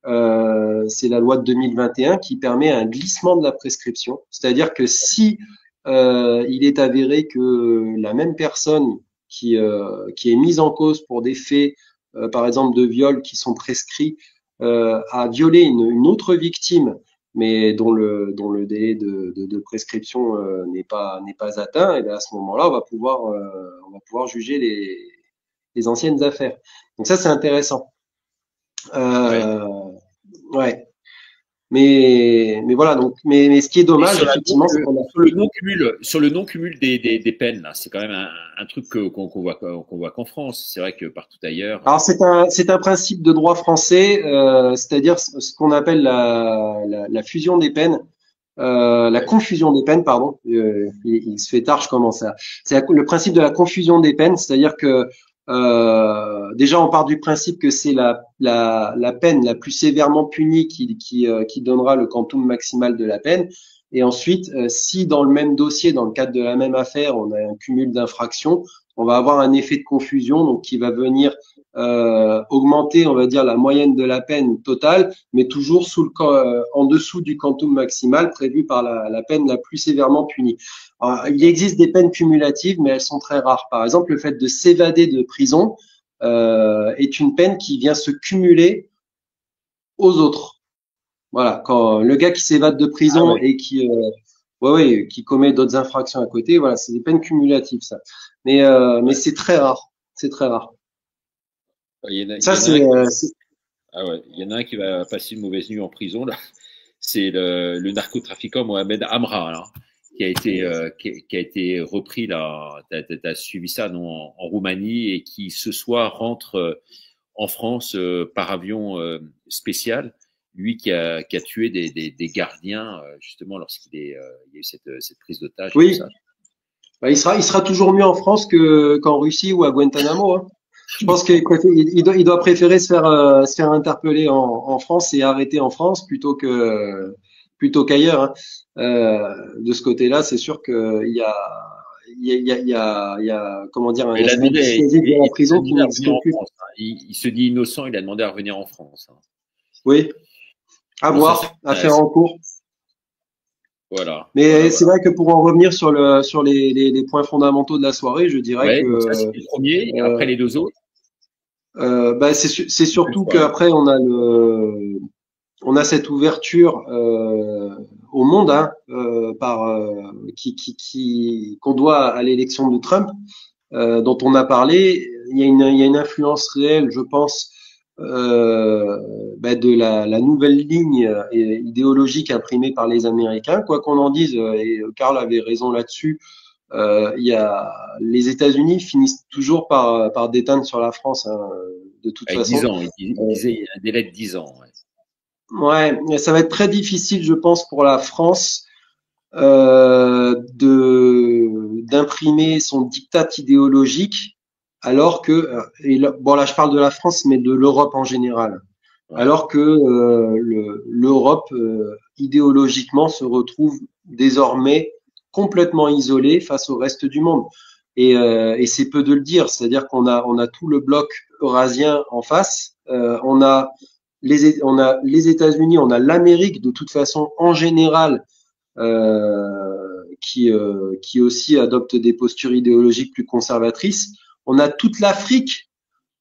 C'est la loi de 2021 qui permet un glissement de la prescription, c'est-à-dire que si il est avéré que la même personne qui est mise en cause pour des faits, par exemple de viol, qui sont prescrits, a violé une autre victime, mais dont le délai de prescription n'est pas atteint, et bien à ce moment-là, on va pouvoir juger les anciennes affaires. Donc ça, c'est intéressant. Ouais. Mais voilà, donc, mais ce qui est dommage, effectivement, c'est qu'on a sur le non-cumul des peines, là, c'est quand même un truc qu'on voit qu'en France. C'est vrai que partout ailleurs. Alors c'est un principe de droit français, c'est-à-dire ce qu'on appelle la fusion des peines, la confusion des peines, pardon. Il se fait tard, je commence à. C'est le principe de la confusion des peines, c'est-à-dire que déjà on part du principe que c'est la peine la plus sévèrement punie qui donnera le quantum maximal de la peine. Et ensuite, si dans le même dossier, dans le cadre de la même affaire, on a un cumul d'infractions, on va avoir un effet de confusion, donc qui va venir augmenter, on va dire, la moyenne de la peine totale, mais toujours en dessous du quantum maximal prévu par la peine la plus sévèrement punie. Alors, il existe des peines cumulatives, mais elles sont très rares. Par exemple, le fait de s'évader de prison est une peine qui vient se cumuler aux autres. Voilà, quand le gars qui s'évade de prison et qui commet d'autres infractions à côté, voilà, c'est des peines cumulatives, ça. Mais c'est très rare. C'est très rare. Il y en a un qui va passer une mauvaise nuit en prison, là. C'est le narcotrafiquant Mohamed Amra, là, qui a été repris, là. T'as suivi ça, non, en Roumanie, et qui ce soir rentre en France par avion spécial. Lui qui a tué des gardiens, justement, lorsqu'il y a eu cette prise d'otage. Oui. Bah, il sera toujours mieux en France qu'en Russie ou à Guantanamo, hein. Je pense qu'il doit préférer se faire interpeller en France et arrêter en France plutôt qu'ailleurs, hein. De ce côté-là, c'est sûr qu'il y a comment dire, un aspect dissuasif de la prison qui n'existe plus. Il se dit innocent, il a demandé à revenir en France, hein. Oui. À voir, affaire en cours. Voilà. Mais c'est vrai que pour en revenir sur les points fondamentaux de la soirée, je dirais que ça, c'est le premier, et après les deux autres. C'est surtout qu'après on a cette ouverture au monde, hein, qu'on doit à l'élection de Trump, dont on a parlé. Il y a une influence réelle, je pense, de la nouvelle ligne idéologique imprimée par les Américains. Quoi qu'on en dise, et Karl avait raison là-dessus, les États-Unis finissent toujours par déteindre sur la France, hein, de toute façon. 10 ans, il disait un délai de 10 ans. Ouais, ça va être très difficile, je pense, pour la France d'imprimer son diktat idéologique, alors que là je parle de la France, mais de l'Europe en général. Ouais. Alors que l'Europe idéologiquement se retrouve désormais complètement isolée face au reste du monde. Et c'est peu de le dire, c'est-à-dire qu'on a tout le bloc eurasien en face, on a les États-Unis, on a l'Amérique de toute façon en général, qui aussi adopte des postures idéologiques plus conservatrices. On a toute l'Afrique,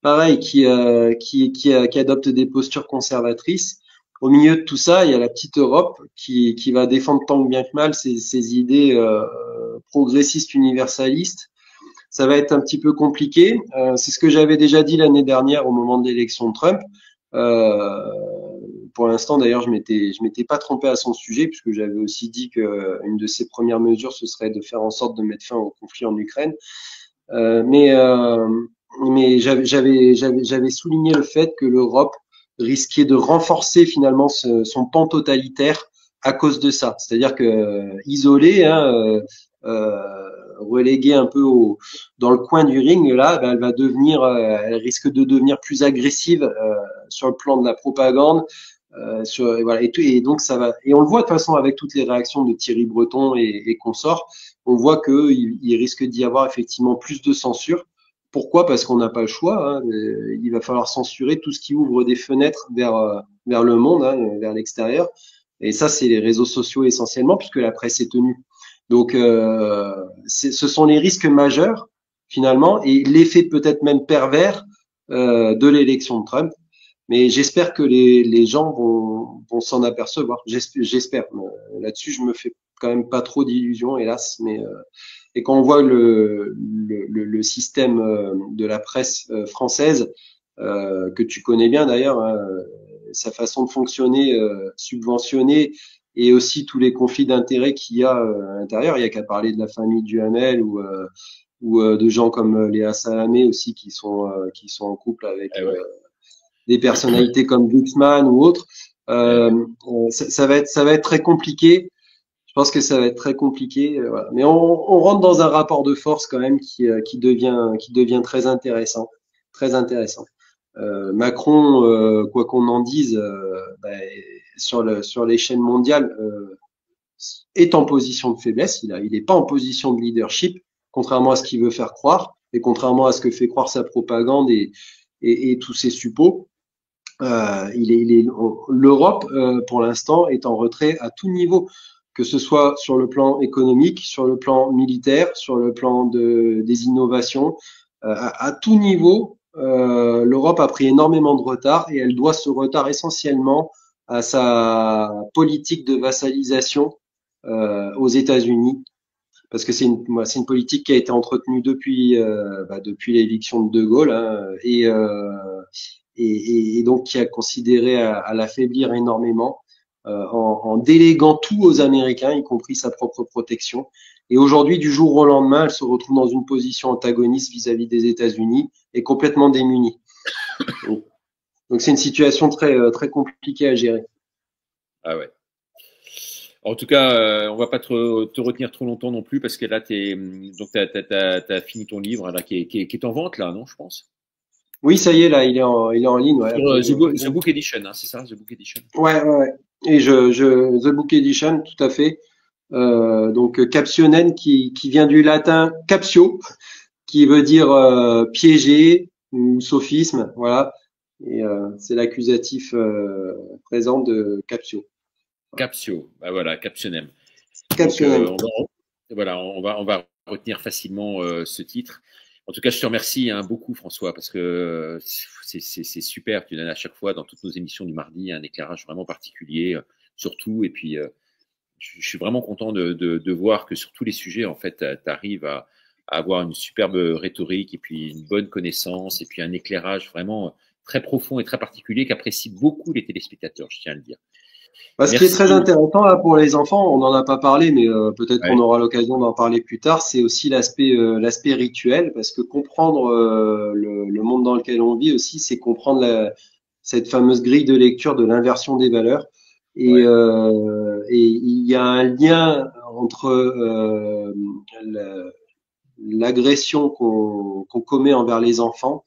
pareil, qui adopte des postures conservatrices. Au milieu de tout ça, il y a la petite Europe qui va défendre tant bien que mal ses idées progressistes, universalistes. Ça va être un petit peu compliqué. C'est ce que j'avais déjà dit l'année dernière au moment de l'élection de Trump. Pour l'instant, d'ailleurs, je m'étais pas trompé à son sujet, puisque j'avais aussi dit que une de ses premières mesures, ce serait de faire en sorte de mettre fin au conflit en Ukraine. Mais j'avais souligné le fait que l'Europe risquait de renforcer finalement son pan totalitaire à cause de ça. C'est-à-dire que isolée, hein, reléguée un peu dans le coin du ring, là, elle risque de devenir plus agressive sur le plan de la propagande. Et donc ça va. Et on le voit de toute façon avec toutes les réactions de Thierry Breton et consorts. On voit qu'il risque d'y avoir effectivement plus de censure. Pourquoi ? Parce qu'on n'a pas le choix, hein. Il va falloir censurer tout ce qui ouvre des fenêtres vers le monde, hein, vers l'extérieur. Et ça, c'est les réseaux sociaux essentiellement, puisque la presse est tenue. Donc, ce sont les risques majeurs, finalement, et l'effet peut-être même pervers de l'élection de Trump. Mais j'espère que les gens vont s'en apercevoir. J'espère. Là-dessus, je me fais quand même pas trop d'illusions, hélas. Mais et quand on voit le système de la presse française, que tu connais bien d'ailleurs, hein, sa façon de fonctionner, subventionnée, et aussi tous les conflits d'intérêts qu'il y a à l'intérieur. Il y a qu'à parler de la famille Duhamel ou de gens comme Léa Salamé aussi qui sont en couple avec des personnalités comme Glucksmann ou autres. Ça va être très compliqué. Je pense que ça va être très compliqué. Voilà. Mais on rentre dans un rapport de force quand même qui devient très intéressant, très intéressant. Macron, quoi qu'on en dise, sur l'échelle mondiale, est en position de faiblesse. Il est pas en position de leadership, contrairement à ce qu'il veut faire croire et contrairement à ce que fait croire sa propagande et tous ses suppôts. L'Europe, pour l'instant, est en retrait à tout niveau, que ce soit sur le plan économique, sur le plan militaire, sur le plan des innovations, à tout niveau. L'Europe a pris énormément de retard et elle doit ce retard essentiellement à sa politique de vassalisation aux États-Unis, parce que c'est une politique qui a été entretenue depuis l'élection de De Gaulle, hein, et donc qui a considéré à l'affaiblir énormément en déléguant tout aux Américains, y compris sa propre protection. Et aujourd'hui, du jour au lendemain, elle se retrouve dans une position antagoniste vis-à-vis des États-Unis et complètement démunie. Donc c'est une situation très compliquée à gérer. Ah ouais. En tout cas, on va pas te retenir trop longtemps non plus parce que là, t'as fini ton livre là, qui est en vente là, non, je pense. Oui, ça y est, là, il est en ligne. Ouais, sur The Book Edition, hein, c'est ça, The Book Edition. Ouais. Et The Book Edition, tout à fait. Donc captionen qui vient du latin captio, qui veut dire piéger ou sophisme, voilà. Et c'est l'accusatif présent de captio. Captio, bah voilà, captionem. Captionem. On va retenir facilement ce titre. En tout cas, je te remercie beaucoup, François, parce que c'est super. Tu donnes à chaque fois dans toutes nos émissions du mardi un éclairage vraiment particulier sur tout. Et puis, je suis vraiment content de voir que sur tous les sujets, en fait, tu arrives à avoir une superbe rhétorique et puis une bonne connaissance et puis un éclairage vraiment très profond et très particulier qu'apprécient beaucoup les téléspectateurs, je tiens à le dire. Ce qui est très intéressant là pour les enfants, on n'en a pas parlé, mais peut-être qu'on aura l'occasion d'en parler plus tard, c'est aussi l'aspect rituel, parce que comprendre le monde dans lequel on vit aussi, c'est comprendre cette fameuse grille de lecture de l'inversion des valeurs. Et il y a un lien entre l'agression qu'on commet envers les enfants,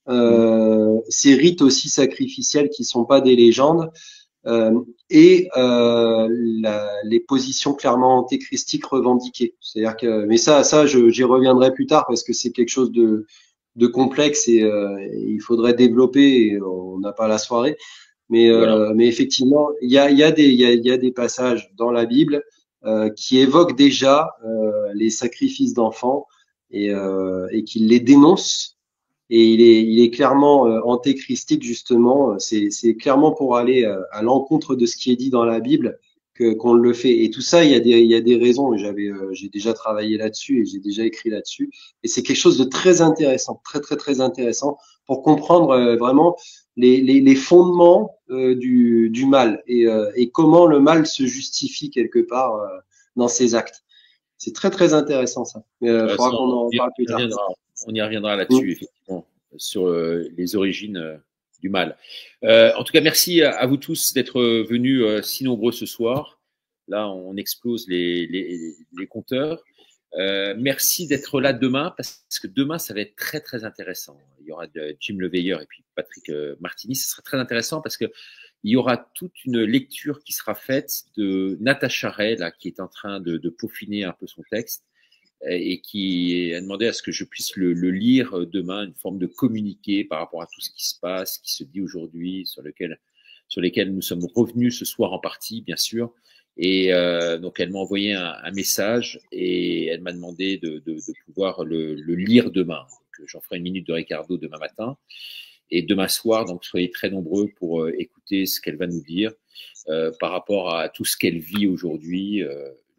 ces rites aussi sacrificiels qui sont pas des légendes, et les positions clairement antéchristiques revendiquées. C'est-à-dire que, mais ça, j'y reviendrai plus tard parce que c'est quelque chose de complexe et il faudrait développer. Et on n'a pas la soirée, mais mais effectivement, il y a des passages dans la Bible qui évoquent déjà les sacrifices d'enfants et qui les dénoncent. Et il est clairement antéchristique justement. C'est clairement pour aller à l'encontre de ce qui est dit dans la Bible qu'on le fait. Et tout ça, il y a des raisons. J'ai déjà travaillé là-dessus et j'ai déjà écrit là-dessus. Et c'est quelque chose de très intéressant, très intéressant pour comprendre vraiment les fondements du mal et comment le mal se justifie quelque part dans ses actes. C'est très intéressant ça. Mais faudra qu'on en parle plus tard. On y reviendra là-dessus, effectivement, sur les origines du mal. En tout cas, merci à vous tous d'être venus si nombreux ce soir. Là, on explose les compteurs. Merci d'être là demain, parce que demain, ça va être très intéressant. Il y aura Jim Leveilleur et puis Patrick Martini. Ce sera très intéressant parce que il y aura toute une lecture qui sera faite de Natacha Ray, là, qui est en train de peaufiner un peu son texte et qui a demandé à ce que je puisse le lire demain, une forme de communiqué par rapport à tout ce qui se passe, qui se dit aujourd'hui, sur lesquels nous sommes revenus ce soir en partie, bien sûr. Et donc, elle m'a envoyé un message et elle m'a demandé de pouvoir le lire demain. J'en ferai une minute de Ricardo demain matin. Et demain soir, donc soyez très nombreux pour écouter ce qu'elle va nous dire par rapport à tout ce qu'elle vit aujourd'hui,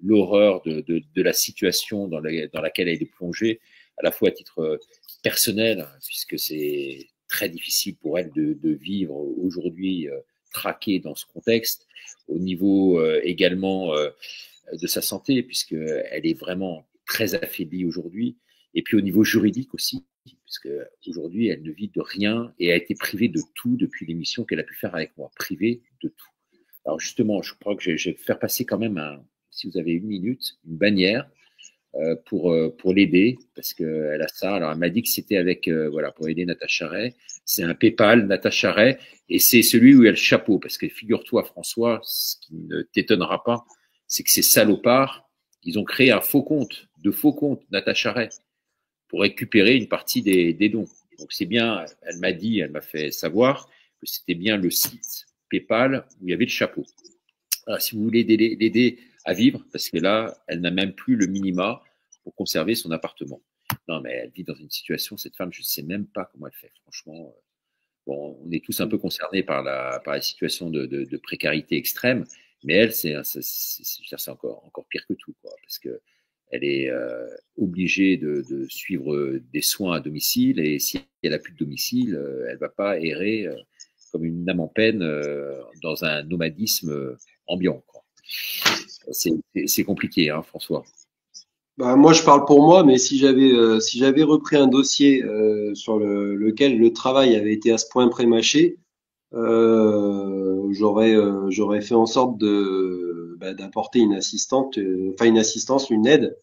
l'horreur de la situation dans laquelle elle est plongée, à la fois à titre personnel, puisque c'est très difficile pour elle de vivre aujourd'hui traquée dans ce contexte, au niveau également de sa santé, puisqu'elle est vraiment très affaiblie aujourd'hui, et puis au niveau juridique aussi, puisque aujourd'hui elle ne vit de rien et a été privée de tout depuis l'émission qu'elle a pu faire avec moi, privée de tout. Alors justement, je crois que je vais faire passer quand même, si vous avez une minute, une bannière pour l'aider, parce qu'elle a ça. Alors elle m'a dit que c'était avec, voilà, pour aider Natacha Ray. C'est un PayPal, Natacha Ray, et c'est celui où il y a le chapeau, parce que figure-toi, François, ce qui ne t'étonnera pas, c'est que ces salopards, ils ont créé un faux compte, Natacha Ray, pour récupérer une partie des dons. Donc c'est bien, elle m'a fait savoir que c'était bien le site PayPal où il y avait le chapeau. Alors, si vous voulez l'aider à vivre, parce que là, elle n'a même plus le minima pour conserver son appartement. Non, mais elle vit dans une situation, cette femme, je ne sais même pas comment elle fait, franchement. Bon, on est tous un peu concernés par la situation de précarité extrême, mais elle, c'est encore pire que tout, quoi, parce que elle est obligée de suivre des soins à domicile, et si elle n'a plus de domicile, elle ne va pas errer comme une âme en peine dans un nomadisme ambiant, quoi. C'est compliqué, hein, François. Bah, moi, je parle pour moi, mais si j'avais repris un dossier sur lequel le travail avait été à ce point prémâché, j'aurais fait en sorte d'apporter une assistante, une assistance, une aide,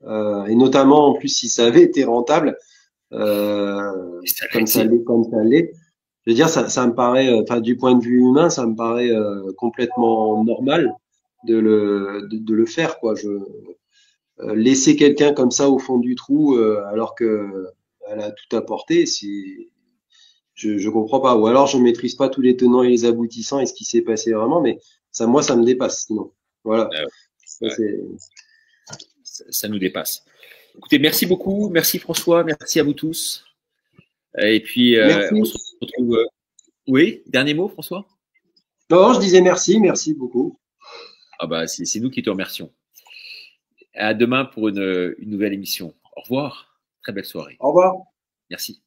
et notamment en plus si ça avait été rentable, comme ça l'est. Je veux dire, ça me paraît, du point de vue humain, ça me paraît complètement normal de le faire, quoi. Laisser quelqu'un comme ça au fond du trou alors que elle a tout apporté, je comprends pas. Ou alors je maîtrise pas tous les tenants et les aboutissants et ce qui s'est passé vraiment, mais ça, moi, ça me dépasse. Sinon, voilà. Ça nous dépasse. Écoutez, merci beaucoup, merci François, merci à vous tous. Et puis on se retrouve. Oui, dernier mot, François? Non, je disais merci beaucoup. Ah bah c'est nous qui te remercions. À demain pour une nouvelle émission. Au revoir. Très belle soirée. Au revoir. Merci.